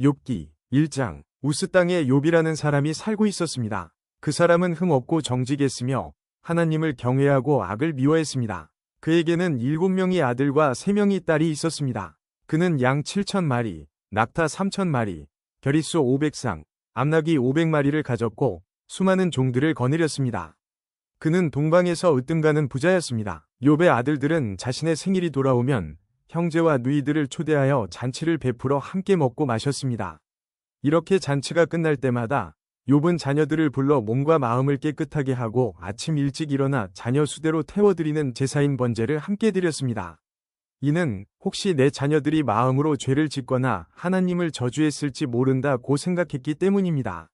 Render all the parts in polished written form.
욥기 1장. 우스 땅에 욥이라는 사람이 살고 있었습니다. 그 사람은 흠없고 정직했으며 하나님을 경외하고 악을 미워했습니다. 그에게는 7명의 아들과 3명의 딸이 있었습니다. 그는 양 7,000마리, 낙타 3,000마리, 겨릿소 500쌍, 암나귀 500마리를 가졌고 수많은 종들을 거느렸습니다. 그는 동방에서 으뜸가는 부자였습니다. 욥의 아들들은 자신의 생일이 돌아오면 형제와 누이들을 초대하여 잔치를 베풀어 함께 먹고 마셨습니다. 이렇게 잔치가 끝날 때마다 욥은 자녀들을 불러 몸과 마음을 깨끗하게 하고 아침 일찍 일어나 자녀 수대로 태워드리는 제사인 번제를 함께 드렸습니다. 이는 혹시 내 자녀들이 마음으로 죄를 짓거나 하나님을 저주했을지 모른다고 생각했기 때문입니다.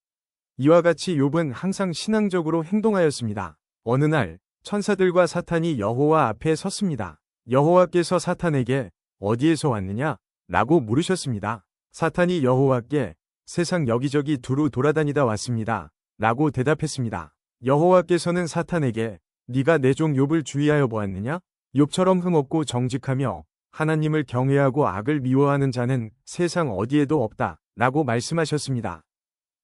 이와 같이 욥은 항상 신앙적으로 행동하였습니다. 어느 날 천사들과 사탄이 여호와 앞에 섰습니다. 여호와께서 사탄에게 어디에서 왔느냐? 라고 물으셨습니다. 사탄이 여호와께 세상 여기저기 두루 돌아다니다 왔습니다. 라고 대답했습니다. 여호와께서는 사탄에게 네가 내 종 욥을 주의하여 보았느냐? 욥처럼 흠없고 정직하며 하나님을 경외하고 악을 미워하는 자는 세상 어디에도 없다. 라고 말씀하셨습니다.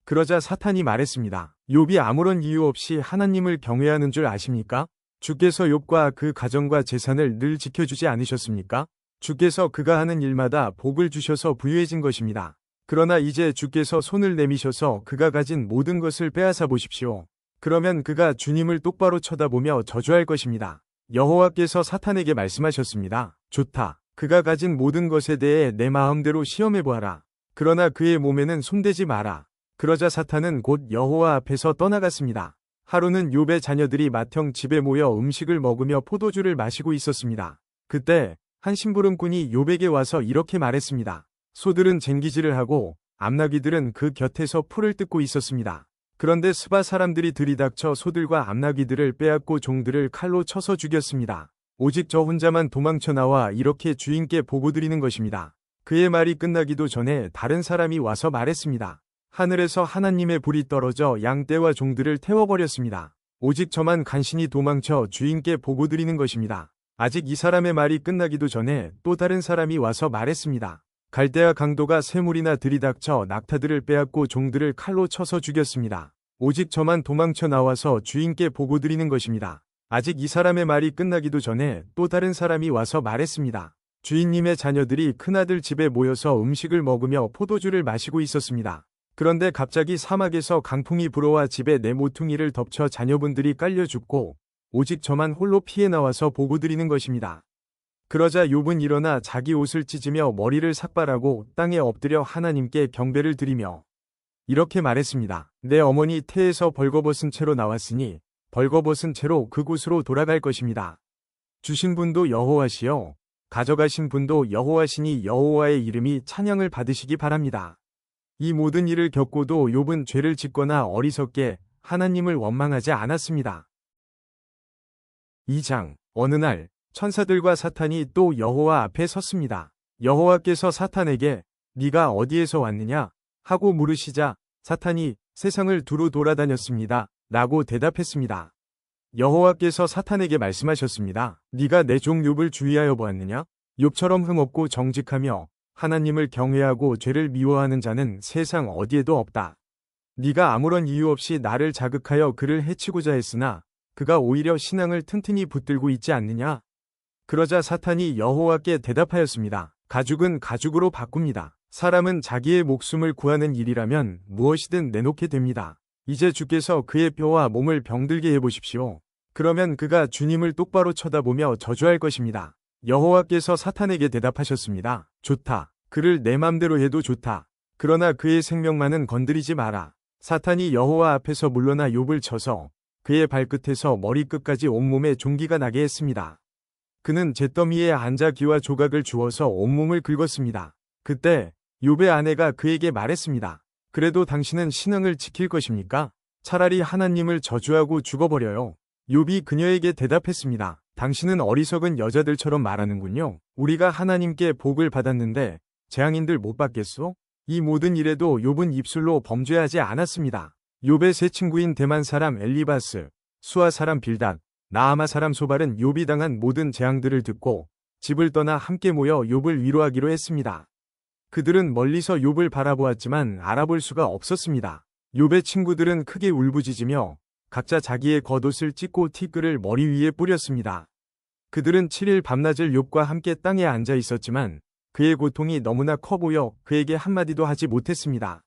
그러자 사탄이 말했습니다. 욥이 아무런 이유 없이 하나님을 경외하는 줄 아십니까? 주께서 욥과 그 가정과 재산을 늘 지켜주지 않으셨습니까? 주께서 그가 하는 일마다 복을 주셔서 부유해진 것입니다. 그러나 이제 주께서 손을 내미셔서 그가 가진 모든 것을 빼앗아 보십시오. 그러면 그가 주님을 똑바로 쳐다보며 저주할 것입니다. 여호와께서 사탄에게 말씀하셨습니다. 좋다. 그가 가진 모든 것에 대해 내 마음대로 시험해보아라. 그러나 그의 몸에는 손대지 마라. 그러자 사탄은 곧 여호와 앞에서 떠나갔습니다. 하루는 욥의 자녀들이 맏형 집에 모여 음식을 먹으며 포도주를 마시고 있었습니다. 그때 한 심부름꾼이 욥에게 와서 이렇게 말했습니다. 소들은 쟁기질을 하고 암나귀들은 그 곁에서 풀을 뜯고 있었습니다. 그런데 스바 사람들이 들이닥쳐 소들과 암나귀들을 빼앗고 종들을 칼로 쳐서 죽였습니다. 오직 저 혼자만 도망쳐 나와 이렇게 주인께 보고드리는 것입니다. 그의 말이 끝나기도 전에 다른 사람이 와서 말했습니다. 하늘에서 하나님의 불이 떨어져 양떼와 종들을 태워버렸습니다. 오직 저만 간신히 도망쳐 주인께 보고드리는 것입니다. 아직 이 사람의 말이 끝나기도 전에 또 다른 사람이 와서 말했습니다. 갈대아 강도가 쇠물이나 들이닥쳐 낙타들을 빼앗고 종들을 칼로 쳐서 죽였습니다. 오직 저만 도망쳐 나와서 주인께 보고드리는 것입니다. 아직 이 사람의 말이 끝나기도 전에 또 다른 사람이 와서 말했습니다. 주인님의 자녀들이 큰아들 집에 모여서 음식을 먹으며 포도주를 마시고 있었습니다. 그런데 갑자기 사막에서 강풍이 불어와 집에 내 모퉁이를 덮쳐 자녀분들이 깔려 죽고 오직 저만 홀로 피해 나와서 보고드리는 것입니다. 그러자 욥은 일어나 자기 옷을 찢으며 머리를 삭발하고 땅에 엎드려 하나님께 경배를 드리며 이렇게 말했습니다. 내 어머니 태에서 벌거벗은 채로 나왔으니 벌거벗은 채로 그곳으로 돌아갈 것입니다. 주신 분도 여호와시요 가져가신 분도 여호와시니 여호와의 이름이 찬양을 받으시기 바랍니다. 이 모든 일을 겪고도 욥은 죄를 짓거나 어리석게 하나님을 원망하지 않았습니다. 2장. 어느 날 천사들과 사탄이 또 여호와 앞에 섰습니다. 여호와께서 사탄에게 네가 어디에서 왔느냐 하고 물으시자 사탄이 세상을 두루 돌아다녔습니다. 라고 대답했습니다. 여호와께서 사탄에게 말씀하셨습니다. 네가 내 종 욥을 주의하여 보았느냐? 욥처럼 흠없고 정직하며 하나님을 경외하고 죄를 미워하는 자는 세상 어디에도 없다. 네가 아무런 이유 없이 나를 자극하여 그를 해치고자 했으나 그가 오히려 신앙을 튼튼히 붙들고 있지 않느냐? 그러자 사탄이 여호와께 대답하였습니다. 가죽은 가죽으로 바꿉니다. 사람은 자기의 목숨을 구하는 일이라면 무엇이든 내놓게 됩니다. 이제 주께서 그의 뼈와 몸을 병들게 해보십시오. 그러면 그가 주님을 똑바로 쳐다보며 저주할 것입니다. 여호와께서 사탄에게 대답하셨습니다. 좋다. 그를 내 맘대로 해도 좋다. 그러나 그의 생명만은 건드리지 마라. 사탄이 여호와 앞에서 물러나 욥을 쳐서 그의 발끝에서 머리끝까지 온몸에 종기가 나게 했습니다. 그는 잿더미에 앉아 기와 조각을 주어서 온몸을 긁었습니다. 그때 욥의 아내가 그에게 말했습니다. 그래도 당신은 신앙을 지킬 것입니까? 차라리 하나님을 저주하고 죽어버려요. 욥이 그녀에게 대답했습니다. 당신은 어리석은 여자들처럼 말하는군요. 우리가 하나님께 복을 받았는데 재앙인들 못 받겠소? 이 모든 일에도 욥은 입술로 범죄하지 않았습니다. 욥의 세 친구인 대만 사람 엘리바스, 수아 사람 빌닷, 나아마 사람 소발은 욥이 당한 모든 재앙들을 듣고 집을 떠나 함께 모여 욥을 위로하기로 했습니다. 그들은 멀리서 욥을 바라보았지만 알아볼 수가 없었습니다. 욥의 친구들은 크게 울부짖으며 각자 자기의 겉옷을 찢고 티끌을 머리 위에 뿌렸습니다. 그들은 7일 밤낮을 욥과 함께 땅에 앉아 있었지만 그의 고통이 너무나 커 보여 그에게 한마디도 하지 못했습니다.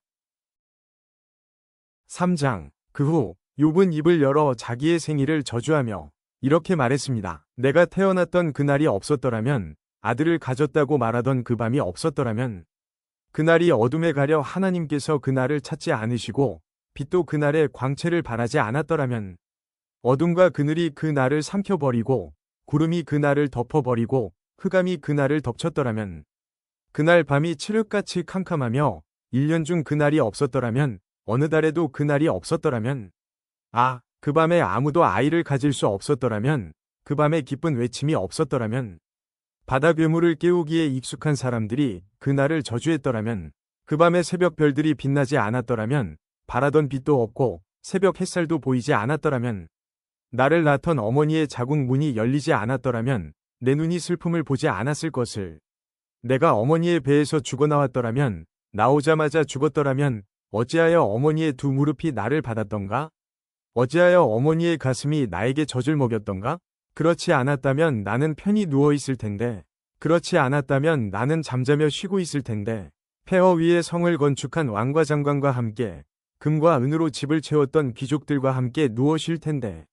3장. 그 후 욥은 입을 열어 자기의 생일을 저주하며 이렇게 말했습니다. 내가 태어났던 그날이 없었더라면, 아들을 가졌다고 말하던 그 밤이 없었더라면, 그날이 어둠에 가려 하나님께서 그날을 찾지 않으시고 빛도 그날의 광채를 바라지 않았더라면, 어둠과 그늘이 그날을 삼켜버리고 구름이 그날을 덮어버리고 흑암이 그날을 덮쳤더라면, 그날 밤이 칠흑같이 캄캄하며 1년 중 그날이 없었더라면, 어느 달에도 그날이 없었더라면, 그 밤에 아무도 아이를 가질 수 없었더라면, 그 밤에 기쁜 외침이 없었더라면, 바다 괴물을 깨우기에 익숙한 사람들이 그날을 저주했더라면, 그 밤에 새벽 별들이 빛나지 않았더라면, 바라던 빛도 없고 새벽 햇살도 보이지 않았더라면, 나를 낳던 어머니의 자궁 문이 열리지 않았더라면 내 눈이 슬픔을 보지 않았을 것을. 내가 어머니의 배에서 죽어나왔더라면, 나오자마자 죽었더라면 어찌하여 어머니의 두 무릎이 나를 받았던가? 어찌하여 어머니의 가슴이 나에게 젖을 먹였던가? 그렇지 않았다면 나는 편히 누워있을 텐데, 그렇지 않았다면 나는 잠자며 쉬고 있을 텐데, 폐허 위에 성을 건축한 왕과 장관과 함께 금과 은으로 집을 채웠던 귀족들과 함께 누워 쉴 텐데,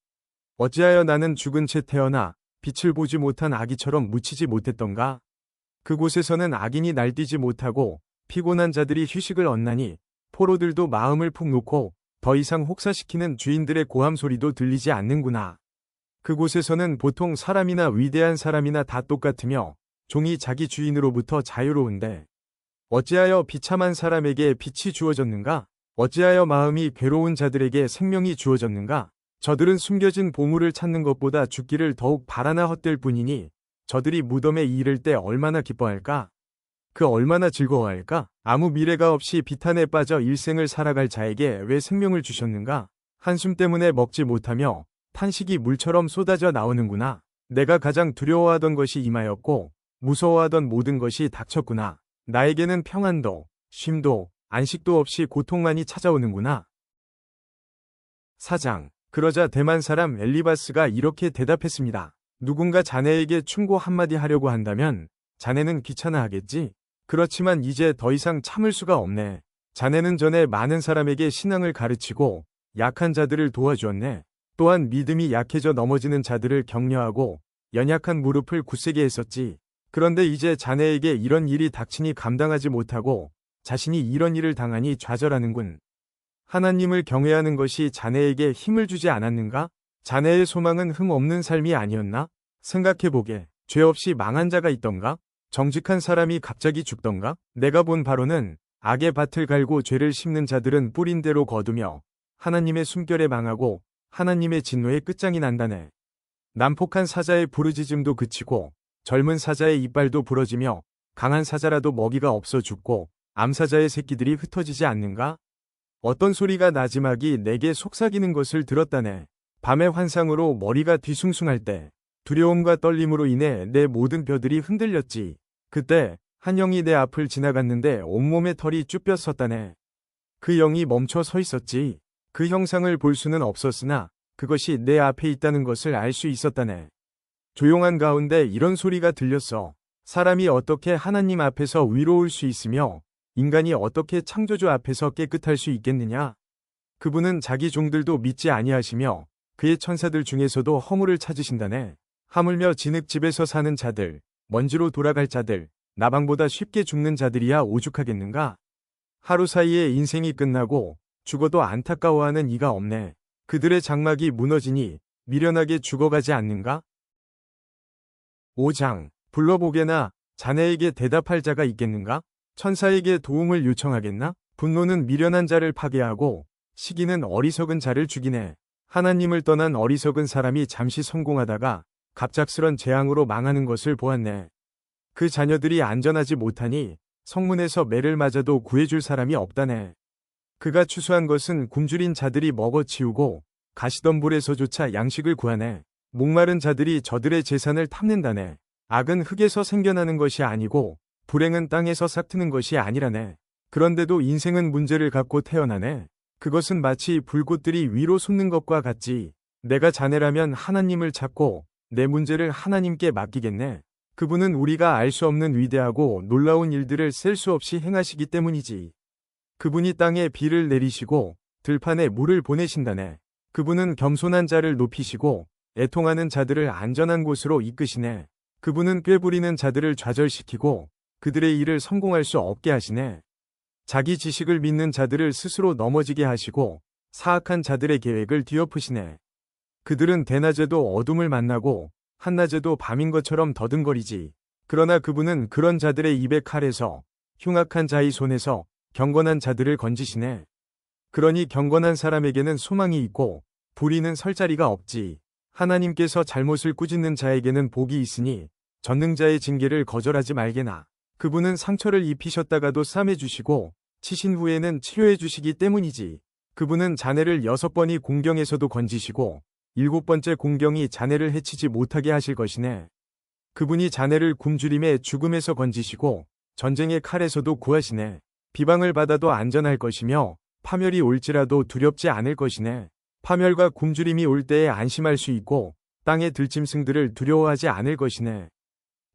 어찌하여 나는 죽은 채 태어나 빛을 보지 못한 아기처럼 묻히지 못했던가? 그곳에서는 악인이 날뛰지 못하고 피곤한 자들이 휴식을 얻나니 포로들도 마음을 푹 놓고 더 이상 혹사시키는 주인들의 고함 소리도 들리지 않는구나. 그곳에서는 보통 사람이나 위대한 사람이나 다 똑같으며 종이 자기 주인으로부터 자유로운데, 어찌하여 비참한 사람에게 빛이 주어졌는가? 어찌하여 마음이 괴로운 자들에게 생명이 주어졌는가? 저들은 숨겨진 보물을 찾는 것보다 죽기를 더욱 바라나 헛될 뿐이니 저들이 무덤에 이를 때 얼마나 기뻐할까? 그 얼마나 즐거워할까? 아무 미래가 없이 비탄에 빠져 일생을 살아갈 자에게 왜 생명을 주셨는가? 한숨 때문에 먹지 못하며 탄식이 물처럼 쏟아져 나오는구나. 내가 가장 두려워하던 것이 임하였고 무서워하던 모든 것이 닥쳤구나. 나에게는 평안도, 쉼도, 안식도 없이 고통만이 찾아오는구나. 4장. 그러자 대만 사람 엘리바스가 이렇게 대답했습니다. 누군가 자네에게 충고 한마디 하려고 한다면 자네는 귀찮아하겠지? 그렇지만 이제 더 이상 참을 수가 없네. 자네는 전에 많은 사람에게 신앙을 가르치고 약한 자들을 도와주었네. 또한 믿음이 약해져 넘어지는 자들을 격려하고 연약한 무릎을 굳세게 했었지. 그런데 이제 자네에게 이런 일이 닥치니 감당하지 못하고 자신이 이런 일을 당하니 좌절하는군. 하나님을 경외하는 것이 자네에게 힘을 주지 않았는가? 자네의 소망은 흠 없는 삶이 아니었나? 생각해보게. 죄 없이 망한 자가 있던가? 정직한 사람이 갑자기 죽던가? 내가 본 바로는 악의 밭을 갈고 죄를 심는 자들은 뿌린 대로 거두며 하나님의 숨결에 망하고 하나님의 진노의 끝장이 난다네. 난폭한 사자의 부르짖음도 그치고 젊은 사자의 이빨도 부러지며 강한 사자라도 먹이가 없어 죽고 암사자의 새끼들이 흩어지지 않는가? 어떤 소리가 나지막이 내게 속삭이는 것을 들었다네. 밤의 환상으로 머리가 뒤숭숭할 때 두려움과 떨림으로 인해 내 모든 뼈들이 흔들렸지. 그때 한 영이 내 앞을 지나갔는데 온몸에 털이 쭈뼛 섰다네. 그 영이 멈춰 서 있었지. 그 형상을 볼 수는 없었으나 그것이 내 앞에 있다는 것을 알 수 있었다네. 조용한 가운데 이런 소리가 들렸어. 사람이 어떻게 하나님 앞에서 위로울 수 있으며 인간이 어떻게 창조주 앞에서 깨끗할 수 있겠느냐? 그분은 자기 종들도 믿지 아니하시며 그의 천사들 중에서도 허물을 찾으신다네. 하물며 진흙집에서 사는 자들, 먼지로 돌아갈 자들, 나방보다 쉽게 죽는 자들이야 오죽하겠는가? 하루 사이에 인생이 끝나고 죽어도 안타까워하는 이가 없네. 그들의 장막이 무너지니 미련하게 죽어가지 않는가? 5장. 불러보게나 자네에게 대답할 자가 있겠는가? 천사에게 도움을 요청하겠나? 분노는 미련한 자를 파괴하고 시기는 어리석은 자를 죽이네. 하나님을 떠난 어리석은 사람이 잠시 성공하다가 갑작스런 재앙으로 망하는 것을 보았네. 그 자녀들이 안전하지 못하니 성문에서 매를 맞아도 구해줄 사람이 없다네. 그가 추수한 것은 굶주린 자들이 먹어치우고 가시덤불에서조차 양식을 구하네. 목마른 자들이 저들의 재산을 탐낸다네. 악은 흙에서 생겨나는 것이 아니고 불행은 땅에서 싹트는 것이 아니라네. 그런데도 인생은 문제를 갖고 태어나네. 그것은 마치 불꽃들이 위로 솟는 것과 같지. 내가 자네라면 하나님을 찾고 내 문제를 하나님께 맡기겠네. 그분은 우리가 알 수 없는 위대하고 놀라운 일들을 셀 수 없이 행하시기 때문이지. 그분이 땅에 비를 내리시고 들판에 물을 보내신다네. 그분은 겸손한 자를 높이시고 애통하는 자들을 안전한 곳으로 이끄시네. 그분은 꾀부리는 자들을 좌절시키고 그들의 일을 성공할 수 없게 하시네. 자기 지식을 믿는 자들을 스스로 넘어지게 하시고 사악한 자들의 계획을 뒤엎으시네. 그들은 대낮에도 어둠을 만나고 한낮에도 밤인 것처럼 더듬거리지. 그러나 그분은 그런 자들의 입의 칼에서 흉악한 자의 손에서 경건한 자들을 건지시네. 그러니 경건한 사람에게는 소망이 있고 불의는 설 자리가 없지. 하나님께서 잘못을 꾸짖는 자에게는 복이 있으니 전능자의 징계를 거절하지 말게나. 그분은 상처를 입히셨다가도 싸매주시고 치신 후에는 치료해 주시기 때문이지. 그분은 자네를 6번이 공경에서도 건지시고 7번째 공경이 자네를 해치지 못하게 하실 것이네. 그분이 자네를 굶주림의 죽음에서 건지시고 전쟁의 칼에서도 구하시네. 비방을 받아도 안전할 것이며 파멸이 올지라도 두렵지 않을 것이네. 파멸과 굶주림이 올 때에 안심할 수 있고 땅의 들짐승들을 두려워하지 않을 것이네.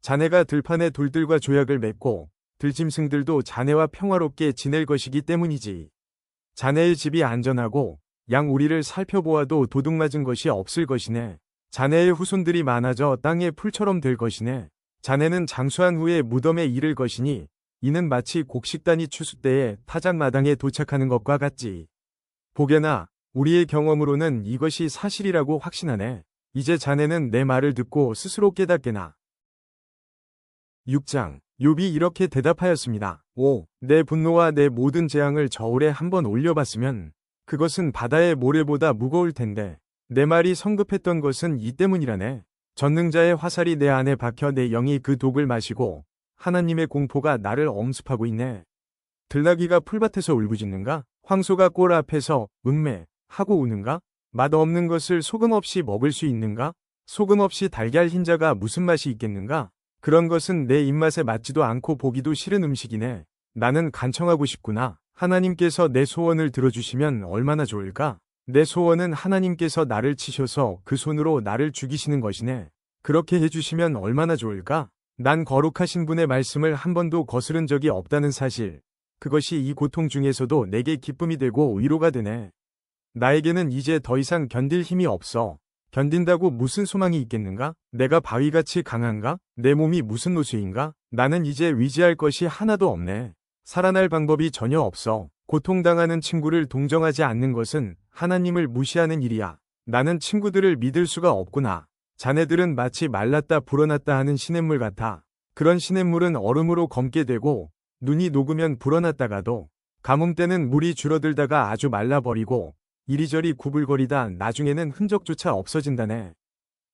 자네가 들판에 돌들과 조약을 맺고 들짐승들도 자네와 평화롭게 지낼 것이기 때문이지. 자네의 집이 안전하고 양우리를 살펴보아도 도둑맞은 것이 없을 것이네. 자네의 후손들이 많아져 땅의 풀처럼 될 것이네. 자네는 장수한 후에 무덤에 이를 것이니 이는 마치 곡식단이 추수 때에 타작마당에 도착하는 것과 같지. 보게나 우리의 경험으로는 이것이 사실이라고 확신하네. 이제 자네는 내 말을 듣고 스스로 깨닫게나. 6장 욥이 이렇게 대답하였습니다. 5. 내 분노와 내 모든 재앙을 저울에 한번 올려봤으면 그것은 바다의 모래보다 무거울 텐데 내 말이 성급했던 것은 이 때문이라네. 전능자의 화살이 내 안에 박혀 내 영이 그 독을 마시고 하나님의 공포가 나를 엄습하고 있네. 들나귀가 풀밭에서 울부짖는가? 황소가 꼴 앞에서 음매 하고 우는가? 맛없는 것을 소금 없이 먹을 수 있는가? 소금 없이 달걀 흰자가 무슨 맛이 있겠는가? 그런 것은 내 입맛에 맞지도 않고 보기도 싫은 음식이네. 나는 간청하고 싶구나. 하나님께서 내 소원을 들어주시면 얼마나 좋을까? 내 소원은 하나님께서 나를 치셔서 그 손으로 나를 죽이시는 것이네. 그렇게 해주시면 얼마나 좋을까? 난 거룩하신 분의 말씀을 한 번도 거스른 적이 없다는 사실. 그것이 이 고통 중에서도 내게 기쁨이 되고 위로가 되네. 나에게는 이제 더 이상 견딜 힘이 없어. 견딘다고 무슨 소망이 있겠는가? 내가 바위같이 강한가? 내 몸이 무슨 노쇠인가? 나는 이제 위지할 것이 하나도 없네. 살아날 방법이 전혀 없어. 고통당하는 친구를 동정하지 않는 것은 하나님을 무시하는 일이야. 나는 친구들을 믿을 수가 없구나. 자네들은 마치 말랐다 불어났다 하는 시냇물 같아. 그런 시냇물은 얼음으로 검게 되고 눈이 녹으면 불어났다가도 가뭄 때는 물이 줄어들다가 아주 말라버리고 이리저리 구불거리다 나중에는 흔적조차 없어진다네.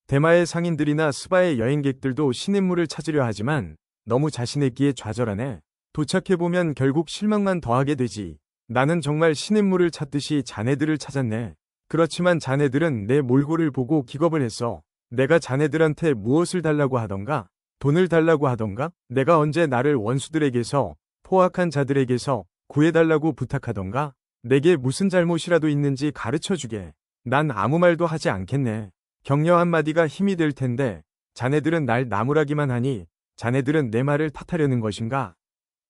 대마의 상인들이나 스바의 여행객들도 시냇물을 찾으려 하지만 너무 자신의 끼에 좌절하네. 도착해보면 결국 실망만 더하게 되지. 나는 정말 시냇물을 찾듯이 자네들을 찾았네. 그렇지만 자네들은 내 몰골을 보고 기겁을 했어. 내가 자네들한테 무엇을 달라고 하던가? 돈을 달라고 하던가? 내가 언제 나를 원수들에게서 포악한 자들에게서 구해달라고 부탁하던가? 내게 무슨 잘못이라도 있는지 가르쳐주게. 난 아무 말도 하지 않겠네. 격려 한마디가 힘이 될 텐데 자네들은 날 나무라기만 하니 자네들은 내 말을 탓하려는 것인가?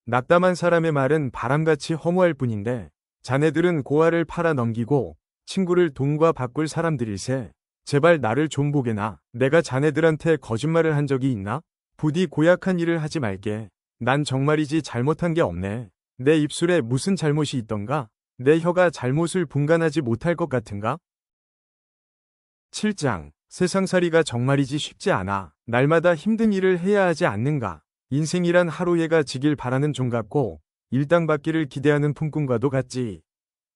낙담한 사람의 말은 바람같이 허무할 뿐인데 자네들은 고아를 팔아 넘기고 친구를 돈과 바꿀 사람들일세. 제발 나를 좀 보게나. 내가 자네들한테 거짓말을 한 적이 있나? 부디 고약한 일을 하지 말게. 난 정말이지 잘못한 게 없네. 내 입술에 무슨 잘못이 있던가? 내 혀가 잘못을 분간하지 못할 것 같은가? 7장 세상살이가 정말이지 쉽지 않아. 날마다 힘든 일을 해야 하지 않는가? 인생이란 하루해가 지길 바라는 종 같고 일당받기를 기대하는 품꾼과도 같지.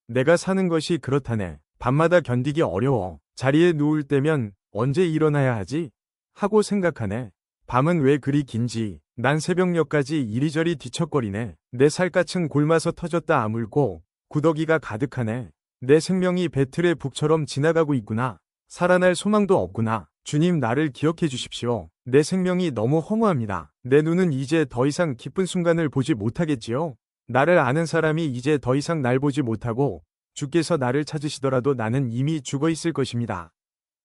내가 사는 것이 그렇다네. 밤마다 견디기 어려워. 자리에 누울 때면 언제 일어나야 하지? 하고 생각하네. 밤은 왜 그리 긴지. 난 새벽녘까지 이리저리 뒤척거리네. 내 살갗은 골마서 터졌다 아물고 구더기가 가득하네. 내 생명이 배틀의 북처럼 지나가고 있구나. 살아날 소망도 없구나. 주님, 나를 기억해 주십시오. 내 생명이 너무 허무합니다. 내 눈은 이제 더 이상 기쁜 순간을 보지 못하겠지요. 나를 아는 사람이 이제 더 이상 날 보지 못하고 주께서 나를 찾으시더라도 나는 이미 죽어 있을 것입니다.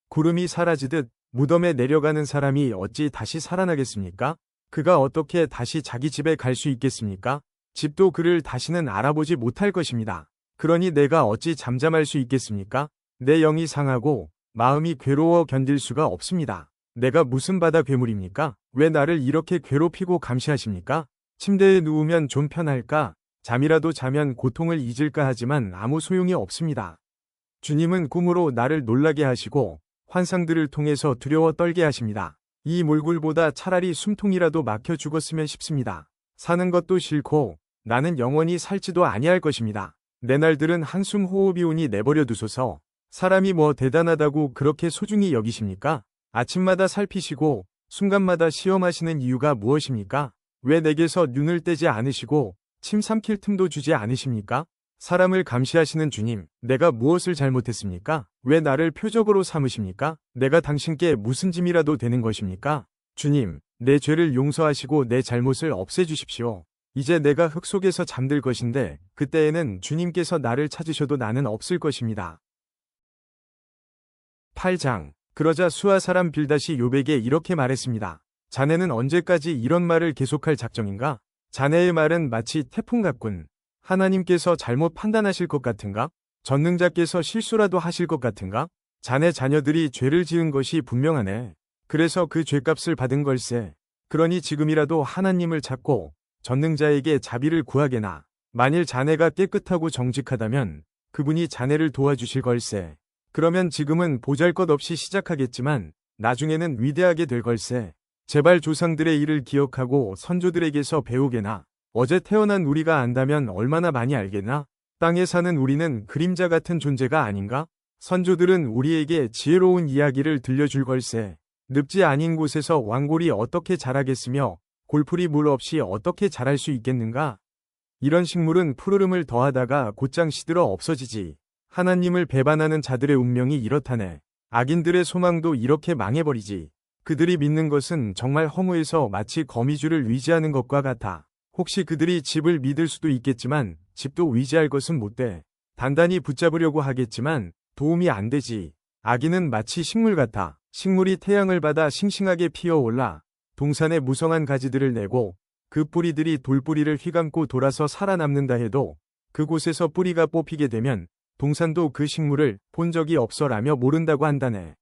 구름이 사라지듯 무덤에 내려가는 사람이 어찌 다시 살아나겠습니까? 그가 어떻게 다시 자기 집에 갈 수 있겠습니까? 집도 그를 다시는 알아보지 못할 것입니다. 그러니 내가 어찌 잠잠할 수 있겠습니까? 내 영이 상하고 마음이 괴로워 견딜 수가 없습니다. 내가 무슨 바다 괴물입니까? 왜 나를 이렇게 괴롭히고 감시하십니까? 침대에 누우면 좀 편할까? 잠이라도 자면 고통을 잊을까 하지만 아무 소용이 없습니다. 주님은 꿈으로 나를 놀라게 하시고 환상들을 통해서 두려워 떨게 하십니다. 이 몰골보다 차라리 숨통이라도 막혀 죽었으면 싶습니다. 사는 것도 싫고 나는 영원히 살지도 아니할 것입니다. 내 날들은 한숨 호흡이 오니 내버려 두소서. 사람이 뭐 대단하다고 그렇게 소중히 여기십니까? 아침마다 살피시고 순간마다 시험하시는 이유가 무엇입니까? 왜 내게서 눈을 떼지 않으시고 침 삼킬 틈도 주지 않으십니까? 사람을 감시하시는 주님, 내가 무엇을 잘못했습니까? 왜 나를 표적으로 삼으십니까? 내가 당신께 무슨 짐이라도 되는 것입니까? 주님, 내 죄를 용서하시고 내 잘못을 없애주십시오. 이제 내가 흙 속에서 잠들 것인데 그때에는 주님께서 나를 찾으셔도 나는 없을 것입니다. 8장. 그러자 수아 사람 빌닷이 욥에게 이렇게 말했습니다. 자네는 언제까지 이런 말을 계속할 작정인가? 자네의 말은 마치 태풍 같군. 하나님께서 잘못 판단하실 것 같은가? 전능자께서 실수라도 하실 것 같은가? 자네 자녀들이 죄를 지은 것이 분명하네. 그래서 그 죄값을 받은 걸세. 그러니 지금이라도 하나님을 찾고 전능자에게 자비를 구하게나. 만일 자네가 깨끗하고 정직하다면 그분이 자네를 도와주실 걸세. 그러면 지금은 보잘것없이 시작하겠지만 나중에는 위대하게 될 걸세. 제발 조상들의 일을 기억하고 선조들에게서 배우게나. 어제 태어난 우리가 안다면 얼마나 많이 알겠나? 땅에 사는 우리는 그림자 같은 존재가 아닌가? 선조들은 우리에게 지혜로운 이야기를 들려줄 걸세. 늪지 아닌 곳에서 왕골이 어떻게 자라겠으며 골풀이 물 없이 어떻게 자랄 수 있겠는가? 이런 식물은 푸르름을 더하다가 곧장 시들어 없어지지. 하나님을 배반하는 자들의 운명이 이렇다네. 악인들의 소망도 이렇게 망해버리지. 그들이 믿는 것은 정말 허무해서 마치 거미줄을 위지하는 것과 같아. 혹시 그들이 집을 믿을 수도 있겠지만 집도 위지할 것은 못돼. 단단히 붙잡으려고 하겠지만 도움이 안 되지. 악인은 마치 식물 같아. 식물이 태양을 받아 싱싱하게 피어올라 동산에 무성한 가지들을 내고 그 뿌리들이 돌뿌리를 휘감고 돌아서 살아남는다 해도 그곳에서 뿌리가 뽑히게 되면 동산도 그 식물을 본 적이 없어라며 모른다고 한다네.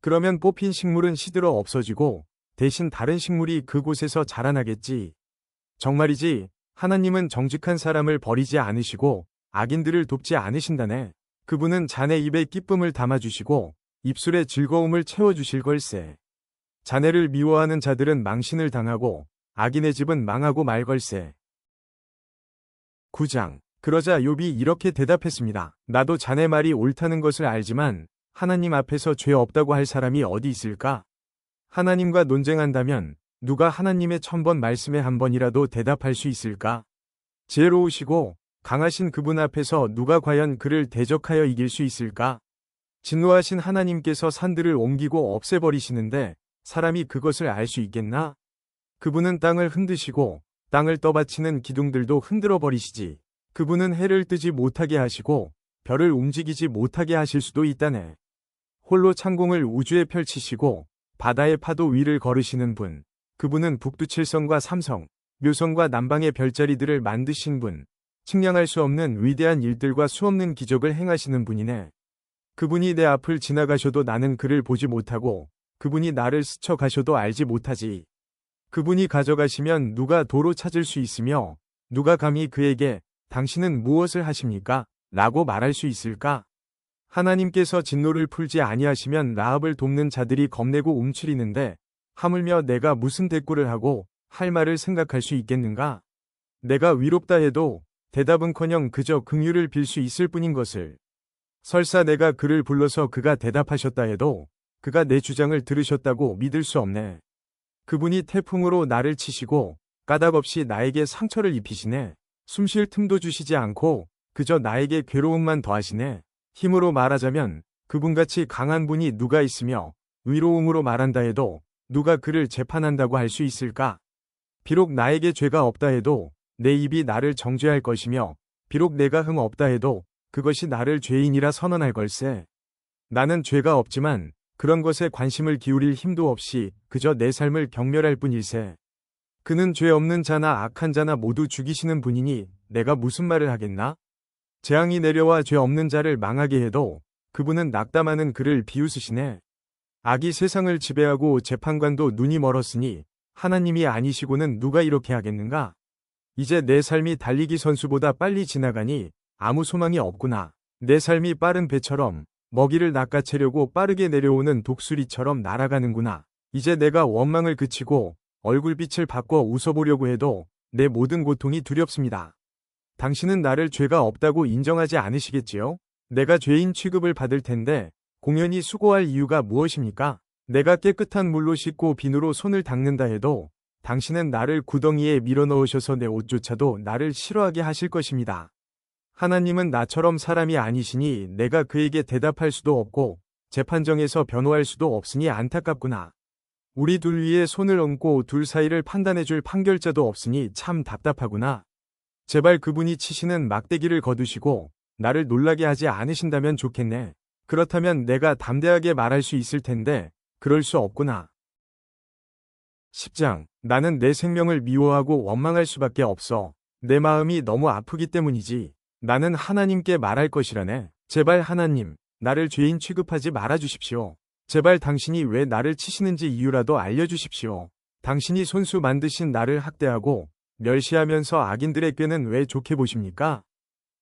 그러면 뽑힌 식물은 시들어 없어지고 대신 다른 식물이 그곳에서 자라나겠지. 정말이지. 하나님은 정직한 사람을 버리지 않으시고 악인들을 돕지 않으신다네. 그분은 자네 입에 기쁨을 담아주시고 입술에 즐거움을 채워주실 걸세. 자네를 미워하는 자들은 망신을 당하고 악인의 집은 망하고 말 걸세. 9장. 그러자 욥이 이렇게 대답했습니다. 나도 자네 말이 옳다는 것을 알지만 하나님 앞에서 죄 없다고 할 사람이 어디 있을까? 하나님과 논쟁한다면 누가 하나님의 1000번 말씀에 한 번이라도 대답할 수 있을까? 지혜로우시고 강하신 그분 앞에서 누가 과연 그를 대적하여 이길 수 있을까? 진노하신 하나님께서 산들을 옮기고 없애버리시는데 사람이 그것을 알 수 있겠나? 그분은 땅을 흔드시고 땅을 떠받치는 기둥들도 흔들어 버리시지. 그분은 해를 뜨지 못하게 하시고 별을 움직이지 못하게 하실 수도 있다네. 홀로 창공을 우주에 펼치시고 바다의 파도 위를 걸으시는 분. 그분은 북두칠성과 삼성, 묘성과 남방의 별자리들을 만드신 분. 측량할 수 없는 위대한 일들과 수없는 기적을 행하시는 분이네. 그분이 내 앞을 지나가셔도 나는 그를 보지 못하고 그분이 나를 스쳐가셔도 알지 못하지. 그분이 가져가시면 누가 도로 찾을 수 있으며 누가 감히 그에게 당신은 무엇을 하십니까? 라고 말할 수 있을까? 하나님께서 진노를 풀지 아니하시면 라합을 돕는 자들이 겁내고 움츠리는데 하물며 내가 무슨 대꾸를 하고 할 말을 생각할 수 있겠는가? 내가 위롭다 해도 대답은커녕 그저 긍휼을 빌 수 있을 뿐인 것을. 설사 내가 그를 불러서 그가 대답하셨다 해도 그가 내 주장을 들으셨다고 믿을 수 없네. 그분이 태풍으로 나를 치시고 까닭없이 나에게 상처를 입히시네. 숨쉴 틈도 주시지 않고 그저 나에게 괴로움만 더하시네. 힘으로 말하자면 그분같이 강한 분이 누가 있으며 의로움으로 말한다 해도 누가 그를 재판한다고 할 수 있을까? 비록 나에게 죄가 없다 해도 내 입이 나를 정죄할 것이며 비록 내가 흠 없다 해도 그것이 나를 죄인이라 선언할 걸세. 나는 죄가 없지만 그런 것에 관심을 기울일 힘도 없이 그저 내 삶을 경멸할 뿐일세. 그는 죄 없는 자나 악한 자나 모두 죽이시는 분이니 내가 무슨 말을 하겠나? 재앙이 내려와 죄 없는 자를 망하게 해도 그분은 낙담하는 그를 비웃으시네. 악이 세상을 지배하고 재판관도 눈이 멀었으니 하나님이 아니시고는 누가 이렇게 하겠는가? 이제 내 삶이 달리기 선수보다 빨리 지나가니 아무 소망이 없구나. 내 삶이 빠른 배처럼 먹이를 낚아채려고 빠르게 내려오는 독수리처럼 날아가는구나. 이제 내가 원망을 그치고 얼굴빛을 바꿔 웃어보려고 해도 내 모든 고통이 두렵습니다. 당신은 나를 죄가 없다고 인정하지 않으시겠지요? 내가 죄인 취급을 받을 텐데 공연히 수고할 이유가 무엇입니까? 내가 깨끗한 물로 씻고 비누로 손을 닦는다 해도 당신은 나를 구덩이에 밀어넣으셔서 내 옷조차도 나를 싫어하게 하실 것입니다. 하나님은 나처럼 사람이 아니시니 내가 그에게 대답할 수도 없고 재판정에서 변호할 수도 없으니 안타깝구나. 우리 둘 위에 손을 얹고 둘 사이를 판단해줄 판결자도 없으니 참 답답하구나. 제발 그분이 치시는 막대기를 거두시고 나를 놀라게 하지 않으신다면 좋겠네. 그렇다면 내가 담대하게 말할 수 있을 텐데 그럴 수 없구나. 10장. 나는 내 생명을 미워하고 원망할 수밖에 없어. 내 마음이 너무 아프기 때문이지. 나는 하나님께 말할 것이라네. 제발 하나님, 나를 죄인 취급하지 말아주십시오. 제발 당신이 왜 나를 치시는지 이유라도 알려주십시오. 당신이 손수 만드신 나를 학대하고 멸시하면서 악인들의 꾀는 왜 좋게 보십니까?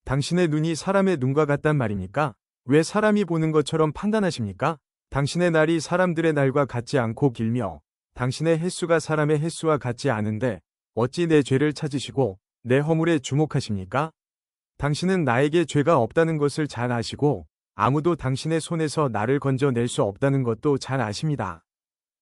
당신의 눈이 사람의 눈과 같단 말입니까? 왜 사람이 보는 것처럼 판단하십니까? 당신의 날이 사람들의 날과 같지 않고 길며 당신의 횟수가 사람의 횟수와 같지 않은데 어찌 내 죄를 찾으시고 내 허물에 주목하십니까? 당신은 나에게 죄가 없다는 것을 잘 아시고 아무도 당신의 손에서 나를 건져낼 수 없다는 것도 잘 아십니다.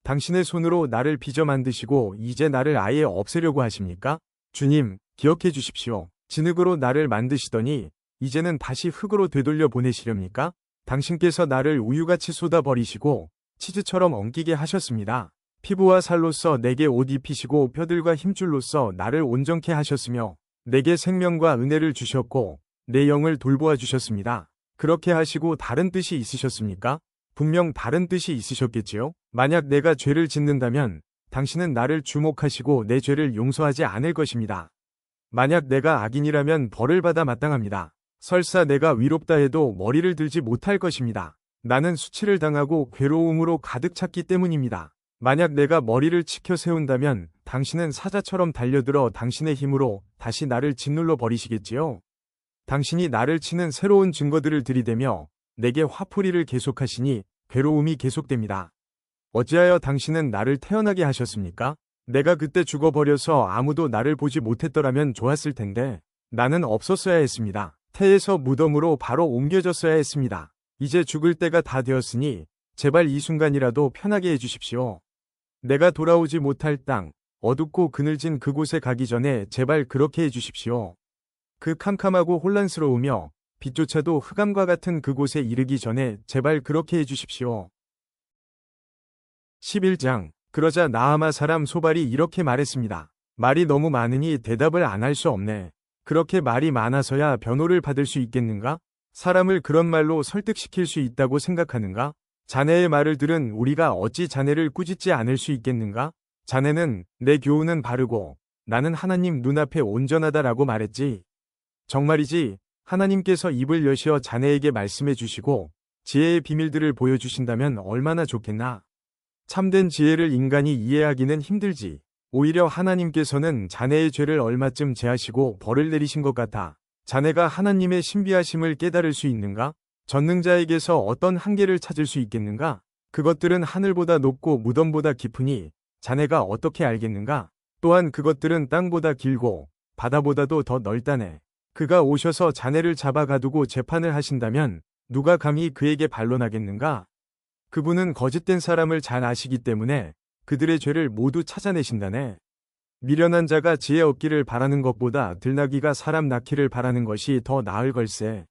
당신의 손으로 나를 빚어 만드시고 이제 나를 아예 없애려고 하십니까? 주님, 기억해 주십시오. 진흙으로 나를 만드시더니 이제는 다시 흙으로 되돌려 보내시렵니까? 당신께서 나를 우유같이 쏟아버리시고 치즈처럼 엉키게 하셨습니다. 피부와 살로써 내게 옷 입히시고 뼈들과 힘줄로써 나를 온전케 하셨으며 내게 생명과 은혜를 주셨고 내 영을 돌보아 주셨습니다. 그렇게 하시고 다른 뜻이 있으셨습니까? 분명 다른 뜻이 있으셨겠지요? 만약 내가 죄를 짓는다면 당신은 나를 주목하시고 내 죄를 용서하지 않을 것입니다. 만약 내가 악인이라면 벌을 받아 마땅합니다. 설사 내가 위롭다 해도 머리를 들지 못할 것입니다. 나는 수치를 당하고 괴로움으로 가득 찼기 때문입니다. 만약 내가 머리를 치켜 세운다면 당신은 사자처럼 달려들어 당신의 힘으로 다시 나를 짓눌러 버리시겠지요? 당신이 나를 치는 새로운 증거들을 들이대며 내게 화풀이를 계속하시니 괴로움이 계속됩니다. 어찌하여 당신은 나를 태어나게 하셨습니까? 내가 그때 죽어버려서 아무도 나를 보지 못했더라면 좋았을 텐데 나는 없었어야 했습니다. 태에서 무덤으로 바로 옮겨졌어야 했습니다. 이제 죽을 때가 다 되었으니 제발 이 순간이라도 편하게 해주십시오. 내가 돌아오지 못할 땅, 어둡고 그늘진 그곳에 가기 전에 제발 그렇게 해주십시오. 그 캄캄하고 혼란스러우며 빛조차도 흑암과 같은 그곳에 이르기 전에 제발 그렇게 해주십시오. 11장. 그러자 나아마 사람 소발이 이렇게 말했습니다. 말이 너무 많으니 대답을 안 할 수 없네. 그렇게 말이 많아서야 변호를 받을 수 있겠는가? 사람을 그런 말로 설득시킬 수 있다고 생각하는가? 자네의 말을 들은 우리가 어찌 자네를 꾸짖지 않을 수 있겠는가? 자네는 내 교훈은 바르고 나는 하나님 눈앞에 온전하다라고 말했지. 정말이지. 하나님께서 입을 여시어 자네에게 말씀해 주시고 지혜의 비밀들을 보여주신다면 얼마나 좋겠나. 참된 지혜를 인간이 이해하기는 힘들지. 오히려 하나님께서는 자네의 죄를 얼마쯤 제하시고 벌을 내리신 것 같아. 자네가 하나님의 신비하심을 깨달을 수 있는가? 전능자에게서 어떤 한계를 찾을 수 있겠는가? 그것들은 하늘보다 높고 무덤보다 깊으니 자네가 어떻게 알겠는가? 또한 그것들은 땅보다 길고 바다보다도 더 넓다네. 그가 오셔서 자네를 잡아 가두고 재판을 하신다면 누가 감히 그에게 반론하겠는가? 그분은 거짓된 사람을 잘 아시기 때문에 그들의 죄를 모두 찾아내신다네. 미련한 자가 지혜 얻기를 바라는 것보다 들나귀가 사람 낳기를 바라는 것이 더 나을 걸세.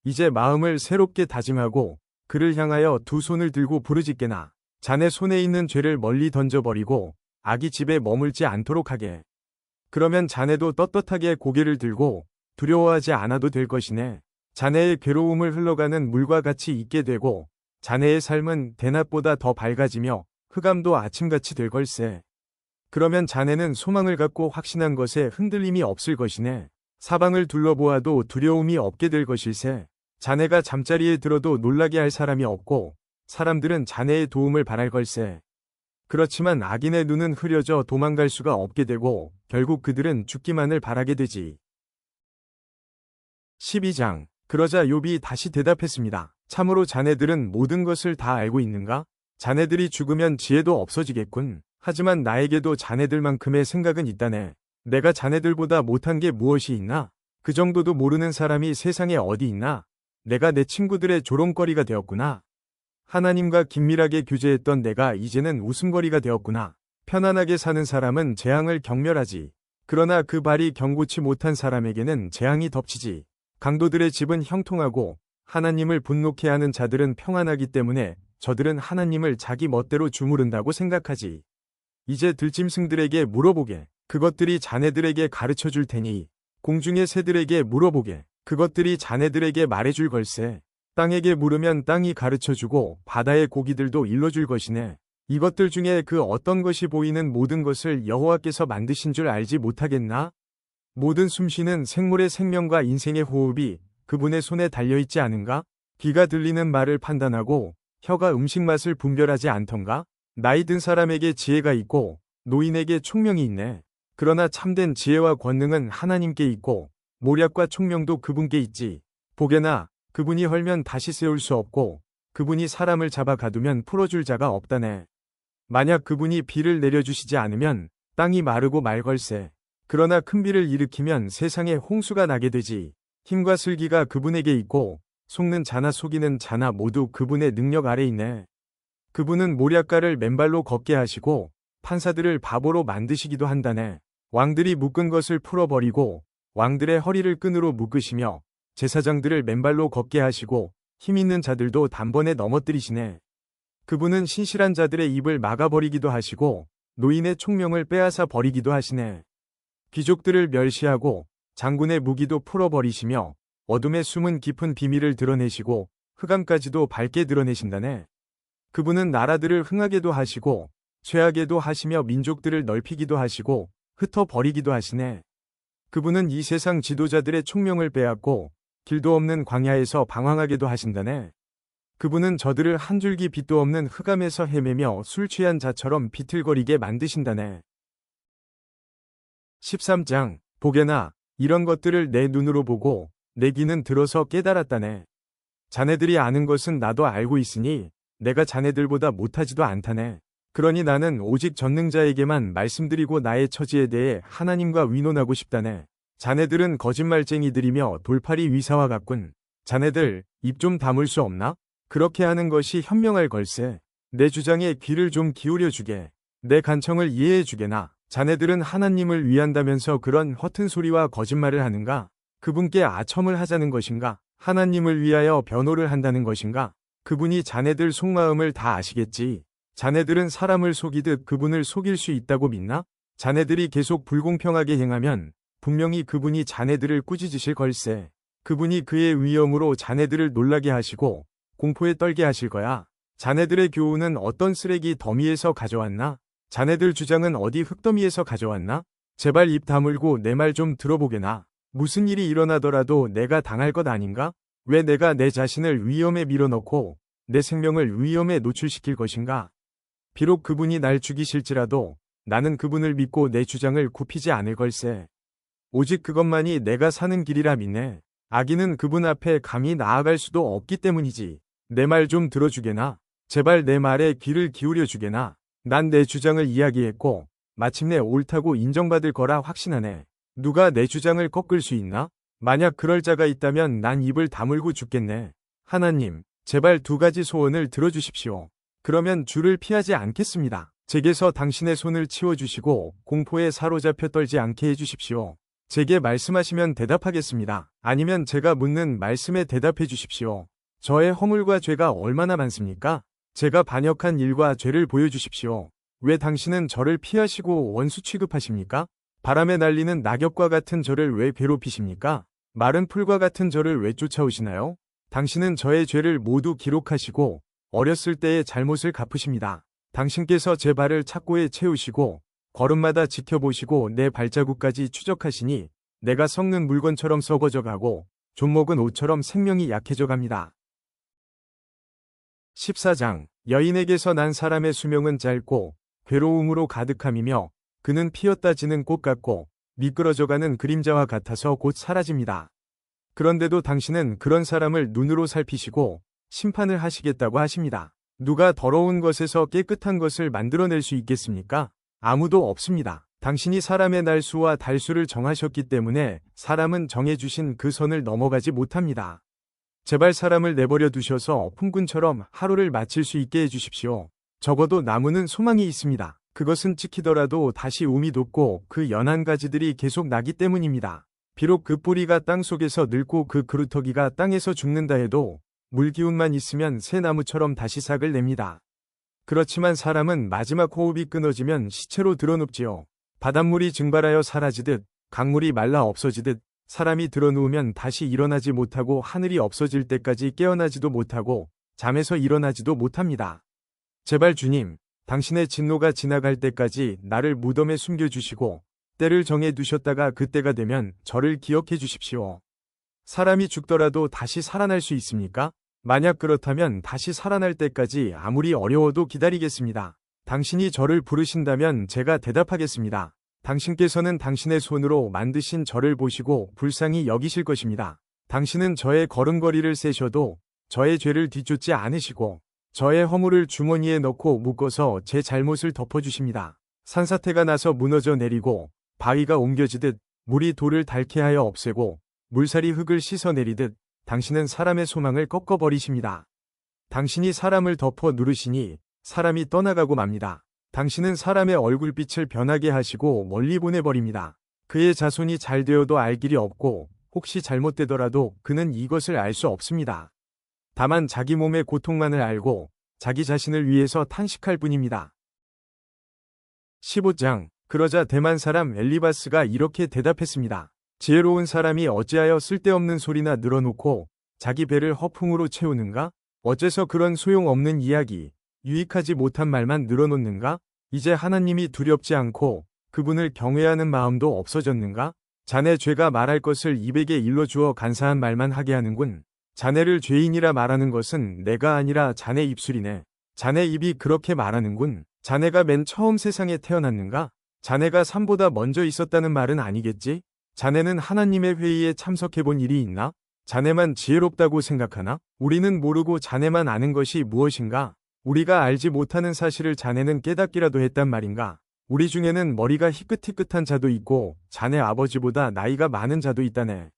이제 마음을 새롭게 다짐하고 그를 향하여 두 손을 들고 부르짖게나. 자네 손에 있는 죄를 멀리 던져버리고 악이 집에 머물지 않도록 하게. 그러면 자네도 떳떳하게 고개를 들고 두려워하지 않아도 될 것이네. 자네의 괴로움을 흘러가는 물과 같이 있게 되고 자네의 삶은 대낮보다 더 밝아지며 흑암도 아침같이 될 걸세. 그러면 자네는 소망을 갖고 확신한 것에 흔들림이 없을 것이네. 사방을 둘러보아도 두려움이 없게 될 것일세. 자네가 잠자리에 들어도 놀라게 할 사람이 없고 사람들은 자네의 도움을 바랄 걸세. 그렇지만 악인의 눈은 흐려져 도망갈 수가 없게 되고 결국 그들은 죽기만을 바라게 되지. 12장. 그러자 욥이 다시 대답했습니다. 참으로 자네들은 모든 것을 다 알고 있는가? 자네들이 죽으면 지혜도 없어지겠군. 하지만 나에게도 자네들만큼의 생각은 있다네. 내가 자네들보다 못한 게 무엇이 있나? 그 정도도 모르는 사람이 세상에 어디 있나? 내가 내 친구들의 조롱거리가 되었구나. 하나님과 긴밀하게 교제했던 내가 이제는 웃음거리가 되었구나. 편안하게 사는 사람은 재앙을 경멸하지. 그러나 그 발이 경고치 못한 사람에게는 재앙이 덮치지. 강도들의 집은 형통하고 하나님을 분노케 하는 자들은 평안하기 때문에 저들은 하나님을 자기 멋대로 주무른다고 생각하지. 이제 들짐승들에게 물어보게. 그것들이 자네들에게 가르쳐 줄 테니 공중의 새들에게 물어보게. 그것들이 자네들에게 말해줄 걸세. 땅에게 물으면 땅이 가르쳐주고 바다의 고기들도 일러줄 것이네. 이것들 중에 그 어떤 것이 보이는 모든 것을 여호와께서 만드신 줄 알지 못하겠나? 모든 숨쉬는 생물의 생명과 인생의 호흡이 그분의 손에 달려있지 않은가? 귀가 들리는 말을 판단하고 혀가 음식 맛을 분별하지 않던가? 나이 든 사람에게 지혜가 있고 노인에게 총명이 있네. 그러나 참된 지혜와 권능은 하나님께 있고 모략과 총명도 그분께 있지. 보게나 그분이 헐면 다시 세울 수 없고 그분이 사람을 잡아 가두면 풀어줄 자가 없다네. 만약 그분이 비를 내려주시지 않으면 땅이 마르고 말걸세. 그러나 큰 비를 일으키면 세상에 홍수가 나게 되지. 힘과 슬기가 그분에게 있고 속는 자나 속이는 자나 모두 그분의 능력 아래 있네. 그분은 모략가를 맨발로 걷게 하시고 판사들을 바보로 만드시기도 한다네. 왕들이 묶은 것을 풀어버리고 왕들의 허리를 끈으로 묶으시며 제사장들을 맨발로 걷게 하시고 힘 있는 자들도 단번에 넘어뜨리시네. 그분은 신실한 자들의 입을 막아버리기도 하시고 노인의 총명을 빼앗아 버리기도 하시네. 귀족들을 멸시하고 장군의 무기도 풀어버리시며 어둠의 숨은 깊은 비밀을 드러내시고 흑암까지도 밝게 드러내신다네. 그분은 나라들을 흥하게도 하시고 죄하게도 하시며 민족들을 넓히기도 하시고 흩어버리기도 하시네. 그분은 이 세상 지도자들의 총명을 빼앗고 길도 없는 광야에서 방황하게도 하신다네. 그분은 저들을 한 줄기 빛도 없는 흑암에서 헤매며 술 취한 자처럼 비틀거리게 만드신다네. 13장. 보게나 이런 것들을 내 눈으로 보고 내 귀는 들어서 깨달았다네. 자네들이 아는 것은 나도 알고 있으니 내가 자네들보다 못하지도 않다네. 그러니 나는 오직 전능자에게만 말씀드리고 나의 처지에 대해 하나님과 의논하고 싶다네. 자네들은 거짓말쟁이들이며 돌팔이 위사와 같군. 자네들 입 좀 다물 수 없나? 그렇게 하는 것이 현명할 걸세. 내 주장에 귀를 좀 기울여 주게. 내 간청을 이해해 주게나. 자네들은 하나님을 위한다면서 그런 허튼 소리와 거짓말을 하는가? 그분께 아첨을 하자는 것인가? 하나님을 위하여 변호를 한다는 것인가? 그분이 자네들 속마음을 다 아시겠지. 자네들은 사람을 속이듯 그분을 속일 수 있다고 믿나? 자네들이 계속 불공평하게 행하면 분명히 그분이 자네들을 꾸짖으실 걸세. 그분이 그의 위엄으로 자네들을 놀라게 하시고 공포에 떨게 하실 거야. 자네들의 교훈은 어떤 쓰레기 더미에서 가져왔나? 자네들 주장은 어디 흙더미에서 가져왔나? 제발 입 다물고 내 말 좀 들어보게나. 무슨 일이 일어나더라도 내가 당할 것 아닌가? 왜 내가 내 자신을 위험에 밀어넣고 내 생명을 위험에 노출시킬 것인가? 비록 그분이 날 죽이실지라도 나는 그분을 믿고 내 주장을 굽히지 않을 걸세. 오직 그것만이 내가 사는 길이라 믿네. 악인은 그분 앞에 감히 나아갈 수도 없기 때문이지. 내 말 좀 들어주게나. 제발 내 말에 귀를 기울여 주게나. 난 내 주장을 이야기했고 마침내 옳다고 인정받을 거라 확신하네. 누가 내 주장을 꺾을 수 있나? 만약 그럴 자가 있다면 난 입을 다물고 죽겠네. 하나님, 제발 두 가지 소원을 들어주십시오. 그러면 주를 피하지 않겠습니다. 제게서 당신의 손을 치워주시고 공포에 사로잡혀 떨지 않게 해주십시오. 제게 말씀하시면 대답하겠습니다. 아니면 제가 묻는 말씀에 대답해 주십시오. 저의 허물과 죄가 얼마나 많습니까? 제가 반역한 일과 죄를 보여주십시오. 왜 당신은 저를 피하시고 원수 취급하십니까? 바람에 날리는 낙엽과 같은 저를 왜 괴롭히십니까? 마른 풀과 같은 저를 왜 쫓아오시나요? 당신은 저의 죄를 모두 기록하시고 어렸을 때의 잘못을 갚으십니다. 당신께서 제 발을 착고에 채우시고 걸음마다 지켜보시고 내 발자국까지 추적하시니 내가 썩는 물건처럼 썩어져 가고 좀먹은 옷처럼 생명이 약해져 갑니다. 14장 여인에게서 난 사람의 수명은 짧고 괴로움으로 가득함이며 그는 피었다 지는 꽃 같고 미끄러져가는 그림자와 같아서 곧 사라집니다. 그런데도 당신은 그런 사람을 눈으로 살피시고 심판을 하시겠다고 하십니다. 누가 더러운 것에서 깨끗한 것을 만들어낼 수 있겠습니까? 아무도 없습니다. 당신이 사람의 날수와 달수를 정하셨기 때문에 사람은 정해주신 그 선을 넘어가지 못합니다. 제발 사람을 내버려 두셔서 풍군처럼 하루를 마칠 수 있게 해주십시오. 적어도 나무는 소망이 있습니다. 그것은 찍히더라도 다시 움이 돋고 그 연한 가지들이 계속 나기 때문입니다. 비록 그 뿌리가 땅속에서 늙고 그 그루터기가 땅에서 죽는다 해도 물기운만 있으면 새 나무처럼 다시 싹을 냅니다. 그렇지만 사람은 마지막 호흡이 끊어지면 시체로 드러눕지요. 바닷물이 증발하여 사라지듯 강물이 말라 없어지듯 사람이 드러누우면 다시 일어나지 못하고 하늘이 없어질 때까지 깨어나지도 못하고 잠에서 일어나지도 못합니다. 제발 주님, 당신의 진노가 지나갈 때까지 나를 무덤에 숨겨주시고 때를 정해 두셨다가 그때가 되면 저를 기억해 주십시오. 사람이 죽더라도 다시 살아날 수 있습니까? 만약 그렇다면 다시 살아날 때까지 아무리 어려워도 기다리겠습니다. 당신이 저를 부르신다면 제가 대답하겠습니다. 당신께서는 당신의 손으로 만드신 저를 보시고 불쌍히 여기실 것입니다. 당신은 저의 걸음걸이를 세셔도 저의 죄를 뒤쫓지 않으시고 저의 허물을 주머니에 넣고 묶어서 제 잘못을 덮어주십니다. 산사태가 나서 무너져 내리고 바위가 옮겨지듯 물이 돌을 닳게 하여 없애고 물살이 흙을 씻어내리듯 당신은 사람의 소망을 꺾어버리십니다. 당신이 사람을 덮어 누르시니 사람이 떠나가고 맙니다. 당신은 사람의 얼굴빛을 변하게 하시고 멀리 보내버립니다. 그의 자손이 잘 되어도 알 길이 없고 혹시 잘못되더라도 그는 이것을 알 수 없습니다. 다만 자기 몸의 고통만을 알고 자기 자신을 위해서 탄식할 뿐입니다. 15장 그러자 대만 사람 엘리바스가 이렇게 대답했습니다. 지혜로운 사람이 어찌하여 쓸데없는 소리나 늘어놓고 자기 배를 허풍으로 채우는가? 어째서 그런 소용없는 이야기, 유익하지 못한 말만 늘어놓는가? 이제 하나님이 두렵지 않고 그분을 경외하는 마음도 없어졌는가? 자네 죄가 말할 것을 입에게 일러주어 간사한 말만 하게 하는군. 자네를 죄인이라 말하는 것은 내가 아니라 자네 입술이네. 자네 입이 그렇게 말하는군. 자네가 맨 처음 세상에 태어났는가? 자네가 삶보다 먼저 있었다는 말은 아니겠지? 자네는 하나님의 회의에 참석해본 일이 있나? 자네만 지혜롭다고 생각하나? 우리는 모르고 자네만 아는 것이 무엇인가? 우리가 알지 못하는 사실을 자네는 깨닫기라도 했단 말인가? 우리 중에는 머리가 희끗희끗한 자도 있고 자네 아버지보다 나이가 많은 자도 있다네.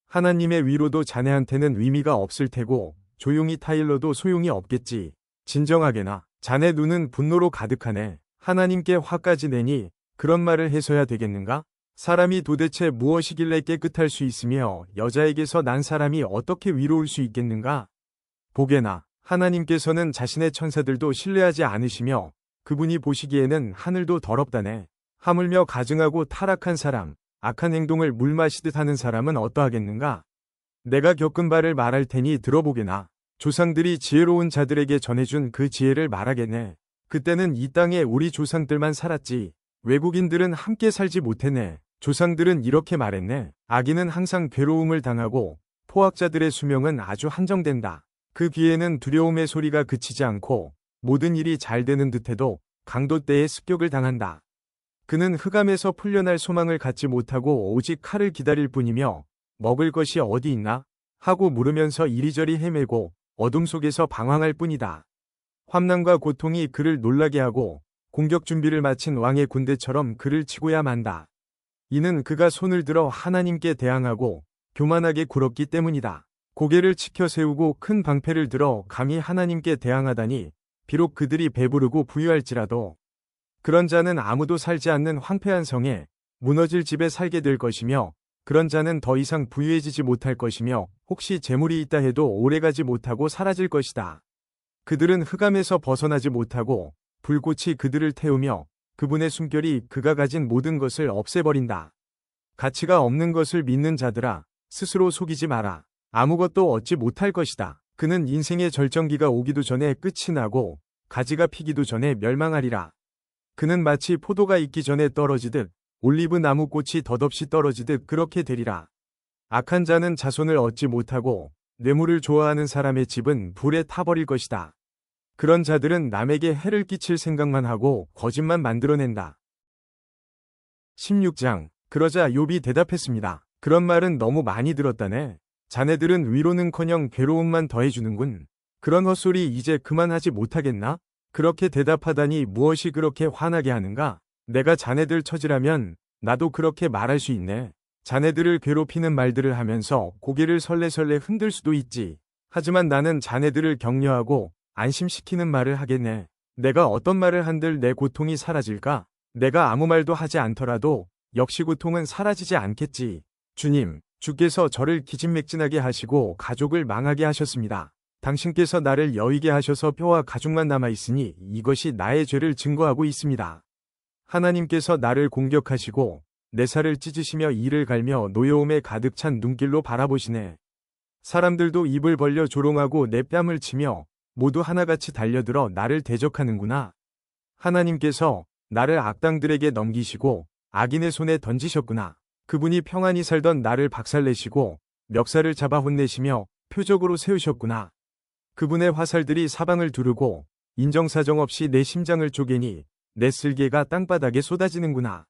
하나님의 위로도 자네한테는 의미가 없을 테고 조용히 타일러도 소용이 없겠지. 진정하게나 자네 눈은 분노로 가득하네. 하나님께 화까지 내니 그런 말을 해서야 되겠는가? 사람이 도대체 무엇이길래 깨끗할 수 있으며 여자에게서 난 사람이 어떻게 위로울 수 있겠는가? 보게나 하나님께서는 자신의 천사들도 신뢰하지 않으시며 그분이 보시기에는 하늘도 더럽다네. 하물며 가증하고 타락한 사람, 악한 행동을 물 마시듯 하는 사람은 어떠하겠는가? 내가 겪은 바를 말할 테니 들어보게나. 조상들이 지혜로운 자들에게 전해준 그 지혜를 말하겠네. 그때는 이 땅에 우리 조상들만 살았지. 외국인들은 함께 살지 못했네. 조상들은 이렇게 말했네. 악인은 항상 괴로움을 당하고 포악자들의 수명은 아주 한정된다. 그 귀에는 두려움의 소리가 그치지 않고 모든 일이 잘 되는 듯해도 강도 때에 습격을 당한다. 그는 흑암에서 풀려날 소망을 갖지 못하고 오직 칼을 기다릴 뿐이며 먹을 것이 어디 있나? 하고 물으면서 이리저리 헤매고 어둠 속에서 방황할 뿐이다. 환난과 고통이 그를 놀라게 하고 공격 준비를 마친 왕의 군대처럼 그를 치고야 만다. 이는 그가 손을 들어 하나님께 대항하고 교만하게 굴었기 때문이다. 고개를 치켜 세우고 큰 방패를 들어 감히 하나님께 대항하다니 비록 그들이 배부르고 부유할지라도 그런 자는 아무도 살지 않는 황폐한 성에 무너질 집에 살게 될 것이며 그런 자는 더 이상 부유해지지 못할 것이며 혹시 재물이 있다 해도 오래가지 못하고 사라질 것이다. 그들은 흑암에서 벗어나지 못하고 불꽃이 그들을 태우며 그분의 숨결이 그가 가진 모든 것을 없애버린다. 가치가 없는 것을 믿는 자들아, 스스로 속이지 마라. 아무것도 얻지 못할 것이다. 그는 인생의 절정기가 오기도 전에 끝이 나고 가지가 피기도 전에 멸망하리라. 그는 마치 포도가 익기 전에 떨어지듯 올리브 나무꽃이 덧없이 떨어지듯 그렇게 되리라. 악한 자는 자손을 얻지 못하고 뇌물을 좋아하는 사람의 집은 불에 타버릴 것이다. 그런 자들은 남에게 해를 끼칠 생각만 하고 거짓만 만들어낸다. 16장. 그러자 욥이 대답했습니다. 그런 말은 너무 많이 들었다네. 자네들은 위로는커녕 괴로움만 더해주는군. 그런 헛소리 이제 그만하지 못하겠나? 그렇게 대답하다니 무엇이 그렇게 화나게 하는가? 내가 자네들 처지라면 나도 그렇게 말할 수 있네. 자네들을 괴롭히는 말들을 하면서 고개를 설레설레 흔들 수도 있지. 하지만 나는 자네들을 격려하고 안심시키는 말을 하겠네. 내가 어떤 말을 한들 내 고통이 사라질까? 내가 아무 말도 하지 않더라도 역시 고통은 사라지지 않겠지. 주님, 주께서 저를 기진맥진하게 하시고 가족을 망하게 하셨습니다. 당신께서 나를 여의게 하셔서 뼈와 가죽만 남아있으니 이것이 나의 죄를 증거하고 있습니다. 하나님께서 나를 공격하시고 내 살을 찢으시며 이를 갈며 노여움에 가득 찬 눈길로 바라보시네. 사람들도 입을 벌려 조롱하고 내 뺨을 치며 모두 하나같이 달려들어 나를 대적하는구나. 하나님께서 나를 악당들에게 넘기시고 악인의 손에 던지셨구나. 그분이 평안히 살던 나를 박살내시고 멱살을 잡아 혼내시며 표적으로 세우셨구나. 그분의 화살들이 사방을 두르고 인정사정 없이 내 심장을 쪼개니 내 쓸개가 땅바닥에 쏟아지는구나.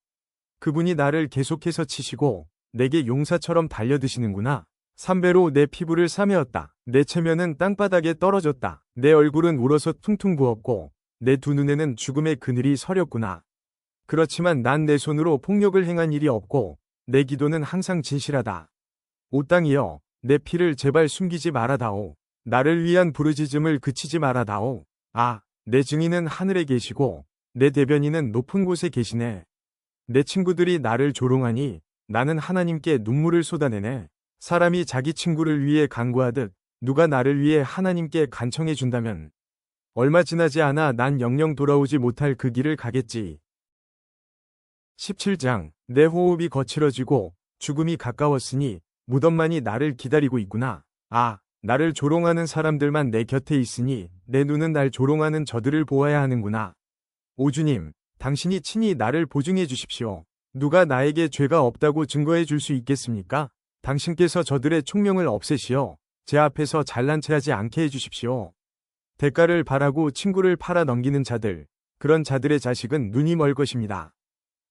그분이 나를 계속해서 치시고 내게 용사처럼 달려드시는구나. 삼배로 내 피부를 싸매었다. 내 체면은 땅바닥에 떨어졌다. 내 얼굴은 울어서 퉁퉁 부었고 내 두 눈에는 죽음의 그늘이 서렸구나. 그렇지만 난 내 손으로 폭력을 행한 일이 없고 내 기도는 항상 진실하다. 오 땅이여, 내 피를 제발 숨기지 말아다오. 나를 위한 부르짖음을 그치지 말아다오. 아, 내 증인은 하늘에 계시고 내 대변인은 높은 곳에 계시네. 내 친구들이 나를 조롱하니 나는 하나님께 눈물을 쏟아내네. 사람이 자기 친구를 위해 간구하듯 누가 나를 위해 하나님께 간청해 준다면 얼마 지나지 않아 난 영영 돌아오지 못할 그 길을 가겠지. 17장. 내 호흡이 거칠어지고 죽음이 가까웠으니 무덤만이 나를 기다리고 있구나. 아, 나를 조롱하는 사람들만 내 곁에 있으니 내 눈은 날 조롱하는 저들을 보아야 하는구나. 오 주님, 당신이 친히 나를 보증해 주십시오. 누가 나에게 죄가 없다고 증거해 줄 수 있겠습니까? 당신께서 저들의 총명을 없애시어 제 앞에서 잘난 체하지 않게 해주십시오. 대가를 바라고 친구를 팔아 넘기는 자들, 그런 자들의 자식은 눈이 멀 것입니다.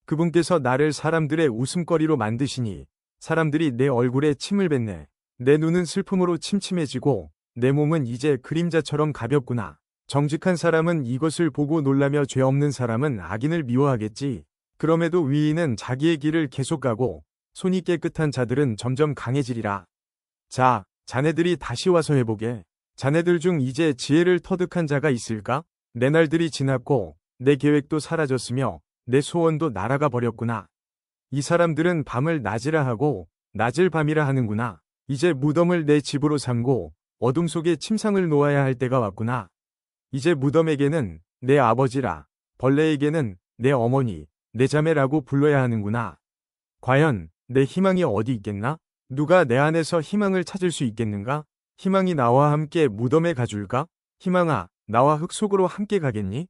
그분께서 나를 사람들의 웃음거리로 만드시니 사람들이 내 얼굴에 침을 뱉네. 내 눈은 슬픔으로 침침해지고 내 몸은 이제 그림자처럼 가볍구나. 정직한 사람은 이것을 보고 놀라며 죄 없는 사람은 악인을 미워하겠지. 그럼에도 위인은 자기의 길을 계속 가고 손이 깨끗한 자들은 점점 강해지리라. 자, 자네들이 다시 와서 해보게. 자네들 중 이제 지혜를 터득한 자가 있을까? 내 날들이 지났고 내 계획도 사라졌으며 내 소원도 날아가 버렸구나. 이 사람들은 밤을 낮이라 하고 낮을 밤이라 하는구나. 이제 무덤을 내 집으로 삼고 어둠 속에 침상을 놓아야 할 때가 왔구나. 이제 무덤에게는 내 아버지라, 벌레에게는 내 어머니, 내 자매라고 불러야 하는구나. 과연 내 희망이 어디 있겠나? 누가 내 안에서 희망을 찾을 수 있겠는가? 희망이 나와 함께 무덤에 가줄까? 희망아, 나와 흙 속으로 함께 가겠니?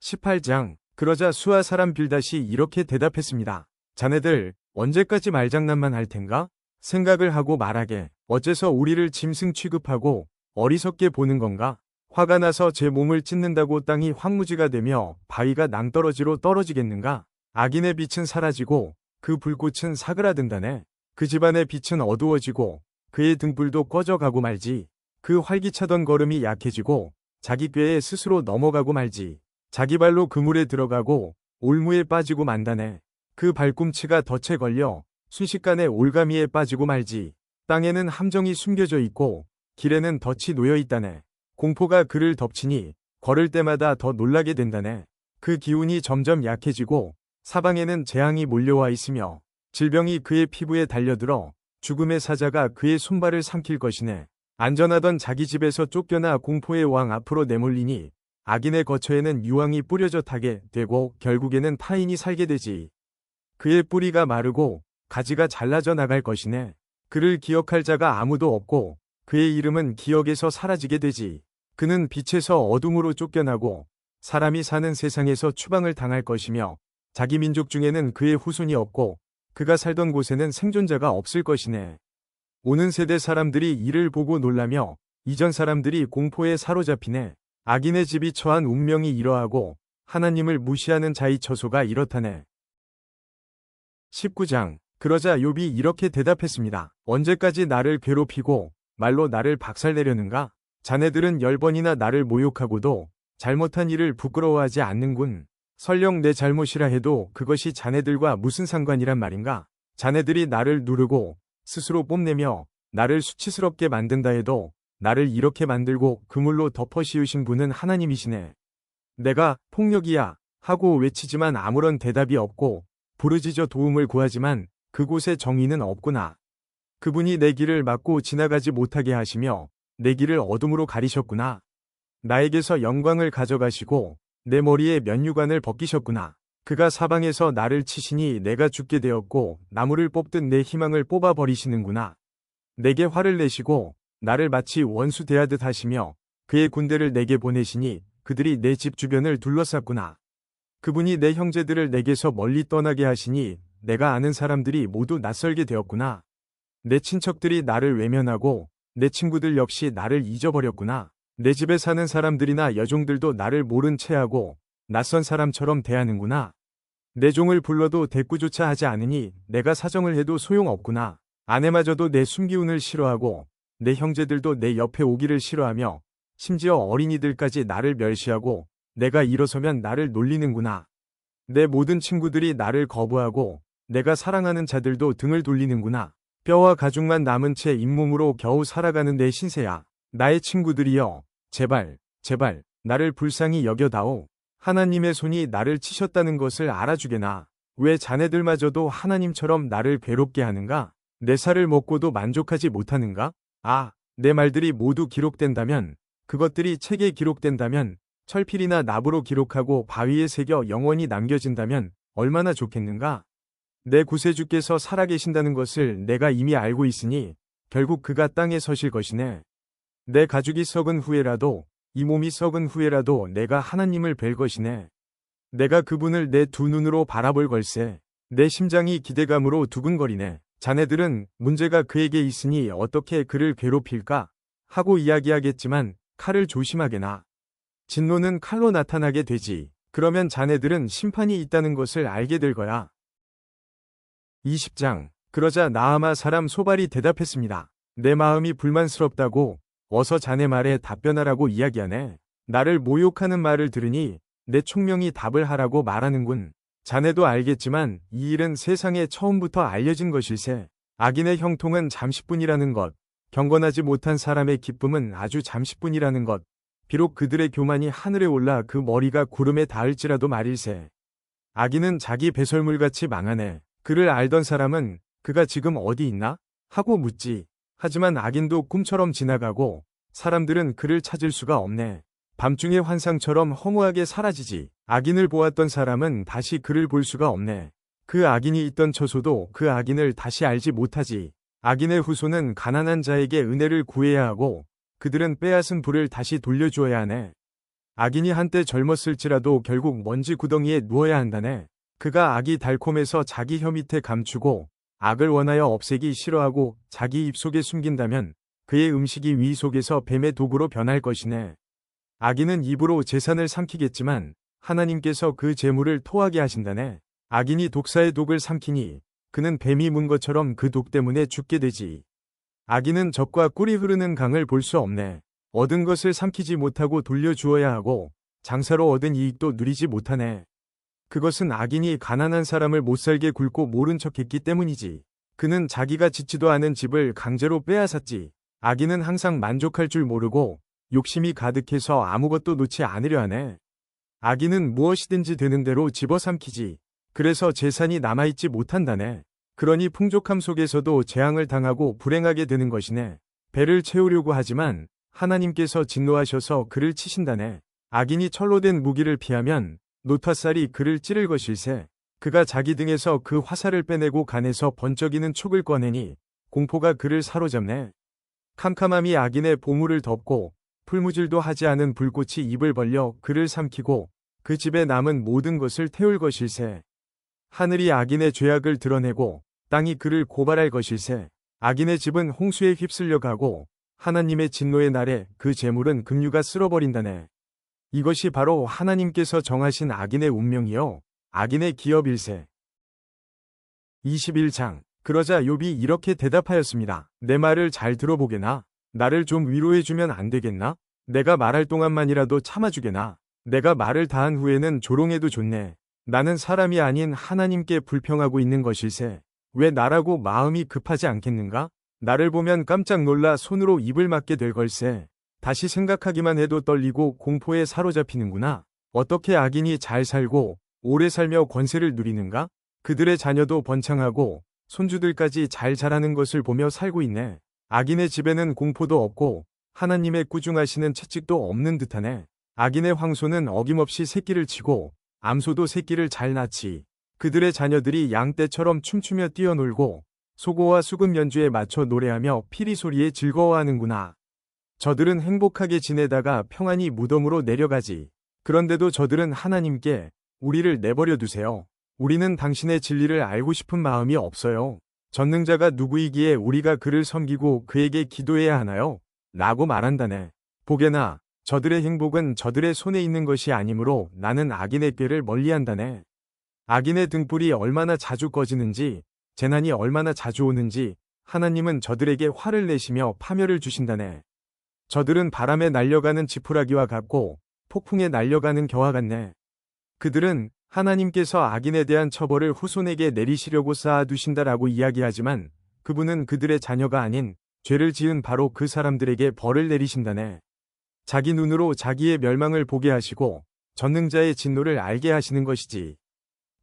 18장. 그러자 수아 사람 빌닷이 이렇게 대답했습니다. 자네들 언제까지 말장난만 할 텐가? 생각을 하고 말하게. 어째서 우리를 짐승 취급하고 어리석게 보는 건가? 화가 나서 제 몸을 찢는다고 땅이 황무지가 되며 바위가 낭떠러지로 떨어지겠는가? 악인의 빛은 사라지고 그 불꽃은 사그라든다네. 그 집안의 빛은 어두워지고 그의 등불도 꺼져가고 말지. 그 활기차던 걸음이 약해지고 자기 꾀에 스스로 넘어가고 말지. 자기 발로 그물에 들어가고 올무에 빠지고 만다네. 그 발꿈치가 덫에 걸려 순식간에 올가미에 빠지고 말지. 땅에는 함정이 숨겨져 있고 길에는 덫이 놓여 있다네. 공포가 그를 덮치니 걸을 때마다 더 놀라게 된다네. 그 기운이 점점 약해지고 사방에는 재앙이 몰려와 있으며 질병이 그의 피부에 달려들어 죽음의 사자가 그의 손발을 삼킬 것이네. 안전하던 자기 집에서 쫓겨나 공포의 왕 앞으로 내몰리니 악인의 거처에는 유황이 뿌려져 타게 되고 결국에는 타인이 살게 되지. 그의 뿌리가 마르고 가지가 잘라져 나갈 것이네. 그를 기억할 자가 아무도 없고 그의 이름은 기억에서 사라지게 되지. 그는 빛에서 어둠으로 쫓겨나고 사람이 사는 세상에서 추방을 당할 것이며 자기 민족 중에는 그의 후손이 없고 그가 살던 곳에는 생존자가 없을 것이네. 오는 세대 사람들이 이를 보고 놀라며 이전 사람들이 공포에 사로잡히네. 악인의 집이 처한 운명이 이러하고 하나님을 무시하는 자의 처소가 이렇다네. 19장. 그러자 욥이 이렇게 대답했습니다. 언제까지 나를 괴롭히고 말로 나를 박살내려는가? 자네들은 10번이나 나를 모욕하고도 잘못한 일을 부끄러워하지 않는군. 설령 내 잘못이라 해도 그것이 자네들과 무슨 상관이란 말인가? 자네들이 나를 누르고 스스로 뽐내며 나를 수치스럽게 만든다 해도 나를 이렇게 만들고 그물로 덮어 씌우신 분은 하나님이시네. 내가 폭력이야 하고 외치지만 아무런 대답이 없고 부르짖어 도움을 구하지만 그곳에 정의는 없구나. 그분이 내 길을 막고 지나가지 못하게 하시며 내 길을 어둠으로 가리셨구나. 나에게서 영광을 가져가시고 내 머리에 면류관을 벗기셨구나. 그가 사방에서 나를 치시니 내가 죽게 되었고 나무를 뽑듯 내 희망을 뽑아버리시는구나. 내게 화를 내시고 나를 마치 원수 대하듯 하시며 그의 군대를 내게 보내시니 그들이 내 집 주변을 둘러쌌구나. 그분이 내 형제들을 내게서 멀리 떠나게 하시니 내가 아는 사람들이 모두 낯설게 되었구나. 내 친척들이 나를 외면하고 내 친구들 역시 나를 잊어버렸구나. 내 집에 사는 사람들이나 여종들도 나를 모른 체하고 낯선 사람처럼 대하는구나. 내 종을 불러도 대꾸조차 하지 않으니 내가 사정을 해도 소용없구나. 아내마저도 내 숨기운을 싫어하고 내 형제들도 내 옆에 오기를 싫어하며 심지어 어린이들까지 나를 멸시하고 내가 일어서면 나를 놀리는구나. 내 모든 친구들이 나를 거부하고 내가 사랑하는 자들도 등을 돌리는구나. 뼈와 가죽만 남은 채 잇몸으로 겨우 살아가는 내 신세야. 나의 친구들이여, 제발, 제발, 나를 불쌍히 여겨다오. 하나님의 손이 나를 치셨다는 것을 알아주게나. 왜 자네들마저도 하나님처럼 나를 괴롭게 하는가? 내 살을 먹고도 만족하지 못하는가? 아, 내 말들이 모두 기록된다면, 그것들이 책에 기록된다면, 철필이나 납으로 기록하고 바위에 새겨 영원히 남겨진다면 얼마나 좋겠는가? 내 구세주께서 살아계신다는 것을 내가 이미 알고 있으니 결국 그가 땅에 서실 것이네. 내 가죽이 썩은 후에라도 이 몸이 썩은 후에라도 내가 하나님을 뵐 것이네. 내가 그분을 내 두 눈으로 바라볼 걸세. 내 심장이 기대감으로 두근거리네. 자네들은 문제가 그에게 있으니 어떻게 그를 괴롭힐까? 하고 이야기하겠지만 칼을 조심하게나. 진노는 칼로 나타나게 되지. 그러면 자네들은 심판이 있다는 것을 알게 될 거야. 20장. 그러자 나아마 사람 소발이 대답했습니다. 내 마음이 불만스럽다고 어서 자네 말에 답변하라고 이야기하네. 나를 모욕하는 말을 들으니 내 총명이 답을 하라고 말하는군. 자네도 알겠지만 이 일은 세상에 처음부터 알려진 것일세. 악인의 형통은 잠시뿐이라는 것, 경건하지 못한 사람의 기쁨은 아주 잠시뿐이라는 것, 비록 그들의 교만이 하늘에 올라 그 머리가 구름에 닿을지라도 말일세. 악인은 자기 배설물같이 망하네. 그를 알던 사람은 그가 지금 어디 있나? 하고 묻지. 하지만 악인도 꿈처럼 지나가고 사람들은 그를 찾을 수가 없네. 밤중의 환상처럼 허무하게 사라지지. 악인을 보았던 사람은 다시 그를 볼 수가 없네. 그 악인이 있던 처소도 그 악인을 다시 알지 못하지. 악인의 후손은 가난한 자에게 은혜를 구해야 하고 그들은 빼앗은 부를 다시 돌려주어야 하네. 악인이 한때 젊었을지라도 결국 먼지 구덩이에 누워야 한다네. 그가 악이 달콤해서 자기 혀 밑에 감추고 악을 원하여 없애기 싫어하고 자기 입속에 숨긴다면 그의 음식이 위 속에서 뱀의 도구로 변할 것이네. 악인은 입으로 재산을 삼키겠지만 하나님께서 그 재물을 토하게 하신다네. 악인이 독사의 독을 삼키니 그는 뱀이 문 것처럼 그 독 때문에 죽게 되지. 악인은 젖과 꿀이 흐르는 강을 볼 수 없네. 얻은 것을 삼키지 못하고 돌려주어야 하고 장사로 얻은 이익도 누리지 못하네. 그것은 악인이 가난한 사람을 못살게 굴고 모른 척했기 때문이지. 그는 자기가 짓지도 않은 집을 강제로 빼앗았지. 악인은 항상 만족할 줄 모르고 욕심이 가득해서 아무것도 놓지 않으려 하네. 악인은 무엇이든지 되는 대로 집어삼키지. 그래서 재산이 남아있지 못한다네. 그러니 풍족함 속에서도 재앙을 당하고 불행하게 되는 것이네. 배를 채우려고 하지만 하나님께서 진노하셔서 그를 치신다네. 악인이 철로 된 무기를 피하면 노타살이 그를 찌를 것일세. 그가 자기 등에서 그 화살을 빼내고 간에서 번쩍이는 촉을 꺼내니 공포가 그를 사로잡네. 캄캄함이 악인의 보물을 덮고 풀무질도 하지 않은 불꽃이 입을 벌려 그를 삼키고 그 집에 남은 모든 것을 태울 것일세. 하늘이 악인의 죄악을 드러내고 땅이 그를 고발할 것일세. 악인의 집은 홍수에 휩쓸려 가고 하나님의 진노의 날에 그 재물은 급류가 쓸어버린다네. 이것이 바로 하나님께서 정하신 악인의 운명이요 악인의 기업일세. 21장. 그러자 욥이 이렇게 대답하였습니다. 내 말을 잘 들어보게나. 나를 좀 위로해주면 안 되겠나? 내가 말할 동안만이라도 참아주게나. 내가 말을 다한 후에는 조롱해도 좋네. 나는 사람이 아닌 하나님께 불평하고 있는 것일세. 왜 나라고 마음이 급하지 않겠는가? 나를 보면 깜짝 놀라 손으로 입을 막게 될 걸세. 다시 생각하기만 해도 떨리고 공포에 사로잡히는구나. 어떻게 악인이 잘 살고 오래 살며 권세를 누리는가? 그들의 자녀도 번창하고 손주들까지 잘 자라는 것을 보며 살고 있네. 악인의 집에는 공포도 없고 하나님의 꾸중하시는 채찍도 없는 듯하네. 악인의 황소는 어김없이 새끼를 치고 암소도 새끼를 잘 낳지. 그들의 자녀들이 양떼처럼 춤추며 뛰어놀고 소고와 수금 연주에 맞춰 노래하며 피리 소리에 즐거워하는구나. 저들은 행복하게 지내다가 평안히 무덤으로 내려가지. 그런데도 저들은 하나님께 우리를 내버려 두세요. 우리는 당신의 진리를 알고 싶은 마음이 없어요. 전능자가 누구이기에 우리가 그를 섬기고 그에게 기도해야 하나요? 라고 말한다네. 보게나 저들의 행복은 저들의 손에 있는 것이 아니므로 나는 악인의 꾀를 멀리한다네. 악인의 등불이 얼마나 자주 꺼지는지 재난이 얼마나 자주 오는지 하나님은 저들에게 화를 내시며 파멸을 주신다네. 저들은 바람에 날려가는 지푸라기와 같고 폭풍에 날려가는 겨와 같네. 그들은 하나님께서 악인에 대한 처벌을 후손에게 내리시려고 쌓아두신다라고 이야기하지만 그분은 그들의 자녀가 아닌 죄를 지은 바로 그 사람들에게 벌을 내리신다네. 자기 눈으로 자기의 멸망을 보게 하시고 전능자의 진노를 알게 하시는 것이지.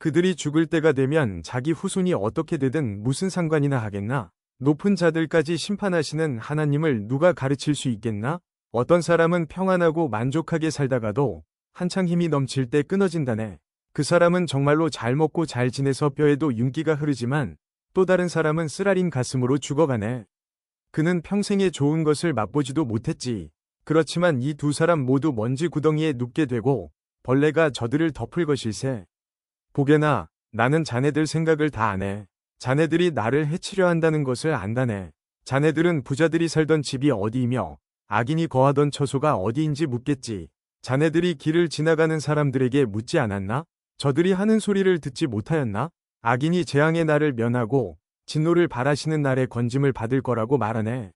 그들이 죽을 때가 되면 자기 후손이 어떻게 되든 무슨 상관이나 하겠나? 높은 자들까지 심판하시는 하나님을 누가 가르칠 수 있겠나? 어떤 사람은 평안하고 만족하게 살다가도 한창 힘이 넘칠 때 끊어진다네. 그 사람은 정말로 잘 먹고 잘 지내서 뼈에도 윤기가 흐르지만 또 다른 사람은 쓰라린 가슴으로 죽어가네. 그는 평생에 좋은 것을 맛보지도 못했지. 그렇지만 이 두 사람 모두 먼지 구덩이에 눕게 되고 벌레가 저들을 덮을 것일세. 보게나 나는 자네들 생각을 다 아네. 자네들이 나를 해치려 한다는 것을 안다네. 자네들은 부자들이 살던 집이 어디이며 악인이 거하던 처소가 어디인지 묻겠지. 자네들이 길을 지나가는 사람들에게 묻지 않았나? 저들이 하는 소리를 듣지 못하였나? 악인이 재앙의 날을 면하고 진노를 바라시는 날에 건짐을 받을 거라고 말하네.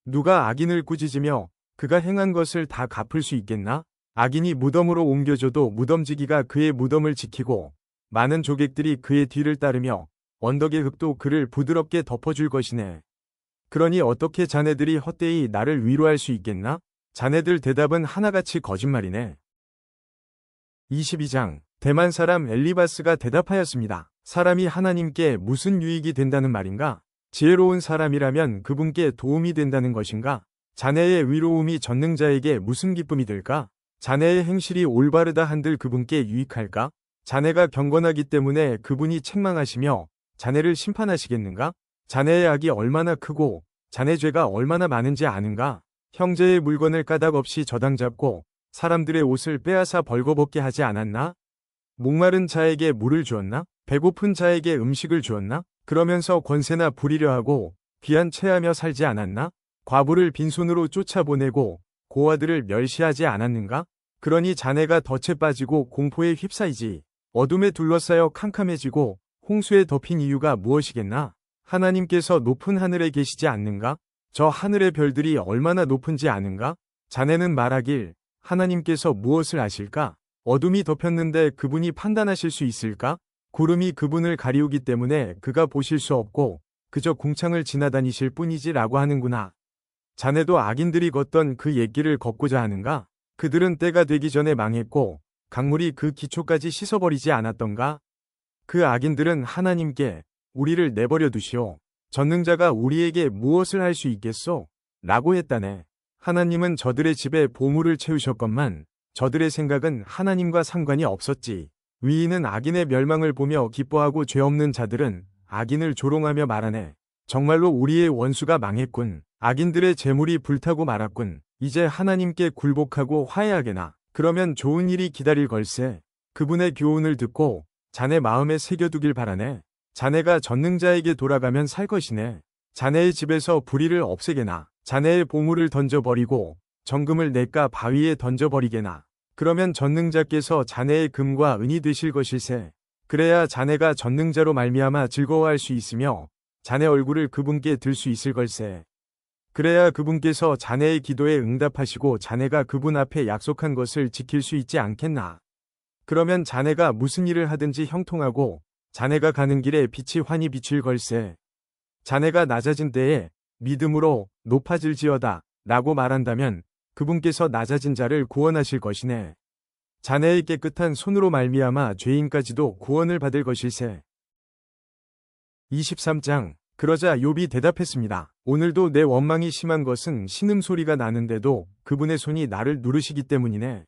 누가 악인을 꾸짖으며 그가 행한 것을 다 갚을 수 있겠나? 악인이 무덤으로 옮겨져도 무덤지기가 그의 무덤을 지키고 많은 조객들이 그의 뒤를 따르며 언덕의 흙도 그를 부드럽게 덮어줄 것이네. 그러니 어떻게 자네들이 헛되이 나를 위로할 수 있겠나? 자네들 대답은 하나같이 거짓말이네. 22장. 대만 사람 엘리바스가 대답하였습니다. 사람이 하나님께 무슨 유익이 된다는 말인가? 지혜로운 사람이라면 그분께 도움이 된다는 것인가? 자네의 위로움이 전능자에게 무슨 기쁨이 될까? 자네의 행실이 올바르다 한들 그분께 유익할까? 자네가 경건하기 때문에 그분이 책망하시며 자네를 심판하시겠는가? 자네의 악이 얼마나 크고 자네 죄가 얼마나 많은지 아는가? 형제의 물건을 까닭 없이 저당 잡고 사람들의 옷을 빼앗아 벌거벗게 하지 않았나? 목마른 자에게 물을 주었나? 배고픈 자에게 음식을 주었나? 그러면서 권세나 부리려 하고 귀한 체하며 살지 않았나? 과부를 빈손으로 쫓아보내고 고아들을 멸시하지 않았는가? 그러니 자네가 덫에 빠지고 공포에 휩싸이지. 어둠에 둘러싸여 캄캄해지고 홍수에 덮인 이유가 무엇이겠나? 하나님께서 높은 하늘에 계시지 않는가? 저 하늘의 별들이 얼마나 높은지 아는가? 자네는 말하길 하나님께서 무엇을 아실까? 어둠이 덮였는데 그분이 판단하실 수 있을까? 구름이 그분을 가리우기 때문에 그가 보실 수 없고 그저 궁창을 지나다니실 뿐이지라고 하는구나. 자네도 악인들이 걷던 그 옛길을 걷고자 하는가? 그들은 때가 되기 전에 망했고 강물이 그 기초까지 씻어버리지 않았던가? 그 악인들은 하나님께 우리를 내버려 두시오. 전능자가 우리에게 무엇을 할 수 있겠소? 라고 했다네. 하나님은 저들의 집에 보물을 채우셨건만 저들의 생각은 하나님과 상관이 없었지. 위인은 악인의 멸망을 보며 기뻐하고 죄 없는 자들은 악인을 조롱하며 말하네. 정말로 우리의 원수가 망했군. 악인들의 재물이 불타고 말았군. 이제 하나님께 굴복하고 화해하게나. 그러면 좋은 일이 기다릴 걸세. 그분의 교훈을 듣고 자네 마음에 새겨두길 바라네. 자네가 전능자에게 돌아가면 살 것이네. 자네의 집에서 불의를 없애게나. 자네의 보물을 던져버리고 정금을 냇가 바위에 던져버리게나. 그러면 전능자께서 자네의 금과 은이 되실 것일세. 그래야 자네가 전능자로 말미암아 즐거워할 수 있으며 자네 얼굴을 그분께 들 수 있을 걸세. 그래야 그분께서 자네의 기도에 응답하시고 자네가 그분 앞에 약속한 것을 지킬 수 있지 않겠나. 그러면 자네가 무슨 일을 하든지 형통하고 자네가 가는 길에 빛이 환히 비칠 걸세. 자네가 낮아진 때에 믿음으로 높아질지어다 라고 말한다면 그분께서 낮아진 자를 구원하실 것이네. 자네의 깨끗한 손으로 말미암아 죄인까지도 구원을 받을 것일세. 23장. 그러자 욥이 대답했습니다. 오늘도 내 원망이 심한 것은 신음소리가 나는데도 그분의 손이 나를 누르시기 때문이네.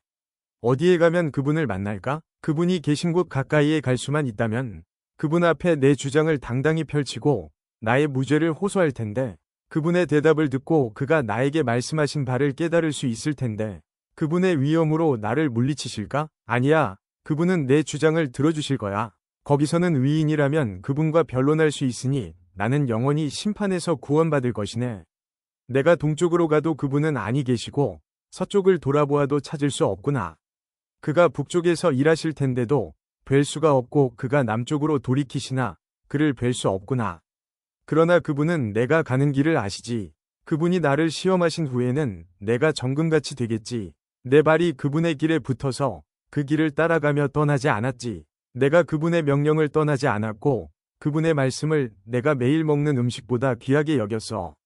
어디에 가면 그분을 만날까? 그분이 계신 곳 가까이에 갈 수만 있다면 그분 앞에 내 주장을 당당히 펼치고 나의 무죄를 호소할 텐데 그분의 대답을 듣고 그가 나에게 말씀하신 바를 깨달을 수 있을 텐데 그분의 위엄으로 나를 물리치실까? 아니야. 그분은 내 주장을 들어주실 거야. 거기서는 위인이라면 그분과 변론할 수 있으니 나는 영원히 심판에서 구원받을 것이네. 내가 동쪽으로 가도 그분은 아니 계시고 서쪽을 돌아보아도 찾을 수 없구나. 그가 북쪽에서 일하실 텐데도 뵐 수가 없고 그가 남쪽으로 돌이키시나 그를 뵐 수 없구나. 그러나 그분은 내가 가는 길을 아시지. 그분이 나를 시험하신 후에는 내가 정금같이 되겠지. 내 발이 그분의 길에 붙어서 그 길을 따라가며 떠나지 않았지. 내가 그분의 명령을 떠나지 않았고 그분의 말씀을 내가 매일 먹는 음식보다 귀하게 여겼어.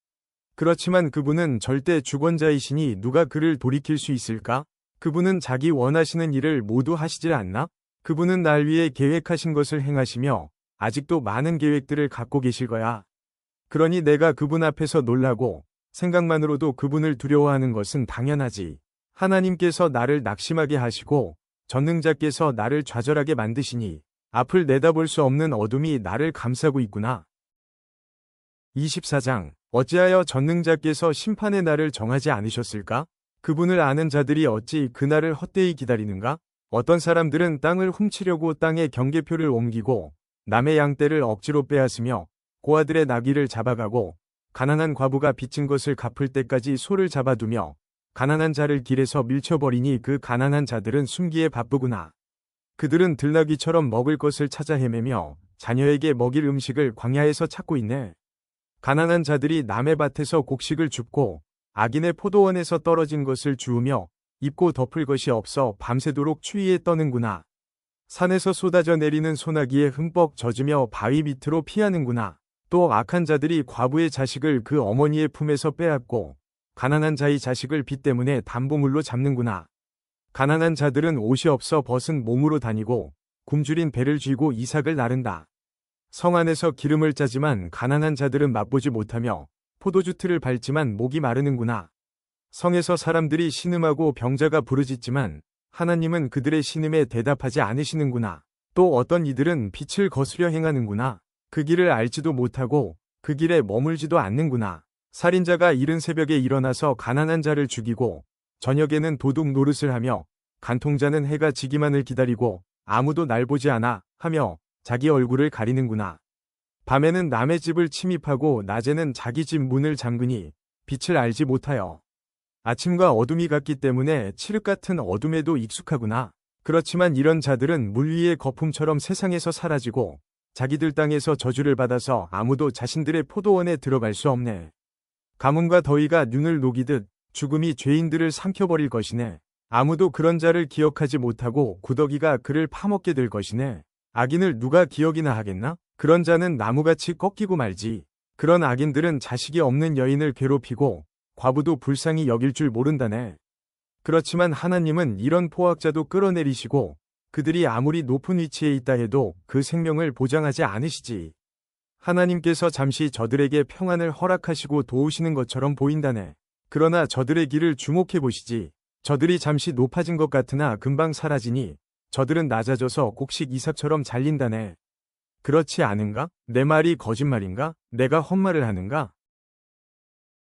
그렇지만 그분은 절대 주권자이시니 누가 그를 돌이킬 수 있을까? 그분은 자기 원하시는 일을 모두 하시질 않나? 그분은 날 위해 계획하신 것을 행하시며 아직도 많은 계획들을 갖고 계실 거야. 그러니 내가 그분 앞에서 놀라고 생각만으로도 그분을 두려워하는 것은 당연하지. 하나님께서 나를 낙심하게 하시고 전능자께서 나를 좌절하게 만드시니 앞을 내다볼 수 없는 어둠이 나를 감싸고 있구나. 24장. 어찌하여 전능자께서 심판의 날을 정하지 않으셨을까? 그분을 아는 자들이 어찌 그날을 헛되이 기다리는가? 어떤 사람들은 땅을 훔치려고 땅의 경계표를 옮기고 남의 양떼를 억지로 빼앗으며 고아들의 나귀를 잡아가고 가난한 과부가 빚진 것을 갚을 때까지 소를 잡아두며 가난한 자를 길에서 밀쳐버리니 그 가난한 자들은 숨기에 바쁘구나. 그들은 들나귀처럼 먹을 것을 찾아 헤매며 자녀에게 먹일 음식을 광야에서 찾고 있네. 가난한 자들이 남의 밭에서 곡식을 줍고 악인의 포도원에서 떨어진 것을 주우며 입고 덮을 것이 없어 밤새도록 추위에 떠는구나. 산에서 쏟아져 내리는 소나기에 흠뻑 젖으며 바위 밑으로 피하는구나. 또 악한 자들이 과부의 자식을 그 어머니의 품에서 빼앗고 가난한 자의 자식을 빚 때문에 담보물로 잡는구나. 가난한 자들은 옷이 없어 벗은 몸으로 다니고 굶주린 배를 쥐고 이삭을 나른다. 성 안에서 기름을 짜지만 가난한 자들은 맛보지 못하며 포도주 틀을 밟지만 목이 마르는구나. 성에서 사람들이 신음하고 병자가 부르짖지만 하나님은 그들의 신음에 대답하지 않으시는구나. 또 어떤 이들은 빛을 거스려 행하는구나. 그 길을 알지도 못하고 그 길에 머물지도 않는구나. 살인자가 이른 새벽에 일어나서 가난한 자를 죽이고 저녁에는 도둑 노릇을 하며 간통자는 해가 지기만을 기다리고 아무도 날 보지 않아 하며 자기 얼굴을 가리는구나. 밤에는 남의 집을 침입하고 낮에는 자기 집 문을 잠그니 빛을 알지 못하여 아침과 어둠이 같기 때문에 칠흑 같은 어둠에도 익숙하구나. 그렇지만 이런 자들은 물 위의 거품처럼 세상에서 사라지고 자기들 땅에서 저주를 받아서 아무도 자신들의 포도원에 들어갈 수 없네. 가뭄과 더위가 눈을 녹이듯 죽음이 죄인들을 삼켜버릴 것이네. 아무도 그런 자를 기억하지 못하고 구더기가 그를 파먹게 될 것이네. 악인을 누가 기억이나 하겠나? 그런 자는 나무같이 꺾이고 말지. 그런 악인들은 자식이 없는 여인을 괴롭히고 과부도 불쌍히 여길 줄 모른다네. 그렇지만 하나님은 이런 포악자도 끌어내리시고 그들이 아무리 높은 위치에 있다 해도 그 생명을 보장하지 않으시지. 하나님께서 잠시 저들에게 평안을 허락하시고 도우시는 것처럼 보인다네. 그러나 저들의 길을 주목해 보시지. 저들이 잠시 높아진 것 같으나 금방 사라지니 저들은 낮아져서 곡식 이삭처럼 잘린다네. 그렇지 않은가? 내 말이 거짓말인가? 내가 헛말을 하는가?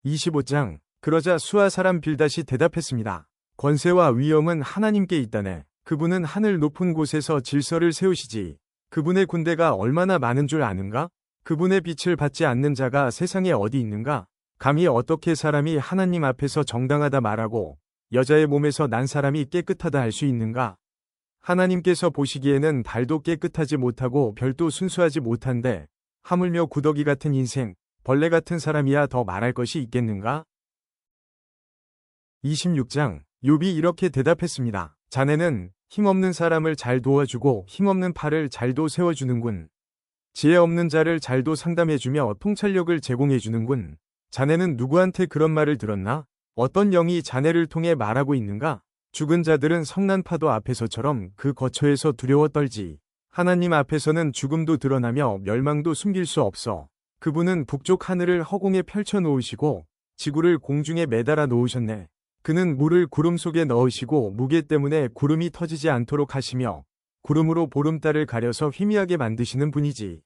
25장. 그러자 수아 사람 빌닷이 대답했습니다. 권세와 위엄은 하나님께 있다네. 그분은 하늘 높은 곳에서 질서를 세우시지. 그분의 군대가 얼마나 많은 줄 아는가? 그분의 빛을 받지 않는 자가 세상에 어디 있는가? 감히 어떻게 사람이 하나님 앞에서 정당하다 말하고 여자의 몸에서 난 사람이 깨끗하다 할 수 있는가? 하나님께서 보시기에는 달도 깨끗하지 못하고 별도 순수하지 못한데 하물며 구더기 같은 인생, 벌레 같은 사람이야 더 말할 것이 있겠는가? 26장. 욥이 이렇게 대답했습니다. 자네는 힘없는 사람을 잘 도와주고 힘없는 팔을 잘도 세워주는군. 지혜 없는 자를 잘도 상담해주며 통찰력을 제공해주는군. 자네는 누구한테 그런 말을 들었나? 어떤 영이 자네를 통해 말하고 있는가? 죽은 자들은 성난 파도 앞에서처럼 그 거처에서 두려워 떨지. 하나님 앞에서는 죽음도 드러나며 멸망도 숨길 수 없어. 그분은 북쪽 하늘을 허공에 펼쳐 놓으시고 지구를 공중에 매달아 놓으셨네. 그는 물을 구름 속에 넣으시고 무게 때문에 구름이 터지지 않도록 하시며 구름으로 보름달을 가려서 희미하게 만드시는 분이지.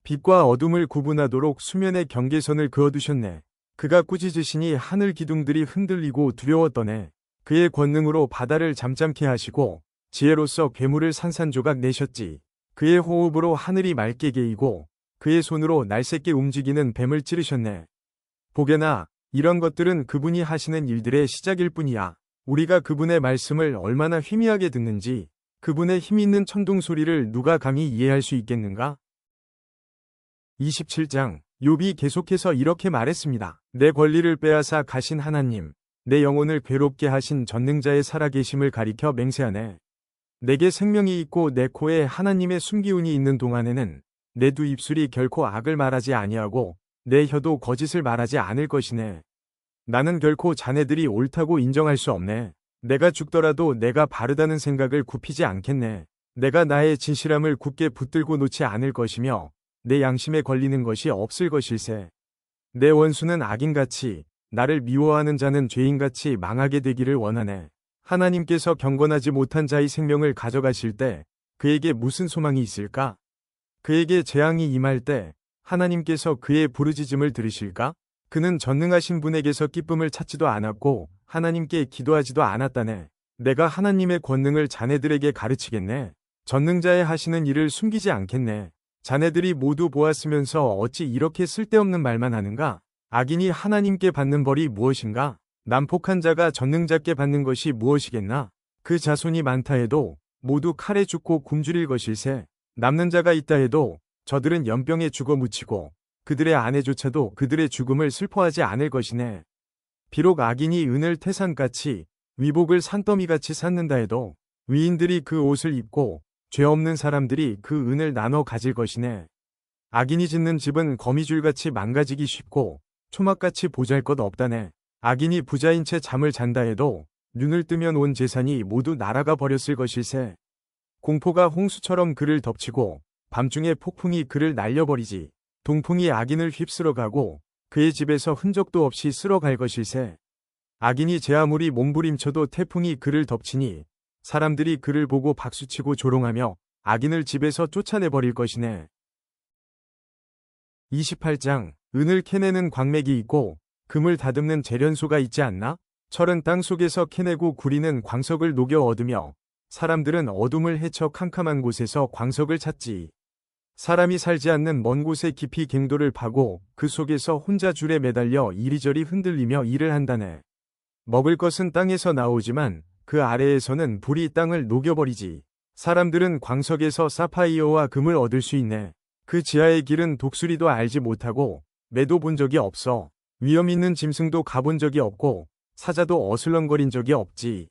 빛과 어둠을 구분하도록 수면에 경계선을 그어두셨네. 그가 꾸짖으시니 하늘 기둥들이 흔들리고 두려워 떠네. 그의 권능으로 바다를 잠잠케 하시고 지혜로서 괴물을 산산조각 내셨지. 그의 호흡으로 하늘이 맑게 개이고 그의 손으로 날쌔게 움직이는 뱀을 찌르셨네. 보게나 이런 것들은 그분이 하시는 일들의 시작일 뿐이야. 우리가 그분의 말씀을 얼마나 희미하게 듣는지 그분의 힘있는 천둥 소리를 누가 감히 이해할 수 있겠는가? 27장. 욥이 계속해서 이렇게 말했습니다. 내 권리를 빼앗아 가신 하나님, 내 영혼을 괴롭게 하신 전능자의 살아계심을 가리켜 맹세하네. 내게 생명이 있고 내 코에 하나님의 숨기운이 있는 동안에는 내 두 입술이 결코 악을 말하지 아니하고 내 혀도 거짓을 말하지 않을 것이네. 나는 결코 자네들이 옳다고 인정할 수 없네. 내가 죽더라도 내가 바르다는 생각을 굽히지 않겠네. 내가 나의 진실함을 굳게 붙들고 놓지 않을 것이며 내 양심에 걸리는 것이 없을 것일세. 내 원수는 악인같이 나를 미워하는 자는 죄인같이 망하게 되기를 원하네. 하나님께서 경건하지 못한 자의 생명을 가져가실 때 그에게 무슨 소망이 있을까? 그에게 재앙이 임할 때 하나님께서 그의 부르짖음을 들으실까? 그는 전능하신 분에게서 기쁨을 찾지도 않았고 하나님께 기도하지도 않았다네. 내가 하나님의 권능을 자네들에게 가르치겠네. 전능자의 하시는 일을 숨기지 않겠네. 자네들이 모두 보았으면서 어찌 이렇게 쓸데없는 말만 하는가? 악인이 하나님께 받는 벌이 무엇인가? 난폭한 자가 전능자께 받는 것이 무엇이겠나? 그 자손이 많다 해도 모두 칼에 죽고 굶주릴 것일세. 남는 자가 있다 해도 저들은 연병에 죽어 묻히고 그들의 아내조차도 그들의 죽음을 슬퍼하지 않을 것이네. 비록 악인이 은을 태산같이 위복을 산더미같이 쌓는다 해도 위인들이 그 옷을 입고 죄 없는 사람들이 그 은을 나눠 가질 것이네. 악인이 짓는 집은 거미줄같이 망가지기 쉽고 초막같이 보잘것없다네. 악인이 부자인 채 잠을 잔다 해도 눈을 뜨면 온 재산이 모두 날아가 버렸을 것일세. 공포가 홍수처럼 그를 덮치고 밤중에 폭풍이 그를 날려버리지. 동풍이 악인을 휩쓸어 가고 그의 집에서 흔적도 없이 쓸어갈 것일세. 악인이 제 아무리 몸부림쳐도 태풍이 그를 덮치니 사람들이 그를 보고 박수치고 조롱하며 악인을 집에서 쫓아내버릴 것이네. 28장. 은을 캐내는 광맥이 있고 금을 다듬는 재련소가 있지 않나? 철은 땅 속에서 캐내고 구리는 광석을 녹여 얻으며 사람들은 어둠을 헤쳐 캄캄한 곳에서 광석을 찾지. 사람이 살지 않는 먼 곳에 깊이 갱도를 파고 그 속에서 혼자 줄에 매달려 이리저리 흔들리며 일을 한다네. 먹을 것은 땅에서 나오지만 그 아래에서는 불이 땅을 녹여버리지. 사람들은 광석에서 사파이어와 금을 얻을 수 있네. 그 지하의 길은 독수리도 알지 못하고 매도 본 적이 없어. 위험 있는 짐승도 가본 적이 없고 사자도 어슬렁거린 적이 없지.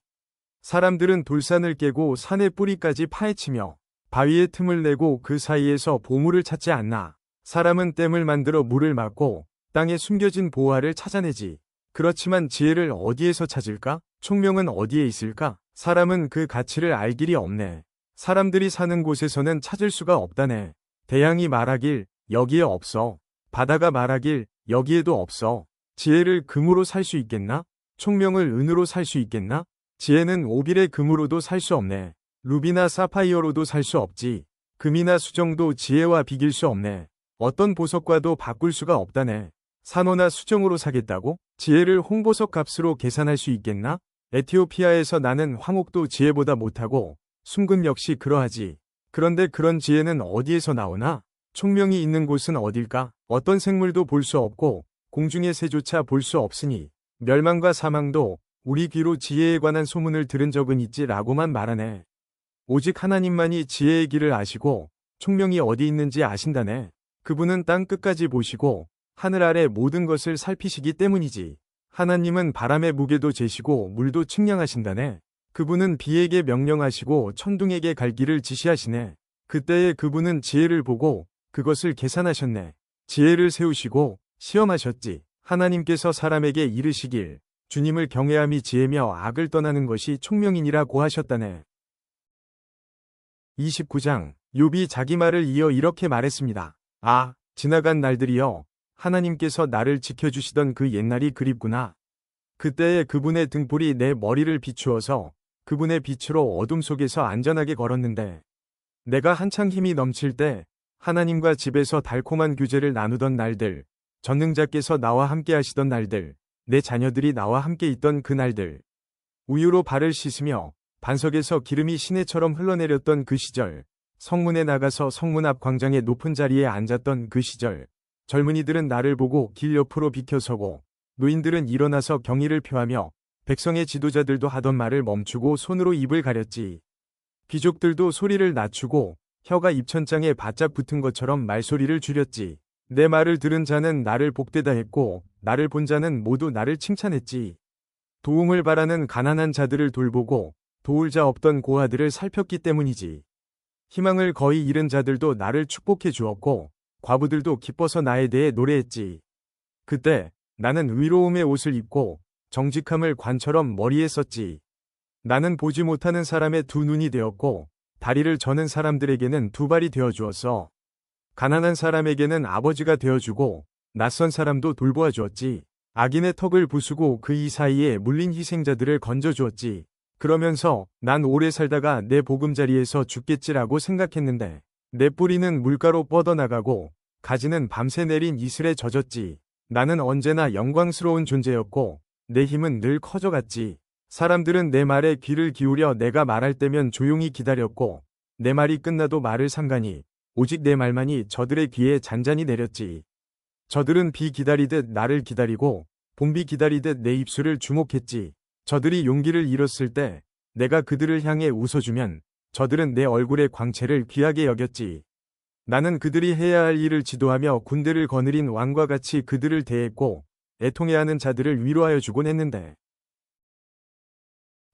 사람들은 돌산을 깨고 산의 뿌리까지 파헤치며 바위의 틈을 내고 그 사이에서 보물을 찾지 않나. 사람은 댐을 만들어 물을 막고 땅에 숨겨진 보화를 찾아내지. 그렇지만 지혜를 어디에서 찾을까? 총명은 어디에 있을까? 사람은 그 가치를 알 길이 없네. 사람들이 사는 곳에서는 찾을 수가 없다네. 대양이 말하길 여기에 없어. 바다가 말하길 여기에도 없어. 지혜를 금으로 살 수 있겠나? 총명을 은으로 살 수 있겠나? 지혜는 오빌의 금으로도 살 수 없네. 루비나 사파이어로도 살 수 없지. 금이나 수정도 지혜와 비길 수 없네. 어떤 보석과도 바꿀 수가 없다네. 산호나 수정으로 사겠다고? 지혜를 홍보석 값으로 계산할 수 있겠나? 에티오피아에서 나는 황옥도 지혜보다 못하고 순금 역시 그러하지. 그런데 그런 지혜는 어디에서 나오나? 총명이 있는 곳은 어딜까? 어떤 생물도 볼 수 없고 공중의 새조차 볼 수 없으니 멸망과 사망도 우리 귀로 지혜에 관한 소문을 들은 적은 있지라고만 말하네. 오직 하나님만이 지혜의 길을 아시고 총명이 어디 있는지 아신다네. 그분은 땅 끝까지 보시고 하늘 아래 모든 것을 살피시기 때문이지. 하나님은 바람의 무게도 재시고 물도 측량하신다네. 그분은 비에게 명령하시고 천둥에게 갈 길을 지시하시네. 그때에 그분은 지혜를 보고 그것을 계산하셨네. 지혜를 세우시고 시험하셨지. 하나님께서 사람에게 이르시길 주님을 경외함이 지혜며 악을 떠나는 것이 총명이니라고 하셨다네. 29장 욥이 자기 말을 이어 이렇게 말했습니다. 아, 지나간 날들이여. 하나님께서 나를 지켜주시던 그 옛날이 그립구나. 그때에 그분의 등불이 내 머리를 비추어서 그분의 빛으로 어둠 속에서 안전하게 걸었는데 내가 한창 힘이 넘칠 때 하나님과 집에서 달콤한 교제를 나누던 날들, 전능자께서 나와 함께 하시던 날들, 내 자녀들이 나와 함께 있던 그 날들, 우유로 발을 씻으며 반석에서 기름이 시내처럼 흘러내렸던 그 시절, 성문에 나가서 성문 앞 광장의 높은 자리에 앉았던 그 시절, 젊은이들은 나를 보고 길 옆으로 비켜서고 노인들은 일어나서 경의를 표하며 백성의 지도자들도 하던 말을 멈추고 손으로 입을 가렸지. 귀족들도 소리를 낮추고 혀가 입천장에 바짝 붙은 것처럼 말소리를 줄였지. 내 말을 들은 자는 나를 복되다 했고 나를 본 자는 모두 나를 칭찬했지. 도움을 바라는 가난한 자들을 돌보고 도울 자 없던 고아들을 살폈기 때문이지. 희망을 거의 잃은 자들도 나를 축복해 주었고 과부들도 기뻐서 나에 대해 노래했지. 그때 나는 의로움의 옷을 입고 정직함을 관처럼 머리에 썼지. 나는 보지 못하는 사람의 두 눈이 되었고 다리를 저는 사람들에게는 두 발이 되어 주었어. 가난한 사람에게는 아버지가 되어주고 낯선 사람도 돌보아 주었지. 악인의 턱을 부수고 그 이 사이에 물린 희생자들을 건져주었지. 그러면서 난 오래 살다가 내 보금자리에서 죽겠지라고 생각했는데 내 뿌리는 물가로 뻗어나가고 가지는 밤새 내린 이슬에 젖었지. 나는 언제나 영광스러운 존재였고 내 힘은 늘 커져갔지. 사람들은 내 말에 귀를 기울여 내가 말할 때면 조용히 기다렸고 내 말이 끝나도 말을 삼가니 오직 내 말만이 저들의 귀에 잔잔히 내렸지. 저들은 비 기다리듯 나를 기다리고 봄비 기다리듯 내 입술을 주목했지. 저들이 용기를 잃었을 때 내가 그들을 향해 웃어주면 저들은 내 얼굴의 광채를 귀하게 여겼지. 나는 그들이 해야 할 일을 지도하며 군대를 거느린 왕과 같이 그들을 대했고 애통해하는 자들을 위로하여 주곤 했는데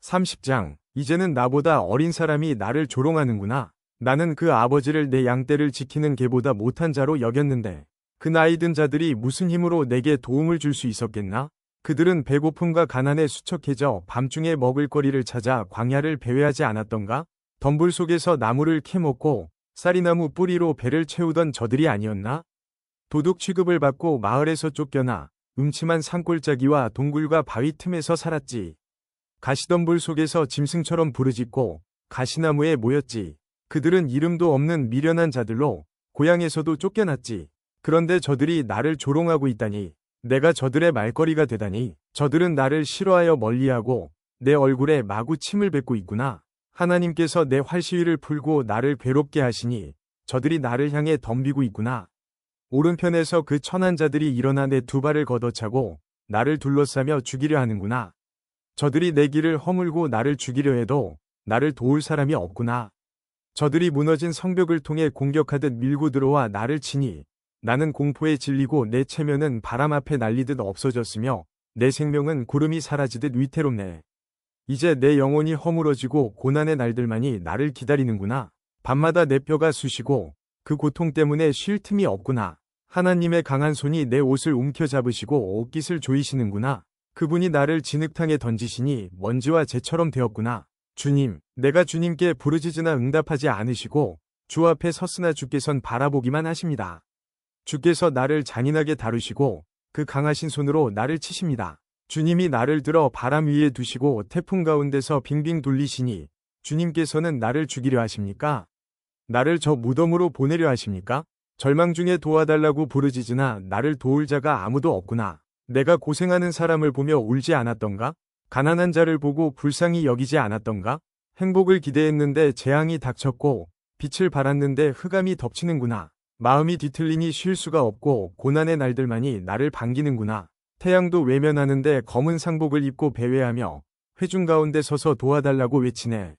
30장 이제는 나보다 어린 사람이 나를 조롱하는구나. 나는 그 아버지를 내 양떼를 지키는 개보다 못한 자로 여겼는데 그 나이 든 자들이 무슨 힘으로 내게 도움을 줄 수 있었겠나? 그들은 배고픔과 가난에 수척해져 밤중에 먹을거리를 찾아 광야를 배회하지 않았던가? 덤불 속에서 나무를 캐먹고 쌀이나무 뿌리로 배를 채우던 저들이 아니었나? 도둑 취급을 받고 마을에서 쫓겨나 음침한 산골짜기와 동굴과 바위 틈에서 살았지. 가시덤불 속에서 짐승처럼 부르짖고 가시나무에 모였지. 그들은 이름도 없는 미련한 자들로 고향에서도 쫓겨났지. 그런데 저들이 나를 조롱하고 있다니. 내가 저들의 말거리가 되다니. 저들은 나를 싫어하여 멀리하고 내 얼굴에 마구 침을 뱉고 있구나. 하나님께서 내 활시위를 풀고 나를 괴롭게 하시니 저들이 나를 향해 덤비고 있구나. 오른편에서 그 천한 자들이 일어나 내 두 발을 걷어차고 나를 둘러싸며 죽이려 하는구나. 저들이 내 길을 허물고 나를 죽이려 해도 나를 도울 사람이 없구나. 저들이 무너진 성벽을 통해 공격하듯 밀고 들어와 나를 치니 나는 공포에 질리고 내 체면은 바람 앞에 날리듯 없어졌으며 내 생명은 구름이 사라지듯 위태롭네. 이제 내 영혼이 허물어지고 고난의 날들만이 나를 기다리는구나. 밤마다 내 뼈가 쑤시고 그 고통 때문에 쉴 틈이 없구나. 하나님의 강한 손이 내 옷을 움켜잡으시고 옷깃을 조이시는구나. 그분이 나를 진흙탕에 던지시니 먼지와 재처럼 되었구나. 주님, 내가 주님께 부르짖으나 응답하지 않으시고 주 앞에 섰으나 주께선 바라보기만 하십니다. 주께서 나를 잔인하게 다루시고 그 강하신 손으로 나를 치십니다. 주님이 나를 들어 바람 위에 두시고 태풍 가운데서 빙빙 돌리시니 주님께서는 나를 죽이려 하십니까? 나를 저 무덤으로 보내려 하십니까? 절망 중에 도와달라고 부르짖으나 나를 도울 자가 아무도 없구나. 내가 고생하는 사람을 보며 울지 않았던가? 가난한 자를 보고 불쌍히 여기지 않았던가? 행복을 기대했는데 재앙이 닥쳤고 빛을 발았는데 흑암이 덮치는구나. 마음이 뒤틀리니 쉴 수가 없고 고난의 날들만이 나를 반기는구나. 태양도 외면하는데 검은 상복을 입고 배회하며 회중 가운데 서서 도와달라고 외치네.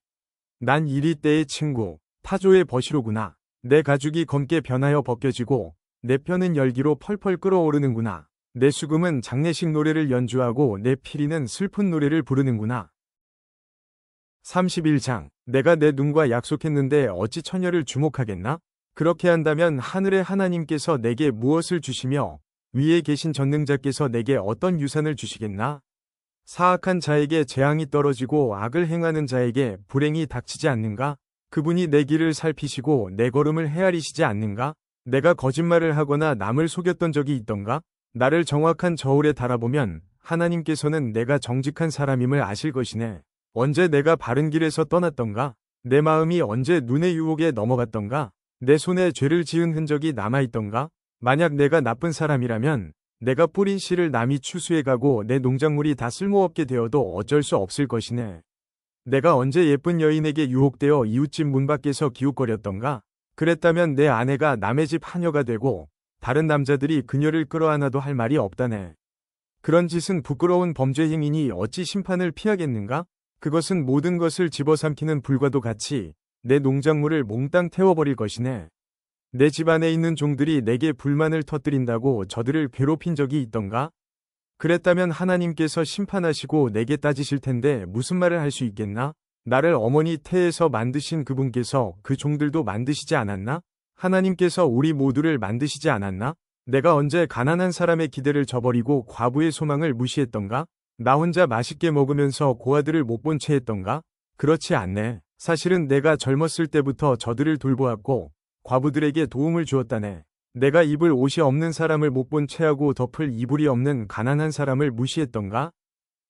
난 이리 때의 친구, 타조의 버시로구나. 내 가죽이 검게 변하여 벗겨지고 내 뼈는 열기로 펄펄 끓어오르는구나. 내 수금은 장례식 노래를 연주하고 내 피리는 슬픈 노래를 부르는구나. 31장. 내가 내 눈과 약속했는데 어찌 처녀를 주목하겠나? 그렇게 한다면 하늘의 하나님께서 내게 무엇을 주시며 위에 계신 전능자께서 내게 어떤 유산을 주시겠나? 사악한 자에게 재앙이 떨어지고 악을 행하는 자에게 불행이 닥치지 않는가? 그분이 내 길을 살피시고 내 걸음을 헤아리시지 않는가? 내가 거짓말을 하거나 남을 속였던 적이 있던가? 나를 정확한 저울에 달아보면 하나님께서는 내가 정직한 사람임을 아실 것이네. 언제 내가 바른 길에서 떠났던가? 내 마음이 언제 눈의 유혹에 넘어갔던가? 내 손에 죄를 지은 흔적이 남아있던가? 만약 내가 나쁜 사람이라면 내가 뿌린 씨를 남이 추수해가고 내 농작물이 다 쓸모없게 되어도 어쩔 수 없을 것이네. 내가 언제 예쁜 여인에게 유혹되어 이웃집 문 밖에서 기웃거렸던가? 그랬다면 내 아내가 남의 집 하녀가 되고 다른 남자들이 그녀를 끌어안아도 할 말이 없다네. 그런 짓은 부끄러운 범죄 행위니 어찌 심판을 피하겠는가? 그것은 모든 것을 집어삼키는 불과도 같이 내 농작물을 몽땅 태워버릴 것이네. 내 집 안에 있는 종들이 내게 불만을 터뜨린다고 저들을 괴롭힌 적이 있던가? 그랬다면 하나님께서 심판하시고 내게 따지실 텐데 무슨 말을 할 수 있겠나? 나를 어머니 태에서 만드신 그분께서 그 종들도 만드시지 않았나? 하나님께서 우리 모두를 만드시지 않았나? 내가 언제 가난한 사람의 기대를 저버리고 과부의 소망을 무시했던가? 나 혼자 맛있게 먹으면서 고아들을 못 본 채 했던가? 그렇지 않네. 사실은 내가 젊었을 때부터 저들을 돌보았고 과부들에게 도움을 주었다네. 내가 입을 옷이 없는 사람을 못 본 채하고 덮을 이불이 없는 가난한 사람을 무시했던가?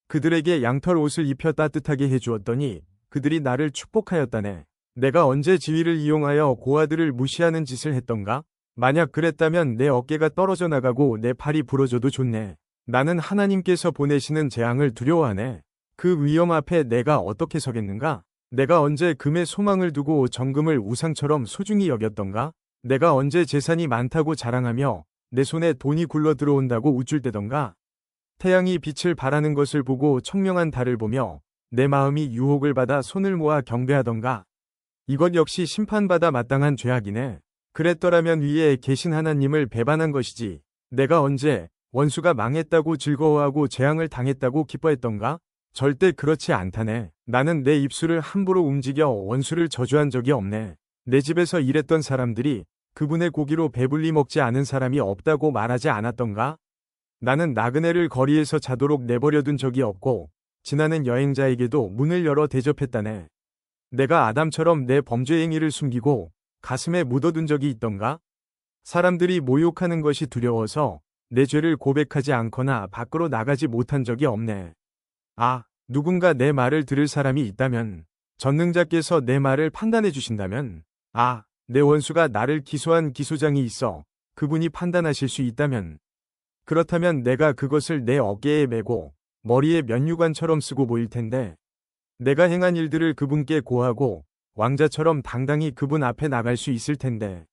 그들에게 양털 옷을 입혀 따뜻하게 해주었더니 그들이 나를 축복하였다네. 내가 언제 지위를 이용하여 고아들을 무시하는 짓을 했던가? 만약 그랬다면 내 어깨가 떨어져 나가고 내 팔이 부러져도 좋네. 나는 하나님께서 보내시는 재앙을 두려워하네. 그 위험 앞에 내가 어떻게 서겠는가? 내가 언제 금에 소망을 두고 정금을 우상처럼 소중히 여겼던가? 내가 언제 재산이 많다고 자랑하며 내 손에 돈이 굴러 들어온다고 우쭐대던가? 태양이 빛을 발하는 것을 보고 청명한 달을 보며 내 마음이 유혹을 받아 손을 모아 경배하던가? 이것 역시 심판받아 마땅한 죄악이네. 그랬더라면 위에 계신 하나님을 배반한 것이지. 내가 언제 원수가 망했다고 즐거워하고 재앙을 당했다고 기뻐했던가? 절대 그렇지 않다네. 나는 내 입술을 함부로 움직여 원수를 저주한 적이 없네. 내 집에서 일했던 사람들이 그분의 고기로 배불리 먹지 않은 사람이 없다고 말하지 않았던가? 나는 나그네를 거리에서 자도록 내버려둔 적이 없고 지나는 여행자에게도 문을 열어 대접했다네. 내가 아담처럼 내 범죄 행위를 숨기고 가슴에 묻어둔 적이 있던가? 사람들이 모욕하는 것이 두려워서 내 죄를 고백하지 않거나 밖으로 나가지 못한 적이 없네. 아, 누군가 내 말을 들을 사람이 있다면, 전능자께서 내 말을 판단해 주신다면, 아, 내 원수가 나를 기소한 기소장이 있어 그분이 판단하실 수 있다면, 그렇다면 내가 그것을 내 어깨에 메고 머리에 면류관처럼 쓰고 보일 텐데, 내가 행한 일들을 그분께 고하고 왕자처럼 당당히 그분 앞에 나갈 수 있을 텐데,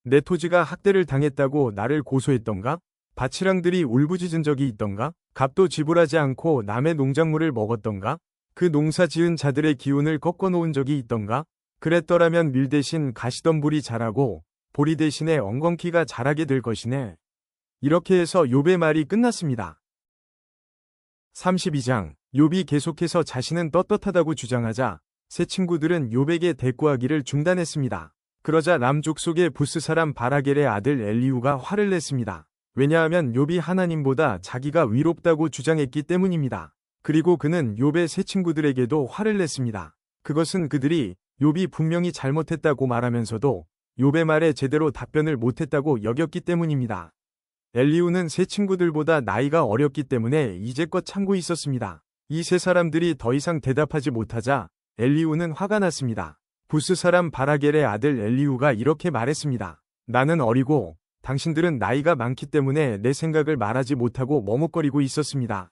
내 토지가 학대를 당했다고 나를 고소했던가? 밭이랑들이 울부짖은 적이 있던가? 값도 지불하지 않고 남의 농작물을 먹었던가? 그 농사 지은 자들의 기운을 꺾어놓은 적이 있던가? 그랬더라면 밀 대신 가시덤불이 자라고 보리 대신에 엉겅퀴가 자라게 될 것이네. 이렇게 해서 욥의 말이 끝났습니다. 32장. 욥이 계속해서 자신은 떳떳하다고 주장하자 세 친구들은 욥에게 대꾸하기를 중단했습니다. 그러자 람 족속의 부스 사람 바라겔의 아들 엘리후가 화를 냈습니다. 왜냐하면 욥이 하나님보다 자기가 위롭다고 주장했기 때문입니다. 그리고 그는 욥의 세 친구들에게도 화를 냈습니다. 그것은 그들이 욥이 분명히 잘못했다고 말하면서도 욥의 말에 제대로 답변을 못했다고 여겼기 때문입니다. 엘리후는 세 친구들보다 나이가 어렸기 때문에 이제껏 참고 있었습니다. 이 세 사람들이 더 이상 대답하지 못하자 엘리후는 화가 났습니다. 부스 사람 바라겔의 아들 엘리후가 이렇게 말했습니다. 나는 어리고 당신들은 나이가 많기 때문에 내 생각을 말하지 못하고 머뭇거리고 있었습니다.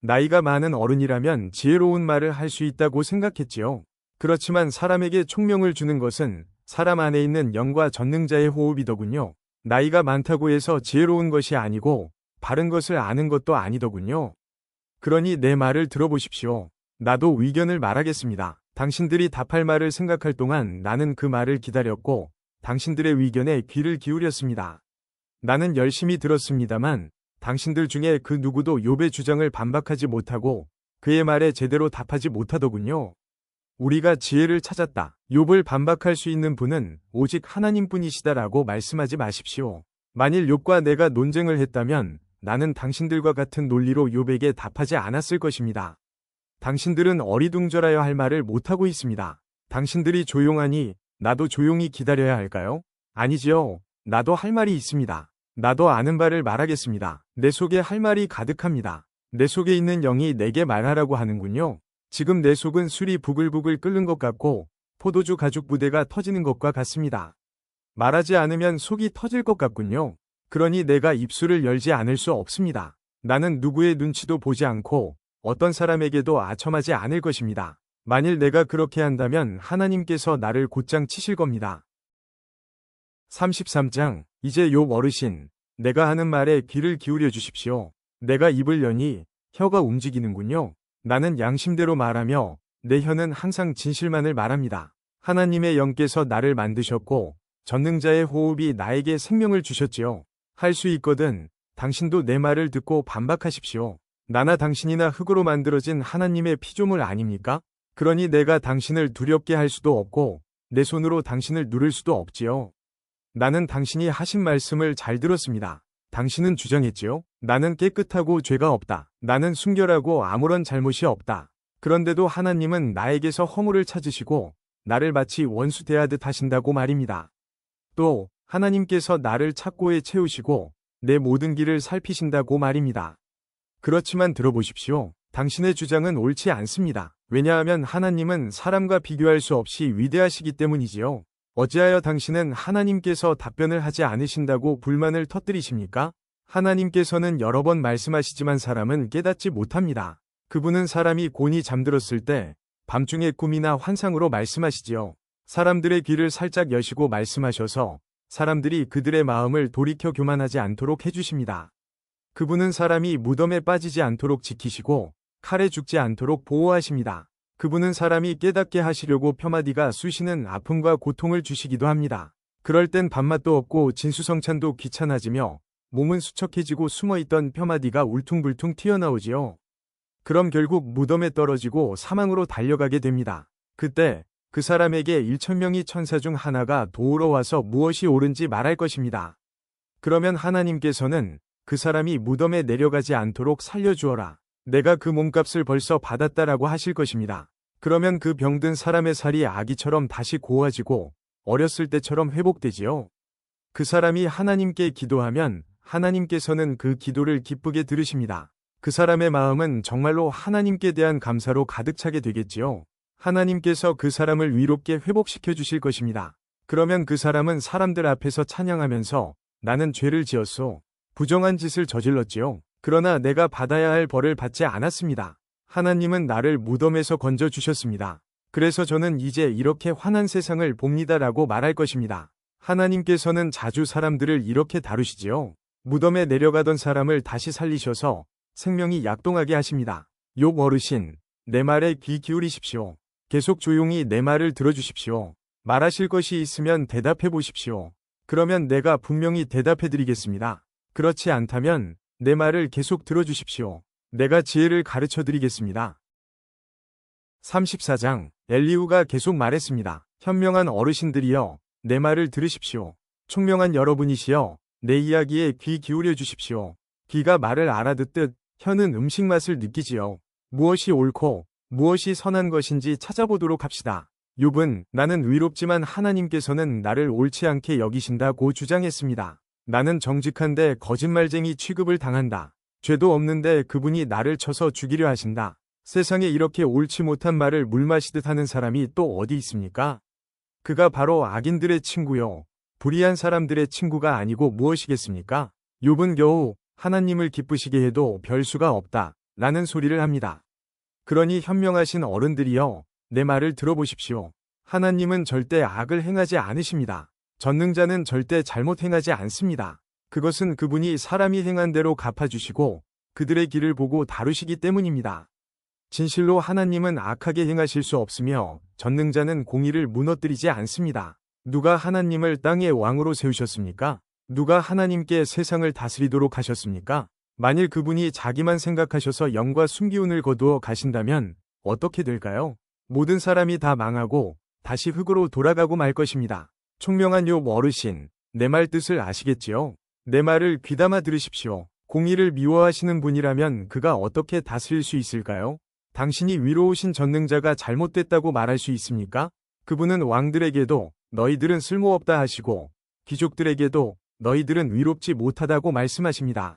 나이가 많은 어른이라면 지혜로운 말을 할 수 있다고 생각했지요. 그렇지만 사람에게 총명을 주는 것은 사람 안에 있는 영과 전능자의 호흡이더군요. 나이가 많다고 해서 지혜로운 것이 아니고 바른 것을 아는 것도 아니더군요. 그러니 내 말을 들어보십시오. 나도 의견을 말하겠습니다. 당신들이 답할 말을 생각할 동안 나는 그 말을 기다렸고 당신들의 의견에 귀를 기울였습니다. 나는 열심히 들었습니다만 당신들 중에 그 누구도 욥의 주장을 반박하지 못하고 그의 말에 제대로 답하지 못하더군요. 우리가 지혜를 찾았다. 욥을 반박할 수 있는 분은 오직 하나님뿐이시다라고 말씀하지 마십시오. 만일 욥과 내가 논쟁을 했다면 나는 당신들과 같은 논리로 욥에게 답하지 않았을 것입니다. 당신들은 어리둥절하여 할 말을 못하고 있습니다. 당신들이 조용하니 나도 조용히 기다려야 할까요? 아니지요. 나도 할 말이 있습니다. 나도 아는 바를 말하겠습니다. 내 속에 할 말이 가득합니다. 내 속에 있는 영이 내게 말하라고 하는군요. 지금 내 속은 술이 부글부글 끓는 것 같고 포도주 가죽 부대가 터지는 것과 같습니다. 말하지 않으면 속이 터질 것 같군요. 그러니 내가 입술을 열지 않을 수 없습니다. 나는 누구의 눈치도 보지 않고 어떤 사람에게도 아첨하지 않을 것입니다. 만일 내가 그렇게 한다면 하나님께서 나를 곧장 치실 겁니다. 33장. 이제 욥 어르신, 내가 하는 말에 귀를 기울여 주십시오. 내가 입을 여니 혀가 움직이는군요. 나는 양심대로 말하며 내 혀는 항상 진실만을 말합니다. 하나님의 영께서 나를 만드셨고 전능자의 호흡이 나에게 생명을 주셨지요. 할 수 있거든 당신도 내 말을 듣고 반박하십시오. 나나 당신이나 흙으로 만들어진 하나님의 피조물 아닙니까? 그러니 내가 당신을 두렵게 할 수도 없고 내 손으로 당신을 누를 수도 없지요. 나는 당신이 하신 말씀을 잘 들었습니다. 당신은 주장했지요. 나는 깨끗하고 죄가 없다. 나는 순결하고 아무런 잘못이 없다. 그런데도 하나님은 나에게서 허물을 찾으시고 나를 마치 원수 대하듯 하신다고 말입니다. 또 하나님께서 나를 착고에 채우시고 내 모든 길을 살피신다고 말입니다. 그렇지만 들어보십시오. 당신의 주장은 옳지 않습니다. 왜냐하면 하나님은 사람과 비교할 수 없이 위대하시기 때문이지요. 어찌하여 당신은 하나님께서 답변을 하지 않으신다고 불만을 터뜨리십니까? 하나님께서는 여러 번 말씀하시지만 사람은 깨닫지 못합니다. 그분은 사람이 곤히 잠들었을 때 밤중에 꿈이나 환상으로 말씀하시지요. 사람들의 귀를 살짝 여시고 말씀하셔서 사람들이 그들의 마음을 돌이켜 교만하지 않도록 해주십니다. 그분은 사람이 무덤에 빠지지 않도록 지키시고 칼에 죽지 않도록 보호하십니다. 그분은 사람이 깨닫게 하시려고 펴마디가 쑤시는 아픔과 고통을 주시기도 합니다. 그럴 땐 밥맛도 없고 진수성찬도 귀찮아지며 몸은 수척해지고 숨어있던 펴마디가 울퉁불퉁 튀어나오지요. 그럼 결국 무덤에 떨어지고 사망으로 달려가게 됩니다. 그때 그 사람에게 1,000명의 천사 중 하나가 도우러 와서 무엇이 옳은지 말할 것입니다. 그러면 하나님께서는 그 사람이 무덤에 내려가지 않도록 살려주어라. 내가 그 몸값을 벌써 받았다라고 하실 것입니다. 그러면 그 병든 사람의 살이 아기처럼 다시 고와지고 어렸을 때처럼 회복되지요. 그 사람이 하나님께 기도하면 하나님께서는 그 기도를 기쁘게 들으십니다. 그 사람의 마음은 정말로 하나님께 대한 감사로 가득 차게 되겠지요. 하나님께서 그 사람을 위롭게 회복시켜 주실 것입니다. 그러면 그 사람은 사람들 앞에서 찬양하면서 나는 죄를 지었소. 부정한 짓을 저질렀지요. 그러나 내가 받아야 할 벌을 받지 않았습니다. 하나님은 나를 무덤에서 건져 주셨습니다. 그래서 저는 이제 이렇게 환한 세상을 봅니다라고 말할 것입니다. 하나님께서는 자주 사람들을 이렇게 다루시지요. 무덤에 내려가던 사람을 다시 살리셔서 생명이 약동하게 하십니다. 욥 어르신, 내 말에 귀 기울이십시오. 계속 조용히 내 말을 들어주십시오. 말하실 것이 있으면 대답해 보십시오. 그러면 내가 분명히 대답해 드리겠습니다. 그렇지 않다면 내 말을 계속 들어주십시오. 내가 지혜를 가르쳐 드리겠습니다. 34장. 엘리후가 계속 말했습니다. 현명한 어르신들이여, 내 말을 들으십시오. 총명한 여러분이시여, 내 이야기에 귀 기울여 주십시오. 귀가 말을 알아듣듯 혀는 음식 맛을 느끼지요. 무엇이 옳고 무엇이 선한 것인지 찾아보도록 합시다. 욥은 나는 위롭지만 하나님께서는 나를 옳지 않게 여기신다고 주장했습니다. 나는 정직한데 거짓말쟁이 취급을 당한다. 죄도 없는데 그분이 나를 쳐서 죽이려 하신다. 세상에 이렇게 옳지 못한 말을 물 마시듯 하는 사람이 또 어디 있습니까? 그가 바로 악인들의 친구요. 불의한 사람들의 친구가 아니고 무엇이겠습니까? 욥은 겨우 하나님을 기쁘시게 해도 별수가 없다. 라는 소리를 합니다. 그러니 현명하신 어른들이여, 내 말을 들어보십시오. 하나님은 절대 악을 행하지 않으십니다. 전능자는 절대 잘못 행하지 않습니다. 그것은 그분이 사람이 행한 대로 갚아주시고 그들의 길을 보고 다루시기 때문입니다. 진실로 하나님은 악하게 행하실 수 없으며 전능자는 공의를 무너뜨리지 않습니다. 누가 하나님을 땅의 왕으로 세우셨습니까? 누가 하나님께 세상을 다스리도록 하셨습니까? 만일 그분이 자기만 생각하셔서 영과 순기운을 거두어 가신다면 어떻게 될까요? 모든 사람이 다 망하고 다시 흙으로 돌아가고 말 것입니다. 총명한 욥 어르신, 내 말 뜻을 아시겠지요? 내 말을 귀담아 들으십시오. 공의를 미워하시는 분이라면 그가 어떻게 다스릴 수 있을까요? 당신이 위로우신 전능자가 잘못됐다고 말할 수 있습니까? 그분은 왕들에게도 너희들은 쓸모없다 하시고 귀족들에게도 너희들은 위롭지 못하다고 말씀하십니다.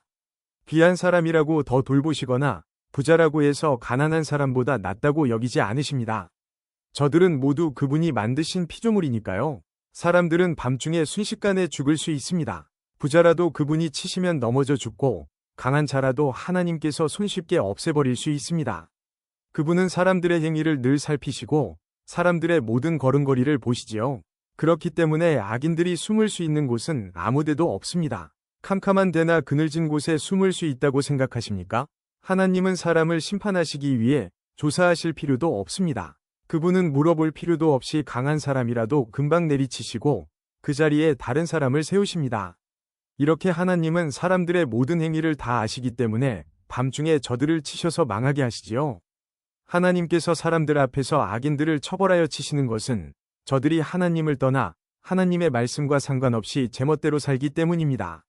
귀한 사람이라고 더 돌보시거나 부자라고 해서 가난한 사람보다 낫다고 여기지 않으십니다. 저들은 모두 그분이 만드신 피조물이니까요. 사람들은 밤중에 순식간에 죽을 수 있습니다. 부자라도 그분이 치시면 넘어져 죽고 강한 자라도 하나님께서 손쉽게 없애버릴 수 있습니다. 그분은 사람들의 행위를 늘 살피시고 사람들의 모든 걸음걸이를 보시지요. 그렇기 때문에 악인들이 숨을 수 있는 곳은 아무 데도 없습니다. 캄캄한 데나 그늘진 곳에 숨을 수 있다고 생각하십니까? 하나님은 사람을 심판하시기 위해 조사하실 필요도 없습니다. 그분은 물어볼 필요도 없이 강한 사람이라도 금방 내리치시고 그 자리에 다른 사람을 세우십니다. 이렇게 하나님은 사람들의 모든 행위를 다 아시기 때문에 밤중에 저들을 치셔서 망하게 하시지요. 하나님께서 사람들 앞에서 악인들을 처벌하여 치시는 것은 저들이 하나님을 떠나 하나님의 말씀과 상관없이 제멋대로 살기 때문입니다.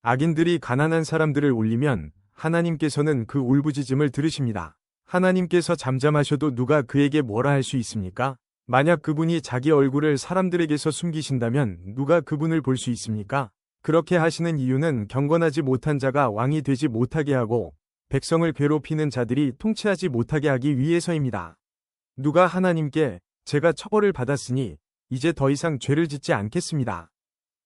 악인들이 가난한 사람들을 울리면 하나님께서는 그 울부짖음을 들으십니다. 하나님께서 잠잠하셔도 누가 그에게 뭐라 할 수 있습니까? 만약 그분이 자기 얼굴을 사람들에게서 숨기신다면 누가 그분을 볼 수 있습니까? 그렇게 하시는 이유는 경건하지 못한 자가 왕이 되지 못하게 하고 백성을 괴롭히는 자들이 통치하지 못하게 하기 위해서입니다. 누가 하나님께 제가 처벌을 받았으니 이제 더 이상 죄를 짓지 않겠습니다.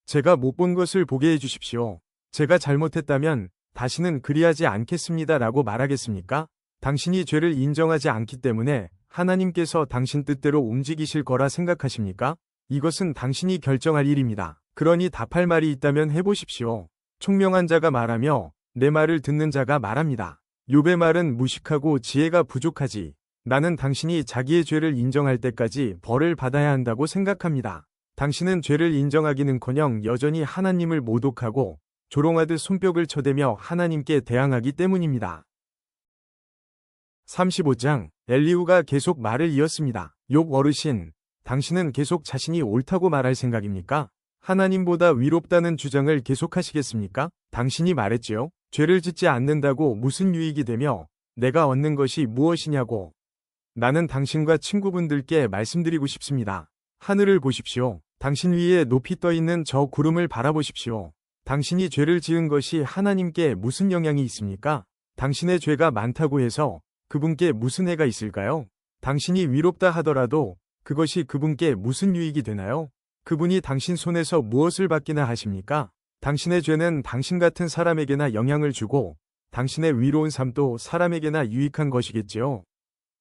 제가 못 본 것을 보게 해주십시오. 제가 잘못했다면 다시는 그리하지 않겠습니다. 라고 말하겠습니까? 당신이 죄를 인정하지 않기 때문에 하나님께서 당신 뜻대로 움직이실 거라 생각하십니까? 이것은 당신이 결정할 일입니다. 그러니 답할 말이 있다면 해보십시오. 총명한 자가 말하며 내 말을 듣는 자가 말합니다. 욥의 말은 무식하고 지혜가 부족하지. 나는 당신이 자기의 죄를 인정할 때까지 벌을 받아야 한다고 생각합니다. 당신은 죄를 인정하기는커녕 여전히 하나님을 모독하고 조롱하듯 손뼉을 쳐대며 하나님께 대항하기 때문입니다. 35장 엘리후가 계속 말을 이었습니다. 욥 어르신, 당신은 계속 자신이 옳다고 말할 생각입니까? 하나님보다 위롭다는 주장을 계속하시겠습니까? 당신이 말했지요. 죄를 짓지 않는다고 무슨 유익이 되며 내가 얻는 것이 무엇이냐고. 나는 당신과 친구분들께 말씀드리고 싶습니다. 하늘을 보십시오. 당신 위에 높이 떠 있는 저 구름을 바라보십시오. 당신이 죄를 지은 것이 하나님께 무슨 영향이 있습니까? 당신의 죄가 많다고 해서 그분께 무슨 해가 있을까요? 당신이 위롭다 하더라도 그것이 그분께 무슨 유익이 되나요? 그분이 당신 손에서 무엇을 받기나 하십니까? 당신의 죄는 당신 같은 사람에게나 영향을 주고 당신의 위로운 삶도 사람에게나 유익한 것이겠지요.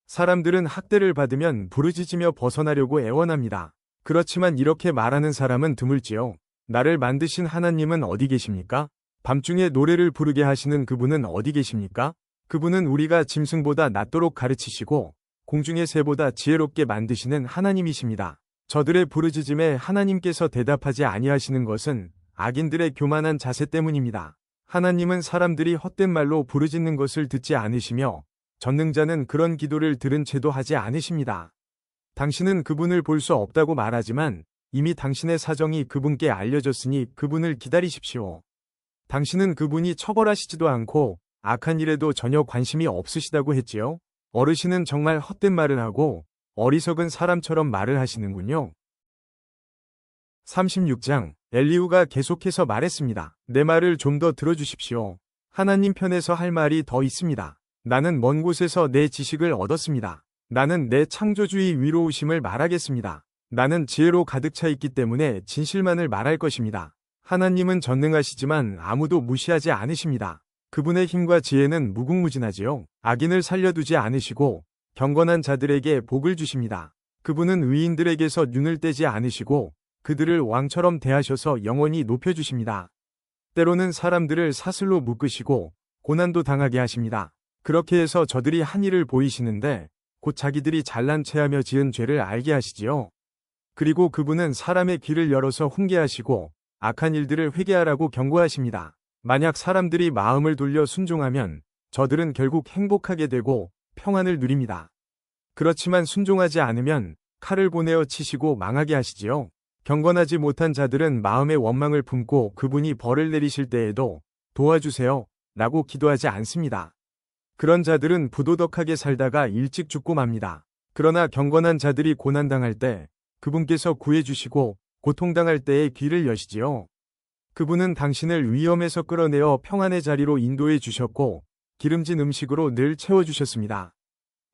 사람들은 학대를 받으면 부르짖으며 벗어나려고 애원합니다. 그렇지만 이렇게 말하는 사람은 드물지요. 나를 만드신 하나님은 어디 계십니까? 밤중에 노래를 부르게 하시는 그분은 어디 계십니까? 그분은 우리가 짐승보다 낫도록 가르치시고 공중의 새보다 지혜롭게 만드시는 하나님이십니다. 저들의 부르짖음에 하나님께서 대답하지 아니하시는 것은 악인들의 교만한 자세 때문입니다. 하나님은 사람들이 헛된 말로 부르짖는 것을 듣지 않으시며 전능자는 그런 기도를 들은 채도 하지 않으십니다. 당신은 그분을 볼 수 없다고 말하지만 이미 당신의 사정이 그분께 알려졌으니 그분을 기다리십시오. 당신은 그분이 처벌하시지도 않고 악한 일에도 전혀 관심이 없으시다고 했지요. 어르신은 정말 헛된 말을 하고 어리석은 사람처럼 말을 하시는군요. 36장 엘리후가 계속해서 말했습니다. 내 말을 좀 더 들어주십시오. 하나님 편에서 할 말이 더 있습니다. 나는 먼 곳에서 내 지식을 얻었습니다. 나는 내 창조주의 위로우심을 말하겠습니다. 나는 지혜로 가득 차 있기 때문에 진실만을 말할 것입니다. 하나님은 전능하시지만 아무도 무시하지 않으십니다. 그분의 힘과 지혜는 무궁무진하지요. 악인을 살려두지 않으시고 경건한 자들에게 복을 주십니다. 그분은 의인들에게서 눈을 떼지 않으시고 그들을 왕처럼 대하셔서 영원히 높여주십니다. 때로는 사람들을 사슬로 묶으시고 고난도 당하게 하십니다. 그렇게 해서 저들이 한 일을 보이시는데 곧 자기들이 잘난 체하며 지은 죄를 알게 하시지요. 그리고 그분은 사람의 귀를 열어서 훈계하시고 악한 일들을 회개하라고 경고하십니다. 만약 사람들이 마음을 돌려 순종하면 저들은 결국 행복하게 되고 평안을 누립니다. 그렇지만 순종하지 않으면 칼을 보내어 치시고 망하게 하시지요. 경건하지 못한 자들은 마음의 원망을 품고 그분이 벌을 내리실 때에도 도와주세요 라고 기도하지 않습니다. 그런 자들은 부도덕하게 살다가 일찍 죽고 맙니다. 그러나 경건한 자들이 고난당할 때 그분께서 구해주시고 고통당할 때에 귀를 여시지요. 그분은 당신을 위험에서 끌어내어 평안의 자리로 인도해 주셨고 기름진 음식으로 늘 채워주셨습니다.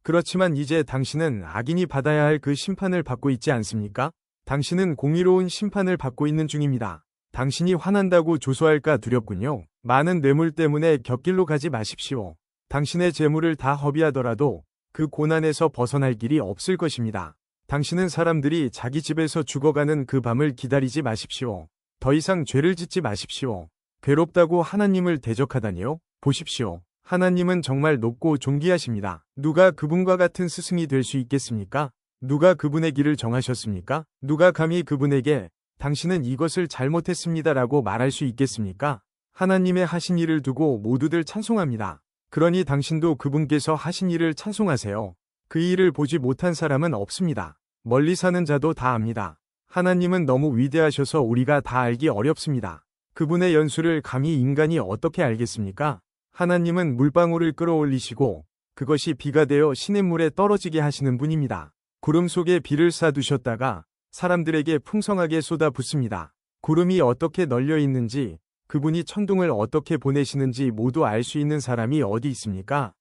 그렇지만 이제 당신은 악인이 받아야 할 그 심판을 받고 있지 않습니까? 당신은 공의로운 심판을 받고 있는 중입니다. 당신이 화난다고 조소할까 두렵군요. 많은 뇌물 때문에 곁길로 가지 마십시오. 당신의 재물을 다 허비하더라도 그 고난에서 벗어날 길이 없을 것입니다. 당신은 사람들이 자기 집에서 죽어가는 그 밤을 기다리지 마십시오. 더 이상 죄를 짓지 마십시오. 괴롭다고 하나님을 대적하다니요? 보십시오. 하나님은 정말 높고 존귀하십니다. 누가 그분과 같은 스승이 될 수 있겠습니까? 누가 그분의 길을 정하셨습니까? 누가 감히 그분에게 당신은 이것을 잘못했습니다라고 말할 수 있겠습니까? 하나님의 하신 일을 두고 모두들 찬송합니다. 그러니 당신도 그분께서 하신 일을 찬송하세요. 그 일을 보지 못한 사람은 없습니다. 멀리 사는 자도 다 압니다. 하나님은 너무 위대하셔서 우리가 다 알기 어렵습니다. 그분의 연수를 감히 인간이 어떻게 알겠습니까? 하나님은 물방울을 끌어올리시고 그것이 비가 되어 시냇물에 떨어지게 하시는 분입니다. 구름 속에 비를 쏴두셨다가 사람들에게 풍성하게 쏟아붓습니다. 구름이 어떻게 널려 있는지 그분이 천둥을 어떻게 보내시는지 모두 알 수 있는 사람이 어디 있습니까?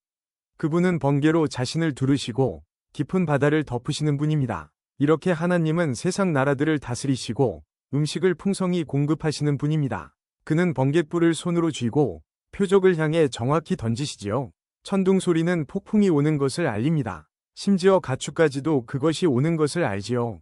그분은 번개로 자신을 두르시고 깊은 바다를 덮으시는 분입니다. 이렇게 하나님은 세상 나라들을 다스리시고 음식을 풍성히 공급하시는 분입니다. 그는 번갯불을 손으로 쥐고 표적을 향해 정확히 던지시지요. 천둥 소리는 폭풍이 오는 것을 알립니다. 심지어 가축까지도 그것이 오는 것을 알지요.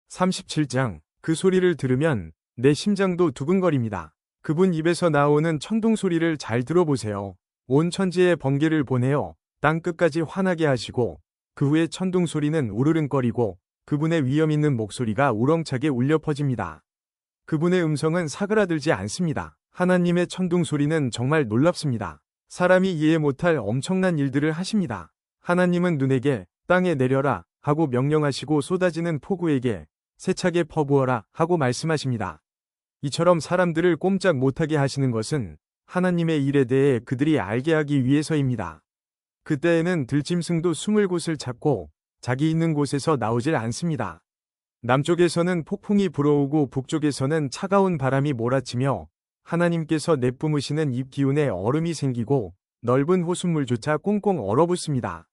37장 그 소리를 들으면 내 심장도 두근거립니다. 그분 입에서 나오는 천둥 소리를 잘 들어보세요. 온 천지에 번개를 보내어 땅 끝까지 화나게 하시고 그 후에 천둥 소리는 우르릉거리고 그분의 위엄 있는 목소리가 우렁차게 울려 퍼집니다. 그분의 음성은 사그라들지 않습니다. 하나님의 천둥 소리는 정말 놀랍습니다. 사람이 이해 못할 엄청난 일들을 하십니다. 하나님은 눈에게 땅에 내려라 하고 명령하시고 쏟아지는 폭우에게 세차게 퍼부어라 하고 말씀하십니다. 이처럼 사람들을 꼼짝 못하게 하시는 것은 하나님의 일에 대해 그들이 알게 하기 위해서입니다. 그때에는 들짐승도 숨을 곳을 찾고 자기 있는 곳에서 나오질 않습니다. 남쪽에서는 폭풍이 불어오고 북쪽에서는 차가운 바람이 몰아치며 하나님께서 내뿜으시는 입 기운에 얼음이 생기고 넓은 호숫물조차 꽁꽁 얼어붙습니다.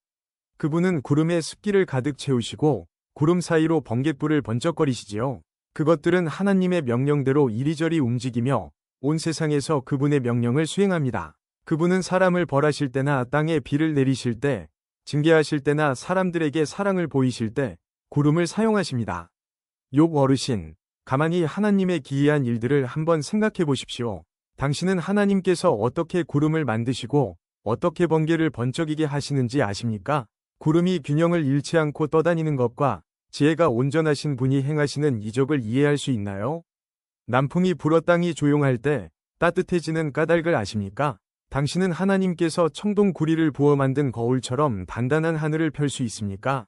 그분은 구름에 습기를 가득 채우시고 구름 사이로 번갯불을 번쩍거리시지요. 그것들은 하나님의 명령대로 이리저리 움직이며 온 세상에서 그분의 명령을 수행합니다. 그분은 사람을 벌하실 때나 땅에 비를 내리실 때, 징계하실 때나 사람들에게 사랑을 보이실 때 구름을 사용하십니다. 욥 어르신, 가만히 하나님의 기이한 일들을 한번 생각해 보십시오. 당신은 하나님께서 어떻게 구름을 만드시고 어떻게 번개를 번쩍이게 하시는지 아십니까? 구름이 균형을 잃지 않고 떠다니는 것과 지혜가 온전하신 분이 행하시는 이적을 이해할 수 있나요? 남풍이 불어 땅이 조용할 때 따뜻해지는 까닭을 아십니까? 당신은 하나님께서 청동 구리를 부어 만든 거울처럼 단단한 하늘을 펼 수 있습니까?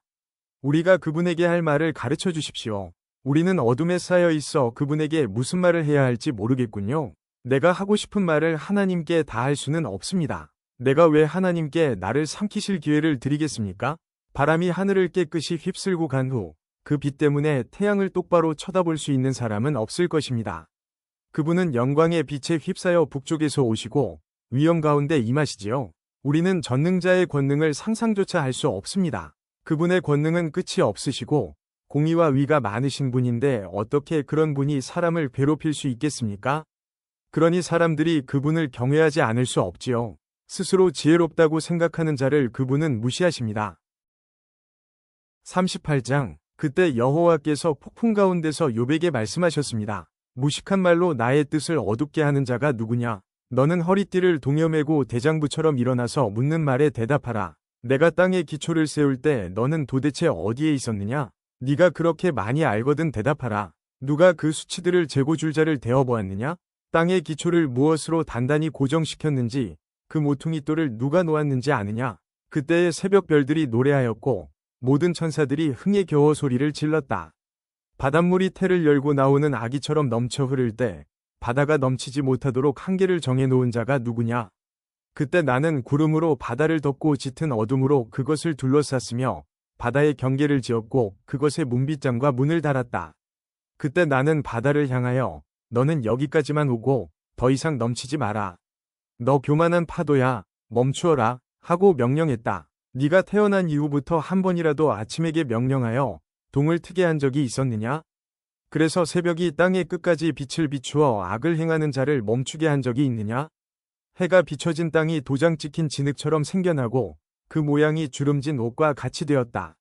우리가 그분에게 할 말을 가르쳐 주십시오. 우리는 어둠에 쌓여 있어 그분에게 무슨 말을 해야 할지 모르겠군요. 내가 하고 싶은 말을 하나님께 다 할 수는 없습니다. 내가 왜 하나님께 나를 삼키실 기회를 드리겠습니까? 바람이 하늘을 깨끗이 휩쓸고 간 후 그 빛 때문에 태양을 똑바로 쳐다볼 수 있는 사람은 없을 것입니다. 그분은 영광의 빛에 휩싸여 북쪽에서 오시고 위험 가운데 임하시지요. 우리는 전능자의 권능을 상상조차 할 수 없습니다. 그분의 권능은 끝이 없으시고 공의와 위가 많으신 분인데 어떻게 그런 분이 사람을 괴롭힐 수 있겠습니까? 그러니 사람들이 그분을 경외하지 않을 수 없지요. 스스로 지혜롭다고 생각하는 자를 그분은 무시하십니다. 38장 그때 여호와께서 폭풍 가운데서 욥에게 말씀하셨습니다. 무식한 말로 나의 뜻을 어둡게 하는 자가 누구냐? 너는 허리띠를 동여매고 대장부처럼 일어나서 묻는 말에 대답하라. 내가 땅에 기초를 세울 때 너는 도대체 어디에 있었느냐? 네가 그렇게 많이 알거든 대답하라. 누가 그 수치들을 재고 줄 자를 대어보았느냐? 땅의 기초를 무엇으로 단단히 고정시켰는지 그 모퉁이 돌을 누가 놓았는지 아느냐? 그때의 새벽 별들이 노래하였고 모든 천사들이 흥에 겨워 소리를 질렀다. 바닷물이 태를 열고 나오는 아기처럼 넘쳐 흐를 때 바다가 넘치지 못하도록 한계를 정해놓은 자가 누구냐? 그때 나는 구름으로 바다를 덮고 짙은 어둠으로 그것을 둘러쌌으며 바다의 경계를 지었고 그것의 문빗장과 문을 달았다. 그때 나는 바다를 향하여 너는 여기까지만 오고 더 이상 넘치지 마라. 너 교만한 파도야, 멈추어라 하고 명령했다. 네가 태어난 이후부터 한 번이라도 아침에게 명령하여 동을 트게 한 적이 있었느냐? 그래서 새벽이 땅의 끝까지 빛을 비추어 악을 행하는 자를 멈추게 한 적이 있느냐? 해가 비춰진 땅이 도장 찍힌 진흙처럼 생겨나고 그 모양이 주름진 옷과 같이 되었다.